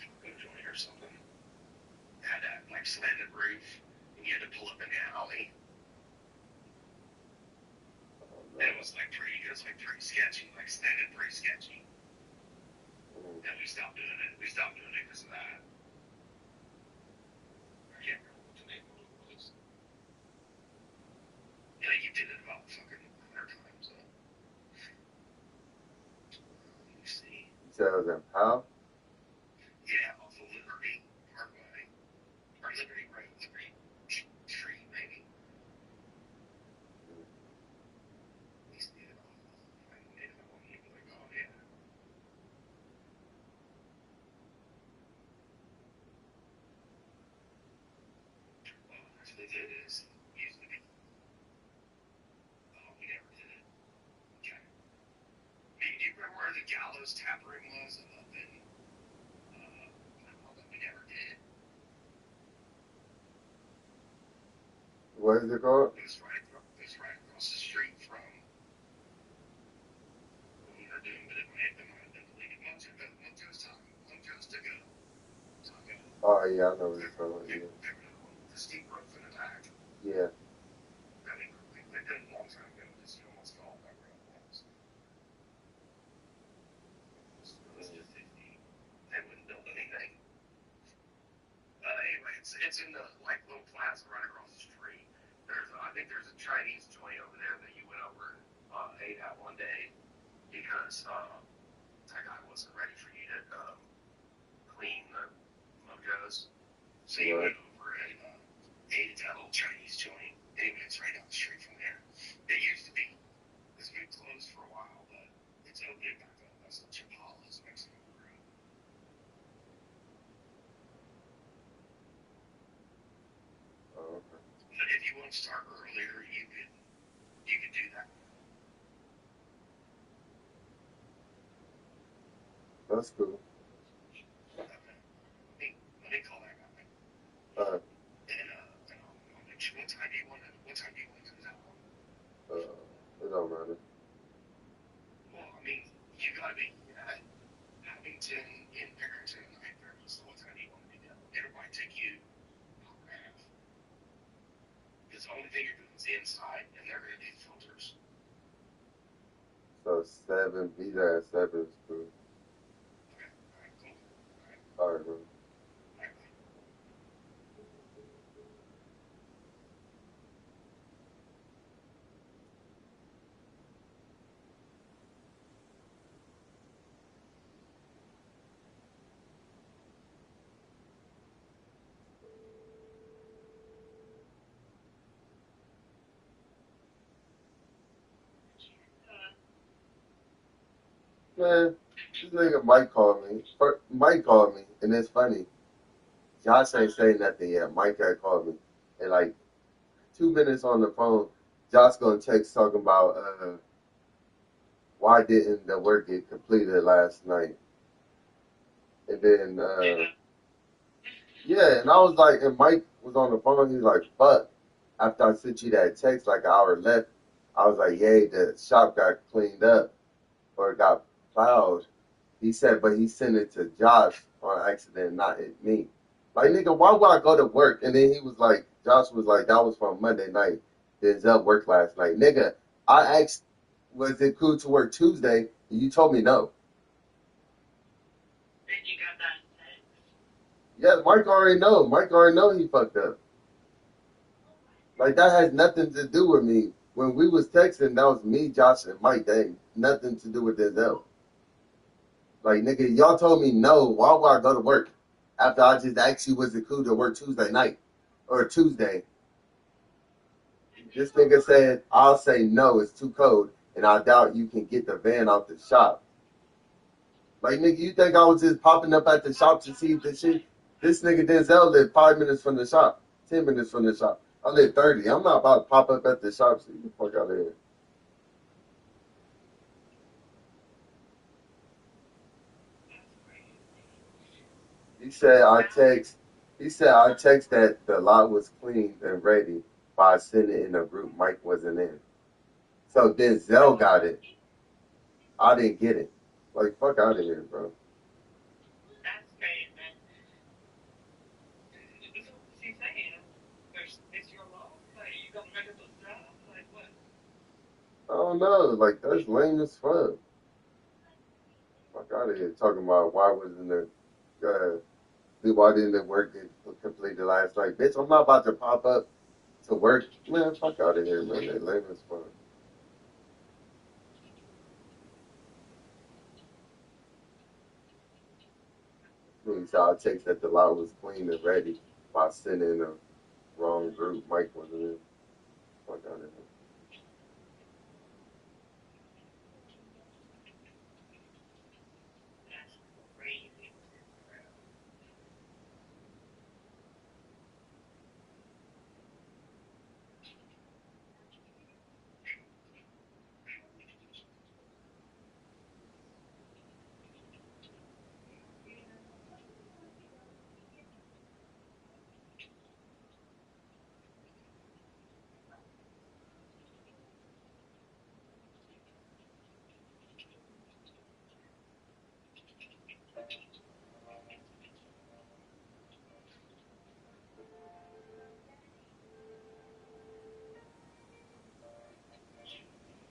taco joint or something. It had that like slanted roof, and you had to pull up in the alley. And it was like pretty sketchy, like slanted, pretty sketchy. And we stopped doing it. We stopped doing it because of that. I can't remember what the name of it was. Yeah, you did it about fucking 100 times. Let me see. You said it was in Powell? Yeah, off of Liberty Parkway. Or Liberty Road, Liberty Street, maybe. At least did it off. I made it on you, like, oh, yeah. Well, that's what they did is, used to be. Oh, we never did it. Okay. Maybe, do you remember where the Gallows Tap Room was up in, that we never did? What is it called? It was right across the street from when we were doing, but it might have been deleted. Monjo's to go. Taco. Oh, yeah, I know what you're talking about. Yeah. The steep roof in the back. Yeah. I mean, we did it a long time ago. Just almost called that real once. It was just 50. They wouldn't build anything. Anyway, it's in the like little plaza right across the street. I think there's a Chinese joint over there that you went over and ate at one day because that guy wasn't ready for you to clean the mojos. So you went over and ate at that little Chinese joint. Anyway, it's right down the street from there. It used to be. It's been closed for a while, but it's opening back up. That's the Chipola's Mexican room. Oh, okay. But if you want to start earlier, you could do that. That's cool. Let me call that guy. And I'll make sure. What time do you want to do that one? It don't matter. Well, I mean, you gotta be at Abington in Barrington at 9:30. So what time do you want to do that? It'll probably take you an hour and a half. Because the only thing you're doing is the inside, and they're gonna do filters. So 7, be there at 7 is cool. Okay, alright, cool. Alright, man. Alright. Man, this nigga Mike called me. Mike called me, and it's funny. Josh ain't saying nothing yet. Mike had called me. And like 2 minutes on the phone, Josh gonna text talking about why didn't the work get completed last night? And then yeah, and I was like, and Mike was on the phone, he was like, fuck. After I sent you that text like an hour left, I was like, yay, the shop got cleaned up or got plowed. He said, but he sent it to Josh on accident, not at me. Like, nigga, why would I go to work? And then he was like, Josh was like, that was from Monday night. Denzel worked last night. Nigga, I asked, was it cool to work Tuesday? And you told me no. And you got that text? Yeah, Mike already know. Mike already know he fucked up. Like, that has nothing to do with me. When we was texting, that was me, Josh, and Mike. That ain't nothing to do with Denzel. Like, nigga, y'all told me no. Why would I go to work? After I just asked you, was it cool to work Tuesday night? Or Tuesday? This nigga said, I'll say no, it's too cold. And I doubt you can get the van out the shop. Like, nigga, you think I was just popping up at the shop to see this shit? This nigga Denzel lived 5 minutes from the shop. 10 minutes from the shop. I live 30. I'm not about to pop up at the shop. So get the fuck out of here. He said I text. He said I text that the lot was clean and ready, but I sent it in a group Mike wasn't in. So Denzel got it. I didn't get it. Like fuck out of here, bro. That's crazy. So what's he saying? It's your law? Like, you gonna make up a job? Like, what? I don't know. Like that's lame as fuck. Fuck out of here. Talking about why wasn't the why didn't the work get completed last night? Bitch, I'm not about to pop up to work. Man, fuck out of here, man. They lame as fuck. He said I text that the lot was clean and ready by sending a wrong group. Mike wasn't in. Fuck out of here. That's crazy.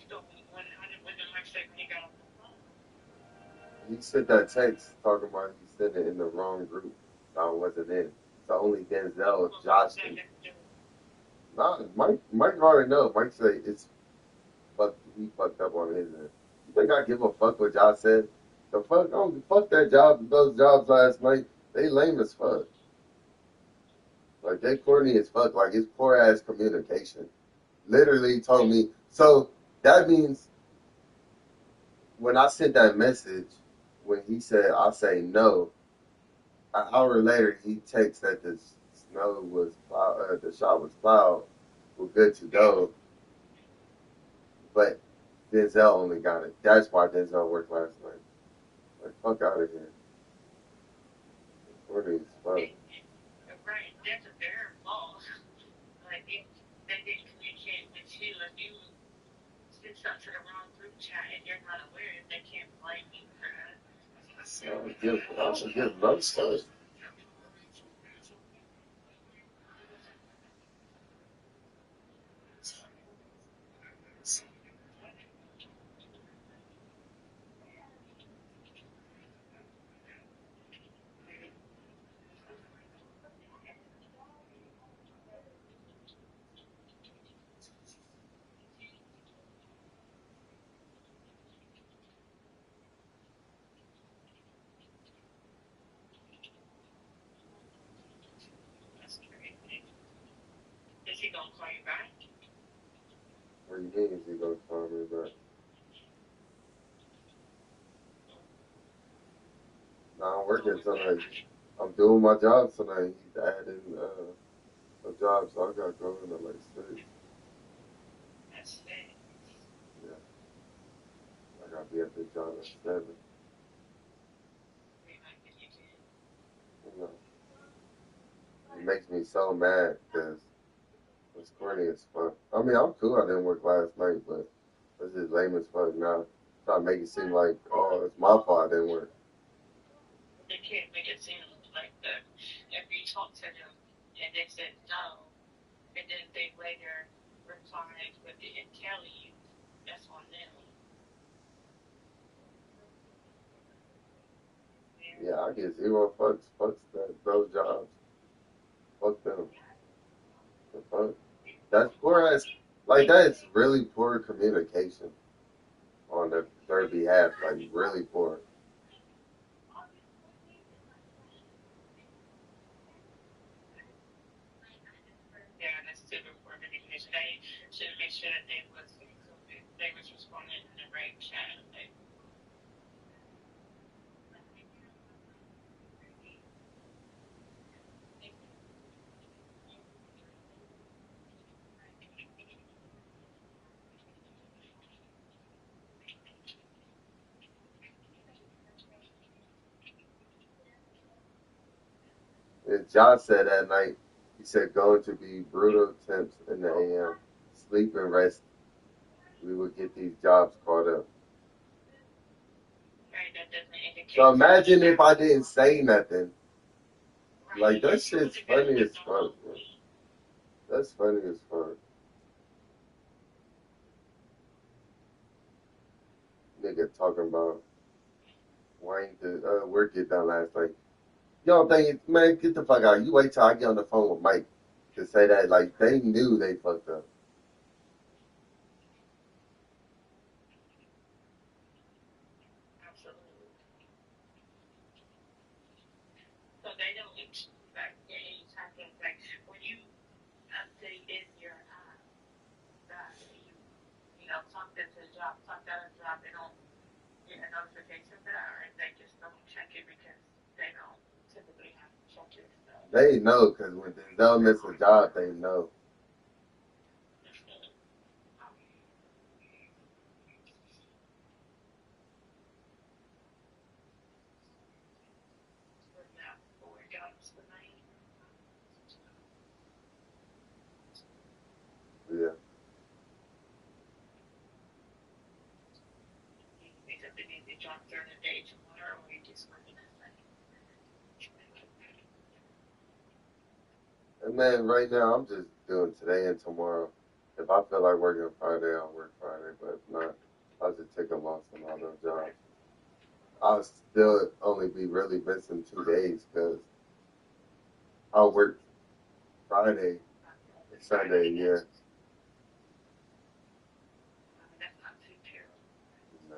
So when the Mike said when he got off the phone, He sent that text talking about he sent it in the wrong group. I wasn't in. So only Denzel, Josh, and nah, Mike already know. Mike said it's fuck. He fucked up on his end. You think I give a fuck what Josh said? The fuck, I don't fuck that job. Those jobs last night, they lame as fuck. Like they corny as fuck. Like it's poor ass communication. Literally told me. So that means when I sent that message, when he said I say no, an hour later he texts that the snow was plowed, the shot was plowed, we're good to go. But Denzel only got it. That's why Denzel worked last night. Like fuck out of here. Corny as fuck. right, that's their fault. Like, if they didn't communicate with you, if you send something to the wrong group chat and you're not aware, they can't blame you for that. I should give notes first. That's crazy. Is he gonna call you back? What do you mean is he gonna call me back? Nah, I'm working tonight. I'm doing my job tonight. He's adding a job, so I gotta go in at like 6. That's it. Yeah, I gotta be at the job at 7. You know, it makes me so mad because it's corny as fuck. I mean, I'm cool. I didn't work last night, but it's just lame as fuck now. Try to make it seem like, oh, it's my fault I didn't work. They can't make it seem like that. If you talk to them and they said no, and then they later replied but didn't tell you, that's on them. Yeah, I get zero fucks. Fucks those jobs. Fuck them. The fuck? That's poor ass. Like, that's really poor communication on their behalf. Like, really poor. Yeah, that's super important because they should make sure that they was responding in the right chat. Like, And Josh said that night, he said going to be brutal temps in the AM. Sleep and rest. We would get these jobs caught up. Right, that doesn't indicate. So imagine if I didn't say nothing. Like, that shit's funny as fuck, man. That's funny as fuck. Nigga talking about why ain't the work get done last night. You don't think, man, get the fuck out. You wait till I get on the phone with Mike to say that. Like, they knew they fucked up. Absolutely. So they don't expect any type of, like, when you update in your you know, talk this a job, talk that a job, they don't get a notification for that, or they just don't check it because they don't typically have to check it. So. They know, because when Denzel miss a job, they know. Yeah. Because they need to jump during the day tomorrow, or you just working at night. And man, right now, I'm just doing today and tomorrow. If I feel like working Friday, I'll work Friday. But if not, I'll just take a loss on all those jobs. I'll still only be really missing 2 days because I'll work Friday and Sunday, yeah. That's not too terrible. No.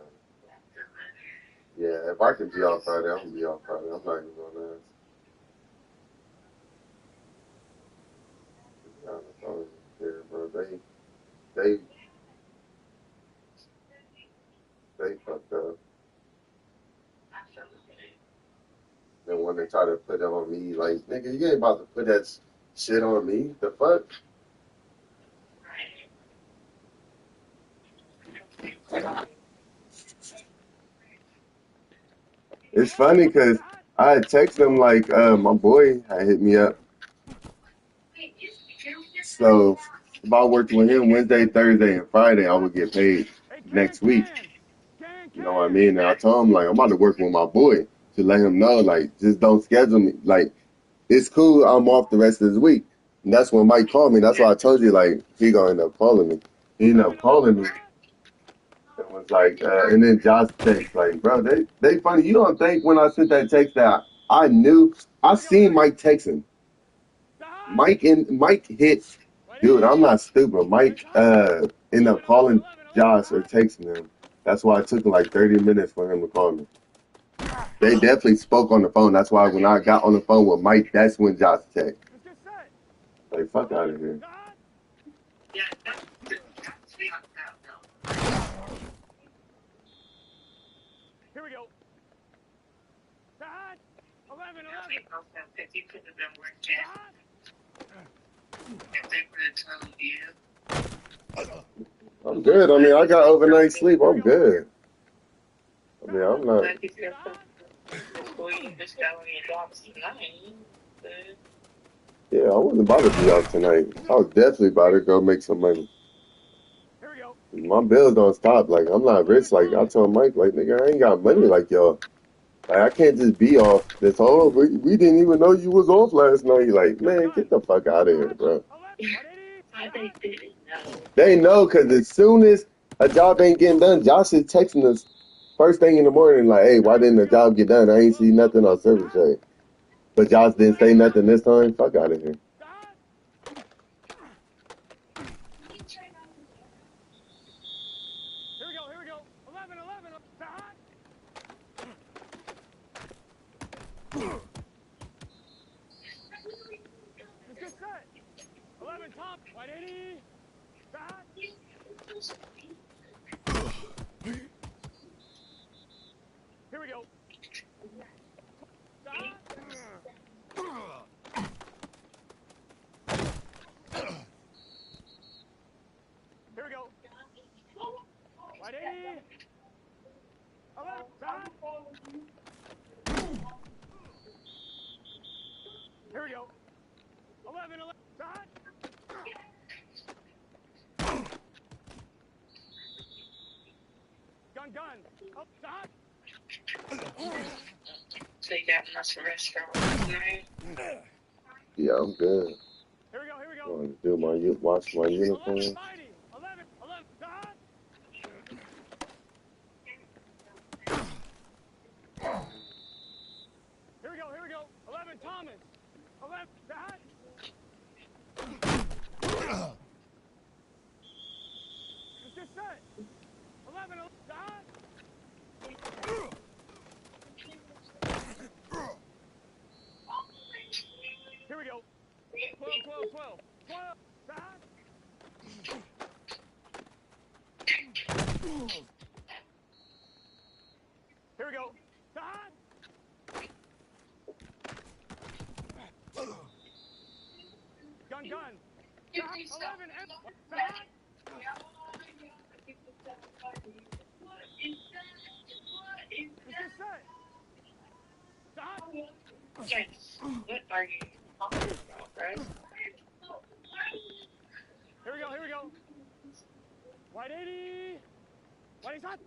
Yeah, if I can be off Friday, I'm going to be off Friday. I'm not even going to ask. Yeah, I don't even care, bro. They fucked up. Absolutely. And when they try to put it on me, like, nigga, you ain't about to put that shit on me. The fuck? It's funny because I had texted him, like, my boy had hit me up. So if I worked with him Wednesday, Thursday, and Friday, I would get paid next week. You know what I mean? And I told him, like, I'm about to work with my boy to let him know, like, just don't schedule me. Like, it's cool. I'm off the rest of this week. And that's when Mike called me. That's why I told you, like, he gonna end up calling me. He ended up calling me. It was like, and then Josh text, like, bro, they funny. You don't think when I sent that text that I knew, I seen Mike texting. Mike hit, dude, I'm not stupid. Mike ended up calling Josh or texting him. That's why it took him like 30 minutes for him to call me. They definitely spoke on the phone. That's why when I got on the phone with Mike, that's when Josh texted. Like, fuck out of here. Yeah, that's Here we go. Side. 11. Because he could have been working if they would have told you. I'm good. I mean, I got overnight sleep. I'm good. I mean, I'm not. Like you said, before you just got on your jobs tonight. Yeah, I wasn't about to be off tonight. I was definitely about to go make some money. Here we go. My bills don't stop. Like, I'm not rich. Like, I told Mike, like, nigga, I ain't got money like y'all. Like, I can't just be off this whole, we didn't even know you was off last night. Like, man, get the fuck out of here, bro. They didn't know. They know, because as soon as a job ain't getting done, Josh is texting us first thing in the morning, like, hey, why didn't the job get done? I ain't see nothing on service check. But Josh didn't say nothing this time. Fuck out of here. Here we go. 11. Side. Let's get set. 11 top. 180. Side. Here we go. Side. Here we go. 180. 11. Side. Here we go. 11, 11. Shot. Gun, gun. Oh, shot. So you got enough rest for last night? Yeah, I'm good. Here we go, here we go. Want to do watch my 11 uniform? fighting. 11, 11. Shot. Here we go, here we go. 11, Thomas. 11, shot. It's just set. 11, 11, shot. Here we go. 12, 12, 12. 12, shot. Here we go. Shot. Gun, gun. Shot. 11, and shot. It's just set. Shot. Yes. What are you talking about, right? Here we go, here we go. White 80. White shot.